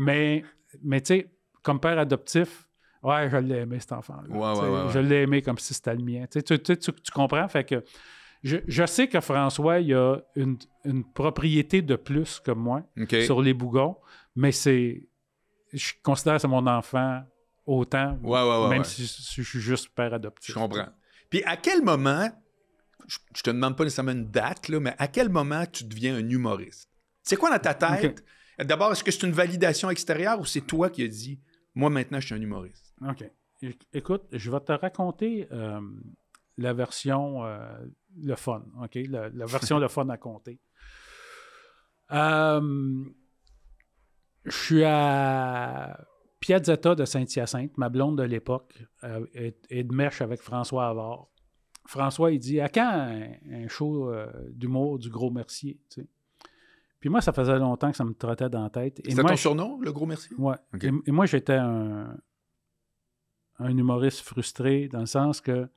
Mais tu sais, comme père adoptif, ouais, je l'ai aimé, cet enfant-là. Je l'ai aimé comme si c'était le mien. Tu comprends? Fait que je sais que François, il a une propriété de plus que moi sur les Bougons, mais je considère que c'est mon enfant autant, même si je suis juste père adoptif. Je comprends. Puis à quel moment, je te demande pas nécessairement une date, là, mais à quel moment tu deviens un humoriste? C'est quoi dans ta tête? D'abord, est-ce que c'est une validation extérieure ou c'est toi qui as dit « Moi, maintenant, je suis un humoriste ». OK. Écoute, je vais te raconter la version le fun, OK? La version le fun à compter. Je suis à Piazzetta de Saint-Hyacinthe, ma blonde de l'époque, est de mèche avec François Havard. François, il dit « À quand un show d'humour du Gros Mercier? » tu sais. Puis moi, ça faisait longtemps que ça me trottait dans la tête. C'était ton surnom, le Gros Mercier? Oui. Okay. Et moi, j'étais un humoriste frustré dans le sens que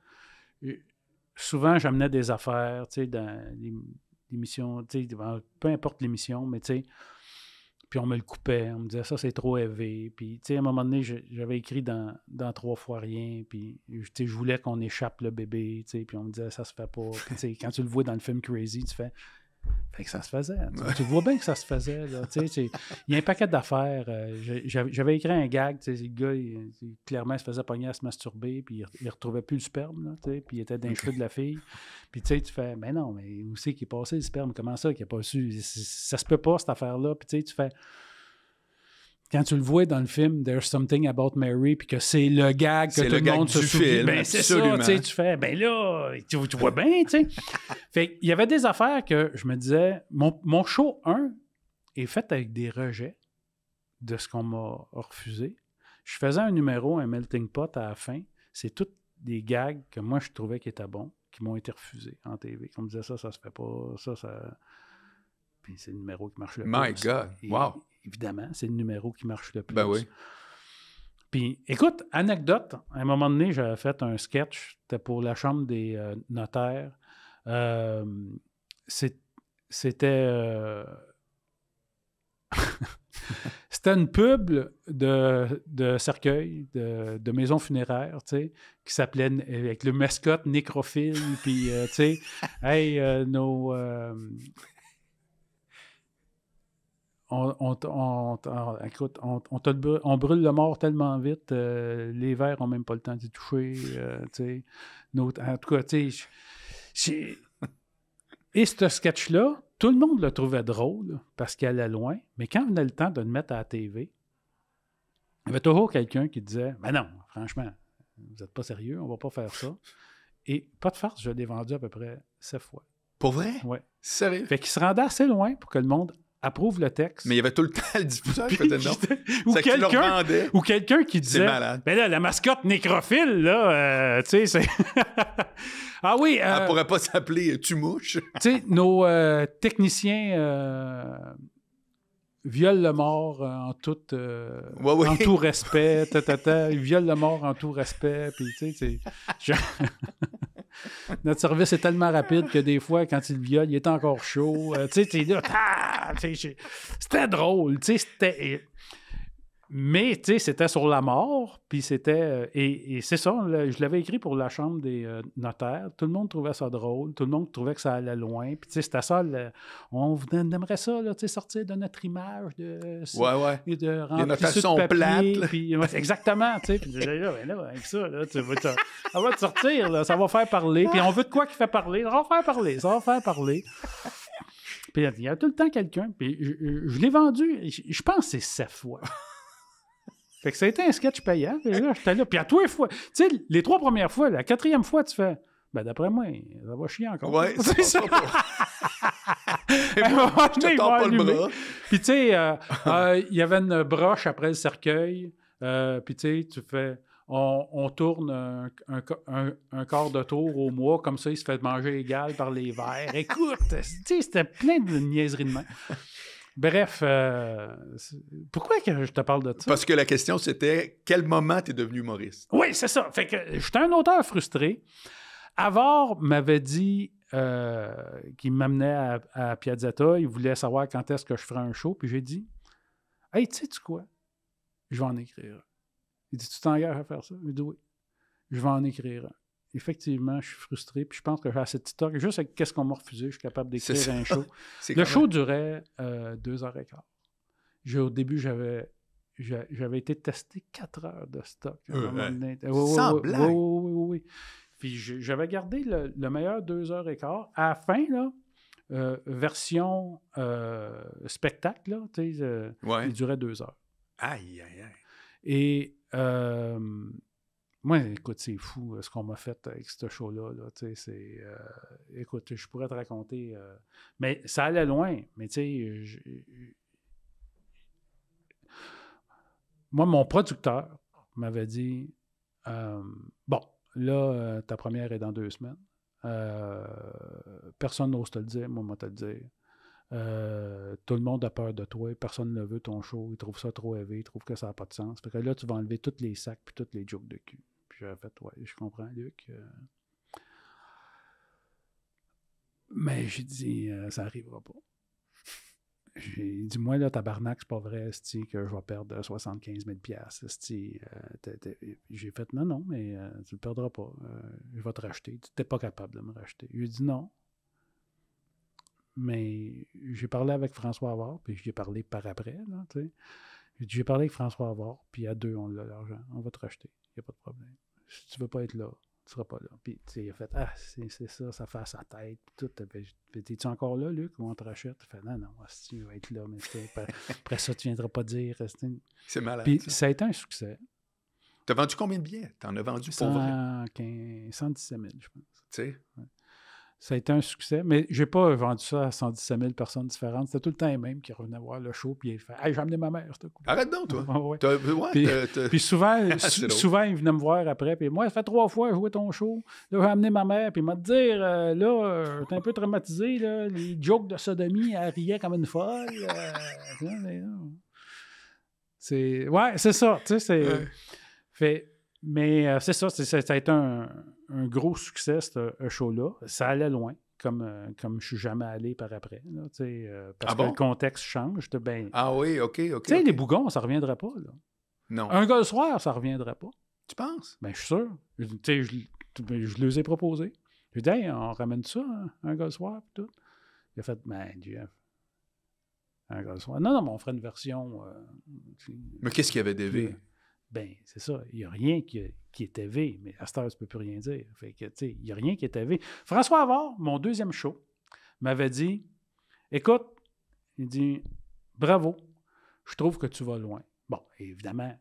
souvent, j'amenais des affaires, tu sais, dans l'émission, tu sais, peu importe l'émission, mais tu sais, puis on me le coupait, on me disait ça, c'est trop élevé. Puis, tu sais, à un moment donné, j'avais écrit dans 3 fois rien, puis, tu sais, je voulais qu'on échappe le bébé, tu sais, puis on me disait ça se fait pas. Puis, tu sais, quand tu le vois dans le film Crazy, tu fais. Fait que ça se faisait. Tu vois bien que ça se faisait. Là, il y a un paquet d'affaires. J'avais écrit un gag. Le gars, clairement, il se faisait pogner à se masturber, puis il ne retrouvait plus le sperme, là, puis il était dans les cheveux de la fille. Puis tu fais, mais non, mais où c'est qu'il est passé le sperme? Comment ça qu'il n'a pas su? Ça se peut pas, cette affaire-là. Puis tu fais. Quand tu le vois dans le film There's Something About Mary, puis que c'est le gag que tout le monde se souvient, ben c'est ça, tu fais, ben là, tu vois bien, tu sais. Fait il y avait des affaires que je me disais, mon show 1 est fait avec des rejets de ce qu'on m'a refusé. Je faisais un numéro, un melting pot à la fin, c'est tous des gags que moi je trouvais qui étaient bons, qui m'ont été refusés en TV. On me disait ça se fait pas, ça... Puis c'est le numéro qui marche le plus. My God, wow! Évidemment, c'est le numéro qui marche le plus. Ben oui. Puis, écoute, anecdote, à un moment donné, j'avais fait un sketch, c'était pour la Chambre des notaires. C'était... C'était une pub de cercueil, de maison funéraire, tu sais, qui s'appelait, avec le mascotte nécrophile, puis, tu sais, hey, nos... écoute, on brûle le mort tellement vite, les vers n'ont même pas le temps d'y toucher. En tout cas, tu sais. Et ce sketch-là, tout le monde le trouvait drôle parce qu'il allait loin, mais quand on a le temps de le mettre à la TV, il y avait toujours quelqu'un qui disait « Ben non, franchement, vous n'êtes pas sérieux, on ne va pas faire ça. » Et pas de farce, je l'ai vendu à peu près 7 fois. Pour vrai? Oui. Sérieux? Fait qu'il se rendait assez loin pour que le monde approuve le texte. Mais il y avait tout le temps le diffuseur qui faisait non. Ou quelqu'un qui disait... C'est malade. Ben là, la mascotte nécrophile, là, tu sais, c'est... Ah oui... Elle pourrait pas s'appeler Tumouche. Tu sais, nos techniciens violent le mort en tout respect. Ils violent le mort en tout respect. Puis, tu sais, notre service est tellement rapide que des fois, quand il le viole, il est encore chaud. Tu sais, là, c'était drôle. Tu sais, c'était... Mais, tu sais, c'était sur la mort, puis c'était... et c'est ça, je l'avais écrit pour la Chambre des notaires. Tout le monde trouvait ça drôle. Tout le monde trouvait que ça allait loin. Puis, tu sais, c'était ça, on aimerait ça, là, tu sais, sortir de notre image, et de remplir les notations plates. Puis, exactement, tu sais. Puis, là, avec ça, là, ça va te sortir, là, ça va faire parler. Puis, on veut de quoi qui fait parler? Ça va faire parler. Puis, il y a tout le temps quelqu'un. Puis, je l'ai vendu, je pense que c'est 7 fois. Fait que ça a été un sketch payant. Et là, j'étais là. Puis à tous les fois, tu sais, les 3 premières fois, la 4e fois, tu fais, ben d'après moi, ça va chier encore. Ouais, c'est ça. Je te tords pas le bras. Puis tu sais, il y avait une broche après le cercueil. Puis tu sais, tu fais, on tourne un quart de tour au mois, comme ça, il se fait manger égal par les vers. Écoute, tu sais, c'était plein de niaiseries de main. Bref, pourquoi que je te parle de ça? Parce que la question, c'était quel moment tu es devenu humoriste? Oui, c'est ça. Fait que j'étais un auteur frustré. Havard m'avait dit qu'il m'amenait à Piazzetta. Il voulait savoir quand est-ce que je ferais un show. Puis j'ai dit, « Hey, tu sais-tu quoi? Je vais en écrire. » Il dit, « Tu t'engages à faire ça? » Il dit, « Oui. Je vais en écrire. » Effectivement, je suis frustré. Puis je pense que j'ai assez de stock. Juste avec qu'est-ce qu'on m'a refusé, je suis capable d'écrire un show. Le show durait 2h15. Au début, j'avais été testé 4 heures de stock. Sans blague? Oui. Puis j'avais gardé le meilleur 2h15. À la fin, là, version spectacle, là, il durait 2 heures. Aïe. Et... moi, écoute, c'est fou ce qu'on m'a fait avec ce show-là. Là, écoute, je pourrais te raconter. Mais ça allait loin. Mais tu sais, moi, mon producteur m'avait dit, bon, là, ta première est dans 2 semaines. Personne n'ose te le dire, moi, te le dire. Tout le monde a peur de toi, personne ne veut ton show, il trouve ça trop élevé, il trouve que ça n'a pas de sens. Fait que là, tu vas enlever tous les sacs puis toutes les jokes de cul. Puis j'avais fait, ouais, je comprends, Luc. Mais j'ai dit, ça n'arrivera pas. J'ai dit, moi, là, tabarnak, c'est pas vrai, que je vais perdre 75 000 j'ai fait, non, mais tu le perdras pas. Je vais te racheter. Tu n'es pas capable de me racheter. J'ai dit non. Mais j'ai parlé avec François Havard, puis j'ai parlé par après, là, tu sais. J'ai parlé avec François Havard, puis à 2, on a l'argent. On va te racheter. Il n'y a pas de problème. Si tu veux pas être là, tu seras pas là. Puis, tu sais, il a fait, c'est ça fait à sa tête. Tout. T'es-tu encore là, Luc, ou on te rachète? Il fait, non, si tu veux être là, mais après ça, tu viendras pas dire. C'est malade. Puis, ça a été un succès. T'as vendu combien de billets? T'en as vendu pour vrai? 117 000, je pense. Tu sais? Ouais. Ça a été un succès, mais j'ai pas vendu ça à 117 000 personnes différentes. C'était tout le temps les mêmes qui revenaient voir le show, puis ils faisaient « Hey, j'ai amené ma mère, ce coup. » Arrête donc, toi! Ouais. Puis souvent, ils venaient me voir après, puis moi, ça fait 3 fois que je jouais ton show. Là, j'ai amené ma mère, puis il m'a dit j'étais un peu traumatisé, là, les jokes de sodomie, elle riait comme une folle. Ouais, c'est ça, tu sais, c'est... Mais c'est ça, ça a été un gros succès, ce show-là. Ça allait loin, comme je suis jamais allé par après. Là, parce que le contexte change. Ah oui, OK. Tu sais, les bougons, ça ne reviendrait pas. Là. Non. Un gars le soir, ça ne reviendrait pas. Tu penses? Ben, je suis sûr. Je les ai proposés. J'ai dit, hey, on ramène ça, hein, un gars le soir, pis tout. Il a fait, Jeff, un gars le soir. Non, mais on ferait une version. Mais qu'est-ce qu'il y avait d'élevé? Ben, c'est ça. Il n'y a rien qui est élevé, mais à cette heure, tu ne peux plus rien dire. Fait que, tu sais, il n'y a rien qui est élevé. François Havard, mon deuxième show, m'avait dit, écoute, il dit, bravo, je trouve que tu vas loin. Bon, évidemment,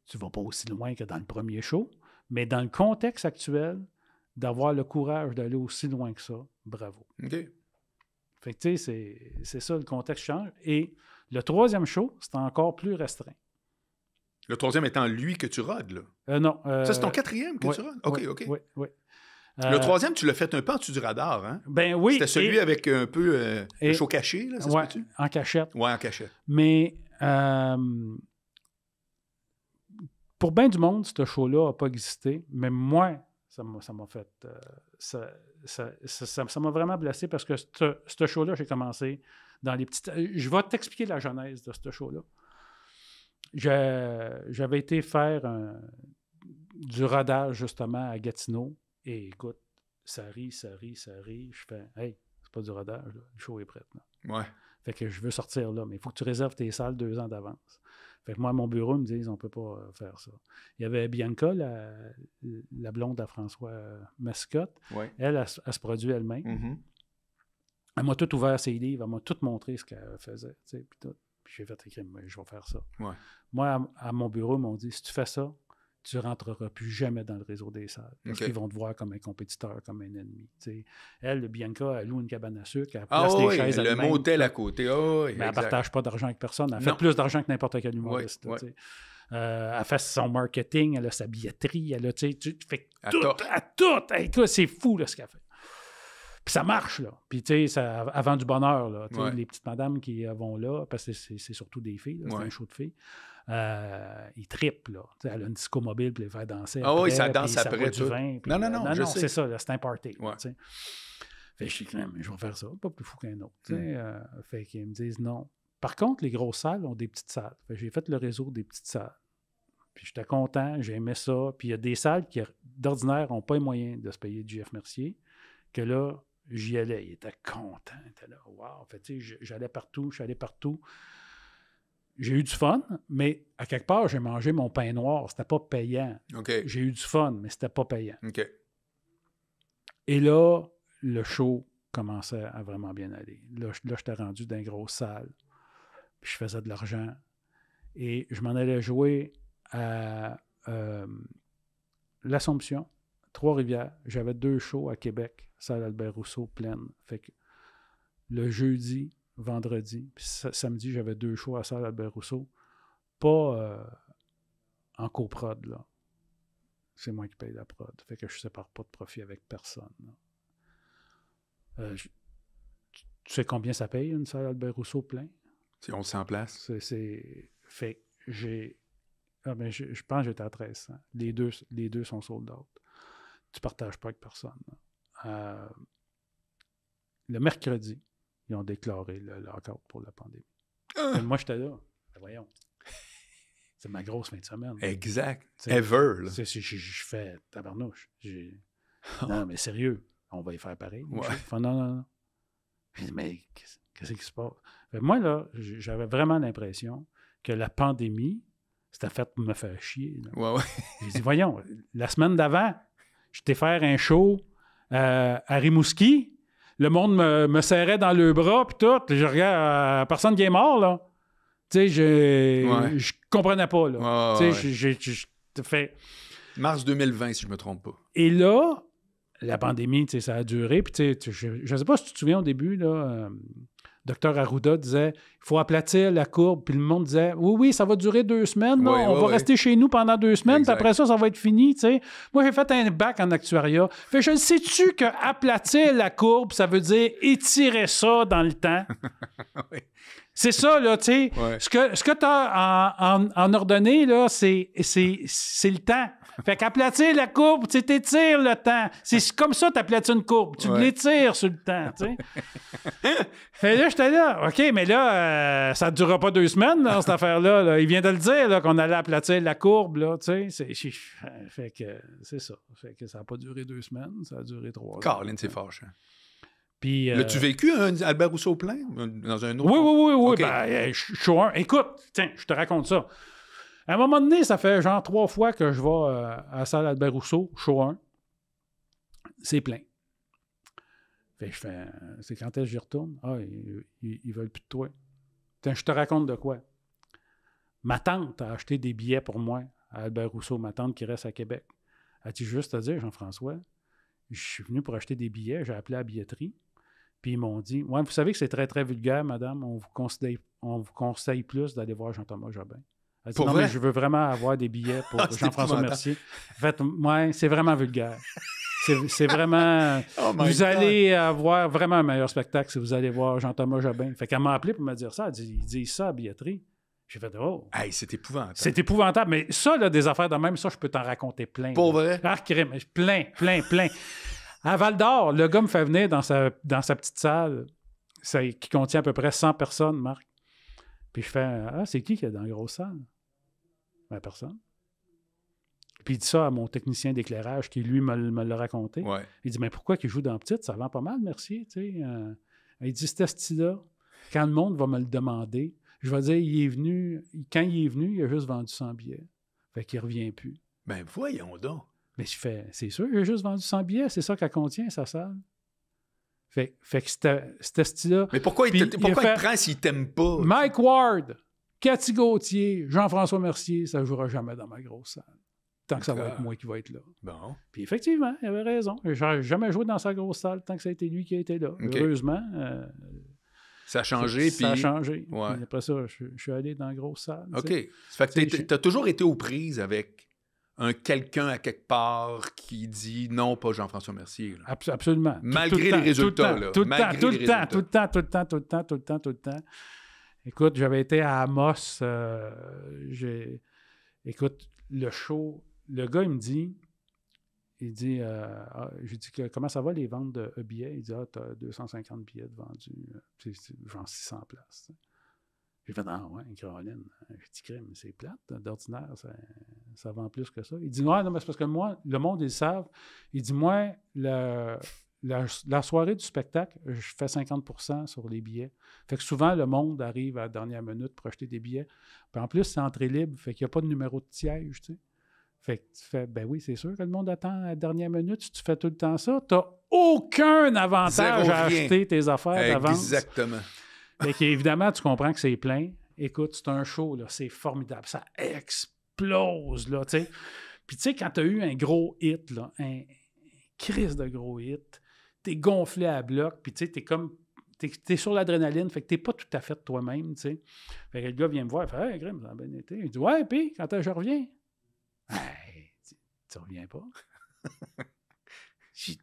tu ne vas pas aussi loin que dans le premier show, mais dans le contexte actuel, d'avoir le courage d'aller aussi loin que ça, bravo. OK. Fait que, tu sais, c'est ça, le contexte change. Et le troisième show, c'est encore plus restreint. Le troisième étant lui que tu rodes, là? Non. Ça, c'est ton quatrième que tu rodes? OK. Oui. Le troisième, tu l'as fait un peu en dessous du radar, hein? Ben oui. C'était celui avec un peu le show caché, là, ça se peut-tu? En cachette. Oui, en cachette. Mais pour bien du monde, ce show-là n'a pas existé. Mais moi, ça m'a fait... ça m'a vraiment blessé parce que ce show-là, j'ai commencé dans les petites... Je vais t'expliquer la genèse de ce show-là. J'avais été faire du rodage, justement, à Gatineau. Et écoute, ça rit. Je fais, hey, c'est pas du rodage, là. Le show est prêt. Là. Ouais. Fait que je veux sortir là, mais il faut que tu réserves tes salles 2 ans d'avance. Fait que moi, à mon bureau, ils me disent, on peut pas faire ça. Il y avait Bianca, la blonde à François Mascotte. Ouais. Elle se produit elle-même. Mm-hmm. Elle m'a tout ouvert ses livres, elle m'a tout montré ce qu'elle faisait. Puis j'ai fait écrire, je vais faire ça. Ouais. Moi, à mon bureau, ils m'ont dit, si tu fais ça, tu ne rentreras plus jamais dans le réseau des salles. Parce qu'ils vont te voir comme un compétiteur, comme un ennemi. T'sais. Elle, Bianca, elle loue une cabane à sucre, elle place les chaises le motel à côté. Mais elle ne partage pas d'argent avec personne. Elle fait plus d'argent que n'importe quel humoriste. Elle fait son marketing, elle a sa billetterie, elle a, tu fais tout. Écoute, c'est fou là, ce qu'elle fait. Puis ça marche, là. Puis, tu sais, elle vend du bonheur, là. Les petites madames qui vont là, parce que c'est surtout des filles, là, c'est un show de filles. Ils trippent, là. T'sais, elle a une disco mobile, puis les faire danser. Ah oui, ça danse après. Du vin, puis, non, je sais. C'est ça, là, c'est un party. Ouais. Fait que je dis, je vais faire ça, pas plus fou qu'un autre. Fait qu'ils me disent non. Par contre, les grosses salles ont des petites salles. Fait que j'ai fait le réseau des petites salles. Puis j'étais content, j'aimais ça. Puis il y a des salles qui, d'ordinaire, n'ont pas les moyens de se payer du Jeff Mercier, que là, j'y allais. Il était content. Il était là, wow. Fait tu sais, j'allais partout, je suis allé partout. J'ai eu du fun, mais à quelque part, j'ai mangé mon pain noir. C'était pas payant. Okay. J'ai eu du fun, mais c'était pas payant. Okay. Et là, le show commençait à vraiment bien aller. Là j'étais rendu dans une grosse salle. Puis je faisais de l'argent. Et je m'en allais jouer à l'Assomption, Trois-Rivières. J'avais 2 shows à Québec, salle Albert-Rousseau pleine. Fait que le jeudi, vendredi, puis samedi, j'avais 2 shows à salle Albert-Rousseau. pas en coprod, là. C'est moi qui paye la prod. Fait que je sépare pas de profit avec personne. Tu sais combien ça paye une salle Albert Rousseau plein? C'est 1100 places. Fait que j'ai... je pense que j'étais à 1300. Les deux sont sold out. Tu partages pas avec personne. Le mercredi, ils ont déclaré le lockout pour la pandémie. Moi, j'étais là. Ben voyons. C'est ma grosse fin de semaine. Exact. T'sais, Ever. Là. Je fais tabarnouche. Non, mais sérieux, on va y faire pareil. Ouais. Non. Je dis, mais qu'est-ce qui se passe? Fait, moi, là, j'avais vraiment l'impression que la pandémie, c'était fait pour me faire chier. Là. Ouais. J'ai dit, voyons, la semaine d'avant, j'étais faire un show à Rimouski. Le monde me serrait dans le bras, puis tout. Je regarde, personne qui est mort, là. Tu sais, je comprenais pas, là. Tu sais, j'ai fait... Mars 2020, si je me trompe pas. Et là, la pandémie, tu sais, ça a duré. Puis, tu sais, je sais pas si tu te souviens au début, là, Dr Arruda disait, il faut aplatir la courbe. Puis le monde disait, oui, ça va durer 2 semaines. Là, on va rester chez nous pendant 2 semaines. Puis après ça va être fini, tu sais. Moi, j'ai fait un bac en actuariat. Fait je sais-tu que aplatir la courbe, ça veut dire étirer ça dans le temps? Oui. C'est ça, là, tu sais. Ouais. Ce que tu as en ordonnée, là, c'est le temps. Fait qu'aplatir la courbe, tu t'étires le temps. C'est comme ça, t'aplatis une courbe. Tu l'étires sur le temps, tu sais. Fait là, j'étais là. OK, mais là, ça ne durera pas 2 semaines, là, cette affaire-là. Là. Il vient de le dire, là, qu'on allait aplatir la courbe, là, tu sais. Fait que c'est ça. Fait que ça n'a pas duré 2 semaines, ça a duré 3 ans. Caroline, c'est fâchant. Puis, l'as-tu vécu un Albert Rousseau plein dans un autre? Oui. Okay. Ben, show 1. Écoute, tiens, je te raconte ça. À un moment donné, ça fait genre 3 fois que je vais à la salle Albert Rousseau, show 1. C'est plein. Fait que je fais, c'est quand est-ce que j'y retourne? Ah, ils veulent plus de toi. Tiens, je te raconte de quoi. Ma tante a acheté des billets pour moi à Albert Rousseau, ma tante qui reste à Québec. As-tu juste à dire, Jean-François, je suis venu pour acheter des billets, j'ai appelé à la billetterie. Puis ils m'ont dit, ouais, vous savez que c'est très, très vulgaire, madame, on vous conseille plus d'aller voir Jean-Thomas Jobin. Elle dit, non, mais je veux vraiment avoir des billets pour Jean-François Mercier. En fait, ouais, c'est vraiment vulgaire. C'est vraiment... vous allez avoir vraiment un meilleur spectacle si vous allez voir Jean-Thomas Jobin. Fait qu'elle m'a appelé pour me dire ça. Elle dit, il dit ça à la billetterie. J'ai fait, oh. Hey, c'est épouvantable. C'est épouvantable. Mais ça, là, des affaires de même, ça, je peux t'en raconter plein. Pour vrai? Plein. À Val-d'Or, le gars me fait venir dans sa petite salle qui contient à peu près 100 personnes, Marc. Puis je fais, ah, c'est qui est dans la grosse salle? Ben, personne. Puis il dit ça à mon technicien d'éclairage qui, lui, me l'a raconté. Ouais. Il dit, mais pourquoi qu'il joue dans petite? Ça vend pas mal, merci. Tu sais. Il dit, c'était ce style-là. Quand le monde va me le demander, je vais dire, quand il est venu, il a juste vendu 100 billets. Fait qu'il ne revient plus. Ben voyons donc. Mais je fais, c'est sûr, il a juste vendu 100 billets, c'est ça qu'elle contient, sa salle. Fait que c'était ce style-là. Mais pourquoi il te prend s'il t'aime pas? Mike Ward, Cathy Gauthier, Jean-François Mercier, ça ne jouera jamais dans ma grosse salle. Tant que ça va être moi qui va être là. Bon. Puis effectivement, il avait raison. Je n'ai jamais joué dans sa grosse salle tant que ça a été lui qui a été là. Okay. Heureusement. Ça a changé. Ça a changé. Ouais. Puis après ça, je suis allé dans la grosse salle. OK. Ça fait que tu as toujours été aux prises avec quelqu'un à quelque part qui dit non, pas Jean-François Mercier. Là. Absolument. Malgré les résultats. Tout le temps. Écoute, j'avais été à Amos. Écoute, le show, le gars, il me dit, j'ai dit, comment ça va les ventes de billets? Il dit, tu as 250 billets de vendus. C'est genre 600 places. J'ai fait, ah ouais, Caroline. J'ai dit, crème, c'est plate. D'ordinaire, ça vend plus que ça. Il dit, non, mais c'est parce que moi, le monde, ils le savent. Il dit, moi, la soirée du spectacle, je fais 50% sur les billets. Fait que souvent, le monde arrive à la dernière minute pour acheter des billets. Puis en plus, c'est entrée libre. Fait qu'il n'y a pas de numéro de siège, tu sais. Fait que tu fais, ben oui, c'est sûr que le monde attend à la dernière minute. Si tu fais tout le temps ça, tu n'as aucun avantage à acheter tes affaires d'avance. Exactement. Fait qu'évidemment, tu comprends que c'est plein. Écoute, c'est un show, là, c'est formidable. Ça explose, là, tu sais. Puis tu sais, quand tu as eu un gros hit, là, un crise de gros hit, t'es gonflé à bloc, puis tu sais, t'es comme t'es sur l'adrénaline, fait que t'es pas tout à fait toi-même, tu sais. Fait que le gars vient me voir, il fait « Hey, Grim, ça a bien été. » Il dit « Ouais, puis quand je reviens? » « Hey, tu reviens pas? » J'ai dit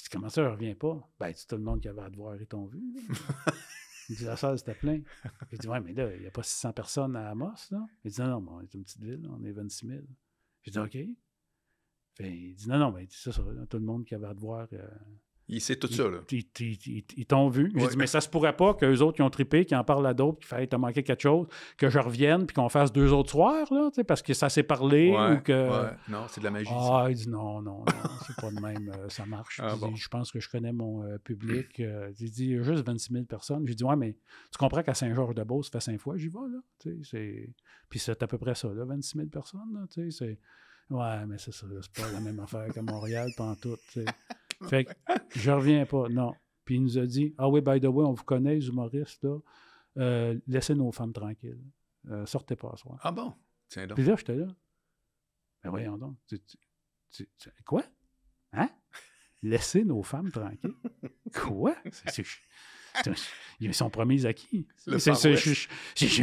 « Comment ça, je reviens pas? » « Ben, tout le monde qui avait à te voir, ils t'ont vu. » Il dit « La salle, c'était plein. » J'ai dit « Ouais, mais là, il n'y a pas 600 personnes à Amos, là. » Il dit « Non, on est une petite ville, on est 26 000. » J'ai dit « OK. » Fait, il dit « Non, ben, c'est ça, là, tout le monde qui avait à te voir... Il sait tout ça, là. Ils t'ont vu. J'ai dit, mais ça se pourrait pas qu'eux autres qui ont trippé, qui en parlent à d'autres, qui fait, t'as manqué quelque chose, que je revienne puis qu'on fasse 2 autres soirs, là, parce que ça s'est parlé ou que... Non, c'est de la magie. Ah, il dit non, c'est pas de même, ça marche. Dit, je pense que je connais mon public. Il dit, il y a juste 26 000 personnes. J'ai dit, ouais, mais tu comprends qu'à Saint-Georges-de-Beauce, ça fait 5 fois, j'y vais, là. Puis c'est à peu près ça, là, 26 000 personnes, là, tu sais, c'est... Ouais, mais c'est ça, c'est pas la même affaire qu'à Montréal, pantoute, tu sais. Fait que je reviens pas, non. Puis il nous a dit, ah oui, by the way, on vous connaît, les humoristes, là. Laissez nos femmes tranquilles. Sortez pas ce soir. Ah bon? Tiens donc. Puis là, j'étais là. Ben voyons donc. Quoi? Hein? Laissez nos femmes tranquilles? Quoi? Ils sont promis à qui?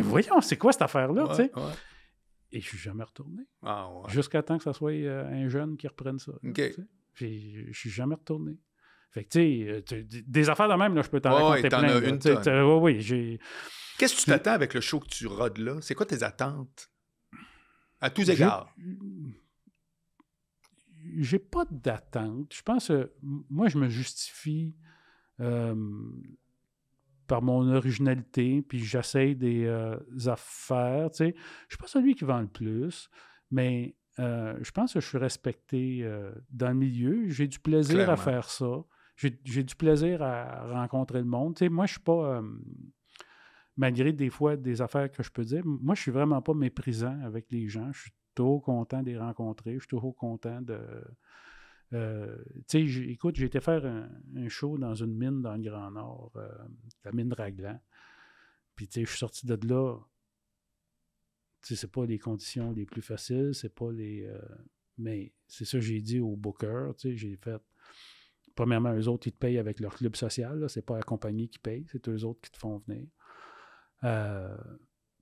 Voyons, c'est quoi cette affaire-là, tu sais? Ouais. Et je suis jamais retourné. Ah ouais. Jusqu'à temps que ça soit un jeune qui reprenne ça. OK. Là, puis je suis jamais retourné. Fait que, tu sais, des affaires de même, là, je peux t'en raconter plein. T'en as une tonne. Oui, j'ai... Qu'est-ce que tu t'attends avec le show que tu rodes là? C'est quoi tes attentes? À tous égards. J'ai pas d'attente. Je pense que moi, je me justifie par mon originalité, puis j'essaye des affaires, tu sais. Je suis pas celui qui vend le plus, mais... je pense que je suis respecté dans le milieu. J'ai du plaisir Clairement. À faire ça. J'ai du plaisir à rencontrer le monde. Tu sais, moi, je suis pas... malgré des fois des affaires que je peux dire, moi, je suis vraiment pas méprisant avec les gens. Je suis toujours content de les rencontrer. Je suis toujours content de... tu sais, écoute, j'ai été faire un show dans une mine dans le Grand Nord, la mine Raglan. Puis, tu sais, je suis sorti de là... Tu sais, c'est pas les conditions les plus faciles, c'est pas les... mais c'est ça que j'ai dit au booker, tu sais, j'ai fait... Premièrement, eux autres, ils te payent avec leur club social, là, c'est pas la compagnie qui paye, c'est eux autres qui te font venir.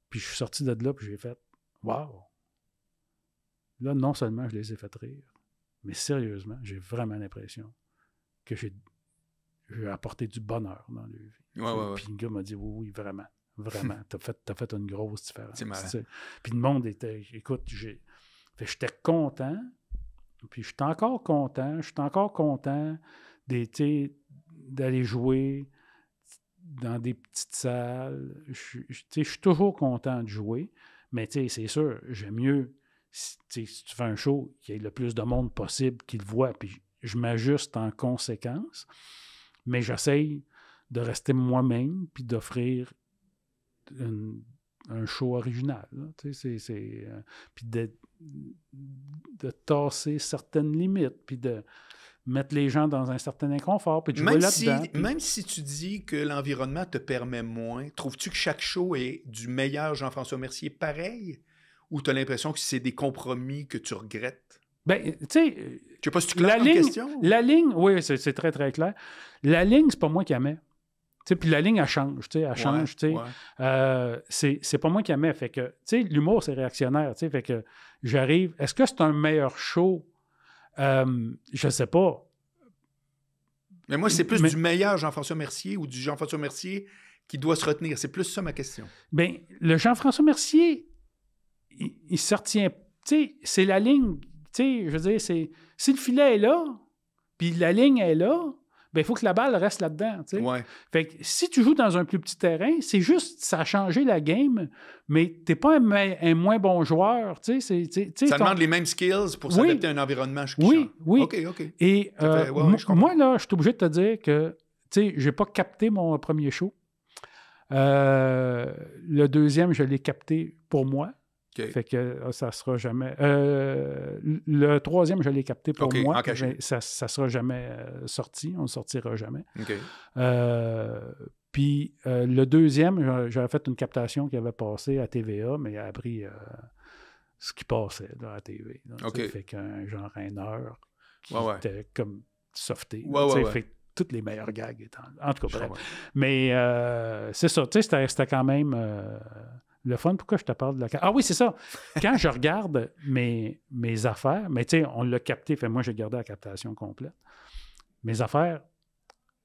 Puis je suis sorti de là, puis j'ai fait « Wow! » Là, non seulement je les ai fait rire, mais sérieusement, j'ai vraiment l'impression que j'ai apporté du bonheur dans leur vie. Puis le gars m'a dit « Oui, vraiment. » Vraiment, t'as fait une grosse différence. C'est marrant. Puis le monde était... Écoute, j'étais content, puis je suis encore content d'aller jouer dans des petites salles. Je suis toujours content de jouer, mais c'est sûr, j'aime mieux, si tu fais un show, qu'il y ait le plus de monde possible qui le voit, puis je m'ajuste en conséquence, mais j'essaye de rester moi-même, puis d'offrir un show original. Puis de tasser certaines limites, puis de mettre les gens dans un certain inconfort, puis de jouer là-dedans. Même si tu dis que l'environnement te permet moins, trouves-tu que chaque show est du meilleur Jean-François Mercier pareil? Ou tu as l'impression que c'est des compromis que tu regrettes? Ben, tu sais... Je sais pas si tu claires la question. La ligne, oui, c'est très, très clair. La ligne, c'est pas moi qui la mets. Puis la ligne, elle change, c'est pas moi qui la mets. Fait que, l'humour, c'est réactionnaire, fait que j'arrive... Est-ce que c'est un meilleur show? Je sais pas. Mais moi, c'est plus du meilleur Jean-François Mercier ou du Jean-François Mercier qui doit se retenir. C'est plus ça ma question. Bien, le Jean-François Mercier, il se retient... c'est la ligne... je veux dire, si le filet est là, puis la ligne est là... ben il faut que la balle reste là-dedans. Ouais. Fait que si tu joues dans un plus petit terrain, c'est juste, ça a changé la game, mais t'es pas un moins bon joueur. Ça demande les mêmes skills pour s'adapter à un environnement qui change. Oui. OK. Et moi, là, je suis obligé de te dire que j'ai pas capté mon premier show. Le deuxième, je l'ai capté pour moi. Okay. Fait que ça sera jamais... le troisième, je l'ai capté pour moi. Ça sera jamais sorti. On ne sortira jamais. Okay. Puis le deuxième, j'avais fait une captation qui avait passé à TVA, mais il a appris ce qui passait là, à TV. Là, okay. Fait qu'un genre une heure qui ouais. était comme softé. Ouais. Fait toutes les meilleures gags étant là. En tout cas, bref. Ouais. Mais c'est ça, tu sais, c'était quand même le fun. Pourquoi je te parle de la... Ah oui, c'est ça. Quand je regarde mes affaires, mais tu sais, on l'a capté, fait moi, j'ai gardé la captation complète. Mes affaires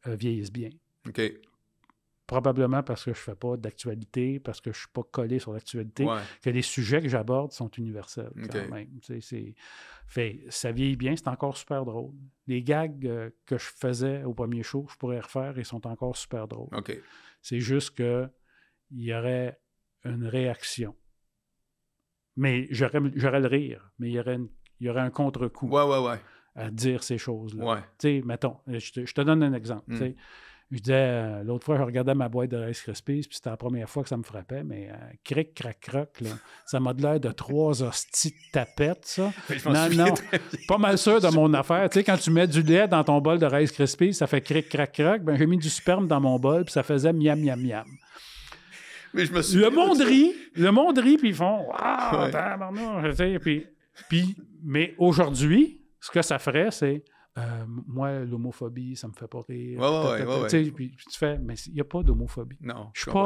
vieillissent bien. OK. Probablement parce que je ne fais pas d'actualité, parce que je ne suis pas collé sur l'actualité, que les sujets que j'aborde sont universels quand même. Fait, ça vieillit bien, c'est encore super drôle. Les gags que je faisais au premier show, je pourrais refaire, ils sont encore super drôles. OK. C'est juste qu'il y aurait une réaction. Mais j'aurais le rire, mais il y aurait un contre-coup à dire ces choses-là. Ouais. Tu sais, mettons, je te donne un exemple. Je disais, l'autre fois, je regardais ma boîte de Rice Krispies, puis c'était la première fois que ça me frappait, mais cric, crac, croc, là, ça m'a de l'air de 3 hosties de tapettes, ça. Non, pas mal sûr de mon affaire. Tu sais, quand tu mets du lait dans ton bol de Rice Krispies, ça fait cric, crac, croc. Ben, j'ai mis du sperme dans mon bol, puis ça faisait miam, miam, miam. Mais je me suis le monde rit, puis ils font « Ah, tabarnouche! » Mais aujourd'hui, ce que ça ferait, c'est moi, l'homophobie, ça me fait pas rire. Puis tu fais, mais il n'y a pas d'homophobie. Non. Je suis pas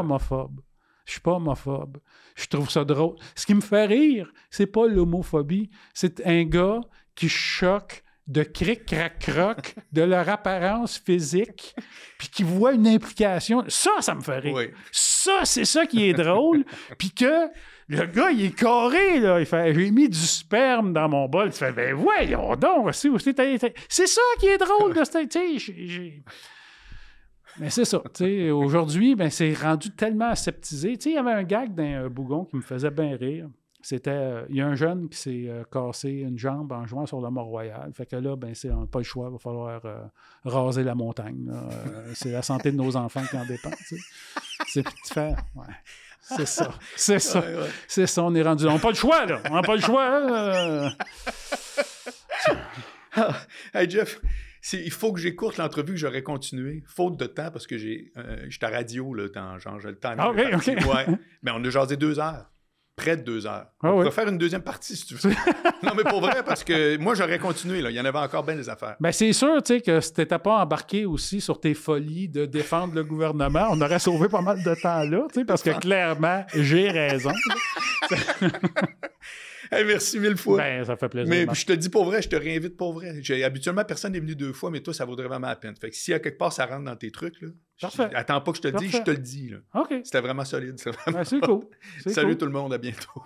homophobe. Je trouve ça drôle. Ce qui me fait rire, c'est pas l'homophobie. C'est un gars qui choque de cric, crac, croc, de leur apparence physique, puis qui voit une implication. Ça me fait rire. Oui. Ça, c'est ça qui est drôle. Puis que le gars, il est carré, là. Il fait « J'ai mis du sperme dans mon bol. » Tu fais « Ben voyons donc! » C'est ça qui est drôle de cette... Mais c'est ça. Aujourd'hui, ben, c'est rendu tellement aseptisé. Il y avait un gag d'un bougon qui me faisait bien rire. C'était... Il y a un jeune qui s'est cassé une jambe en jouant sur le Mont-Royal. Fait que là, ben, on n'a pas le choix. Il va falloir raser la montagne. C'est la santé de nos enfants qui en dépend. C'est petit faire. Ouais. C'est ça. C'est ça. Ouais. C'est ça, on est rendu là. On n'a pas le choix, là. On n'a pas le choix. Hey, Jeff, il faut que j'écourte l'entrevue que j'aurais continué. Faute de temps, parce que j'étais à radio, là, j'ai le temps. OK. Ouais. Mais on a jasé 2 heures. Près de 2 heures. On peut faire une deuxième partie, si tu veux. Non, mais pour vrai, parce que moi, j'aurais continué. Là. Il y en avait encore bien des affaires. Ben, c'est sûr, tu sais, que si t'étais pas embarqué aussi sur tes folies de défendre le gouvernement, on aurait sauvé pas mal de temps là, tu sais, parce que clairement, j'ai raison. Hey, merci 1000 fois. Ben, ça fait plaisir. Mais je te dis pour vrai, je te réinvite pour vrai. Habituellement, personne n'est venu 2 fois, mais toi, ça vaudrait vraiment la peine. Fait que si à quelque part, ça rentre dans tes trucs, là, attends pas que je te le dise, je te le dis. Là. OK. C'était vraiment solide. Ben, c'est cool. Salut tout le monde, à bientôt.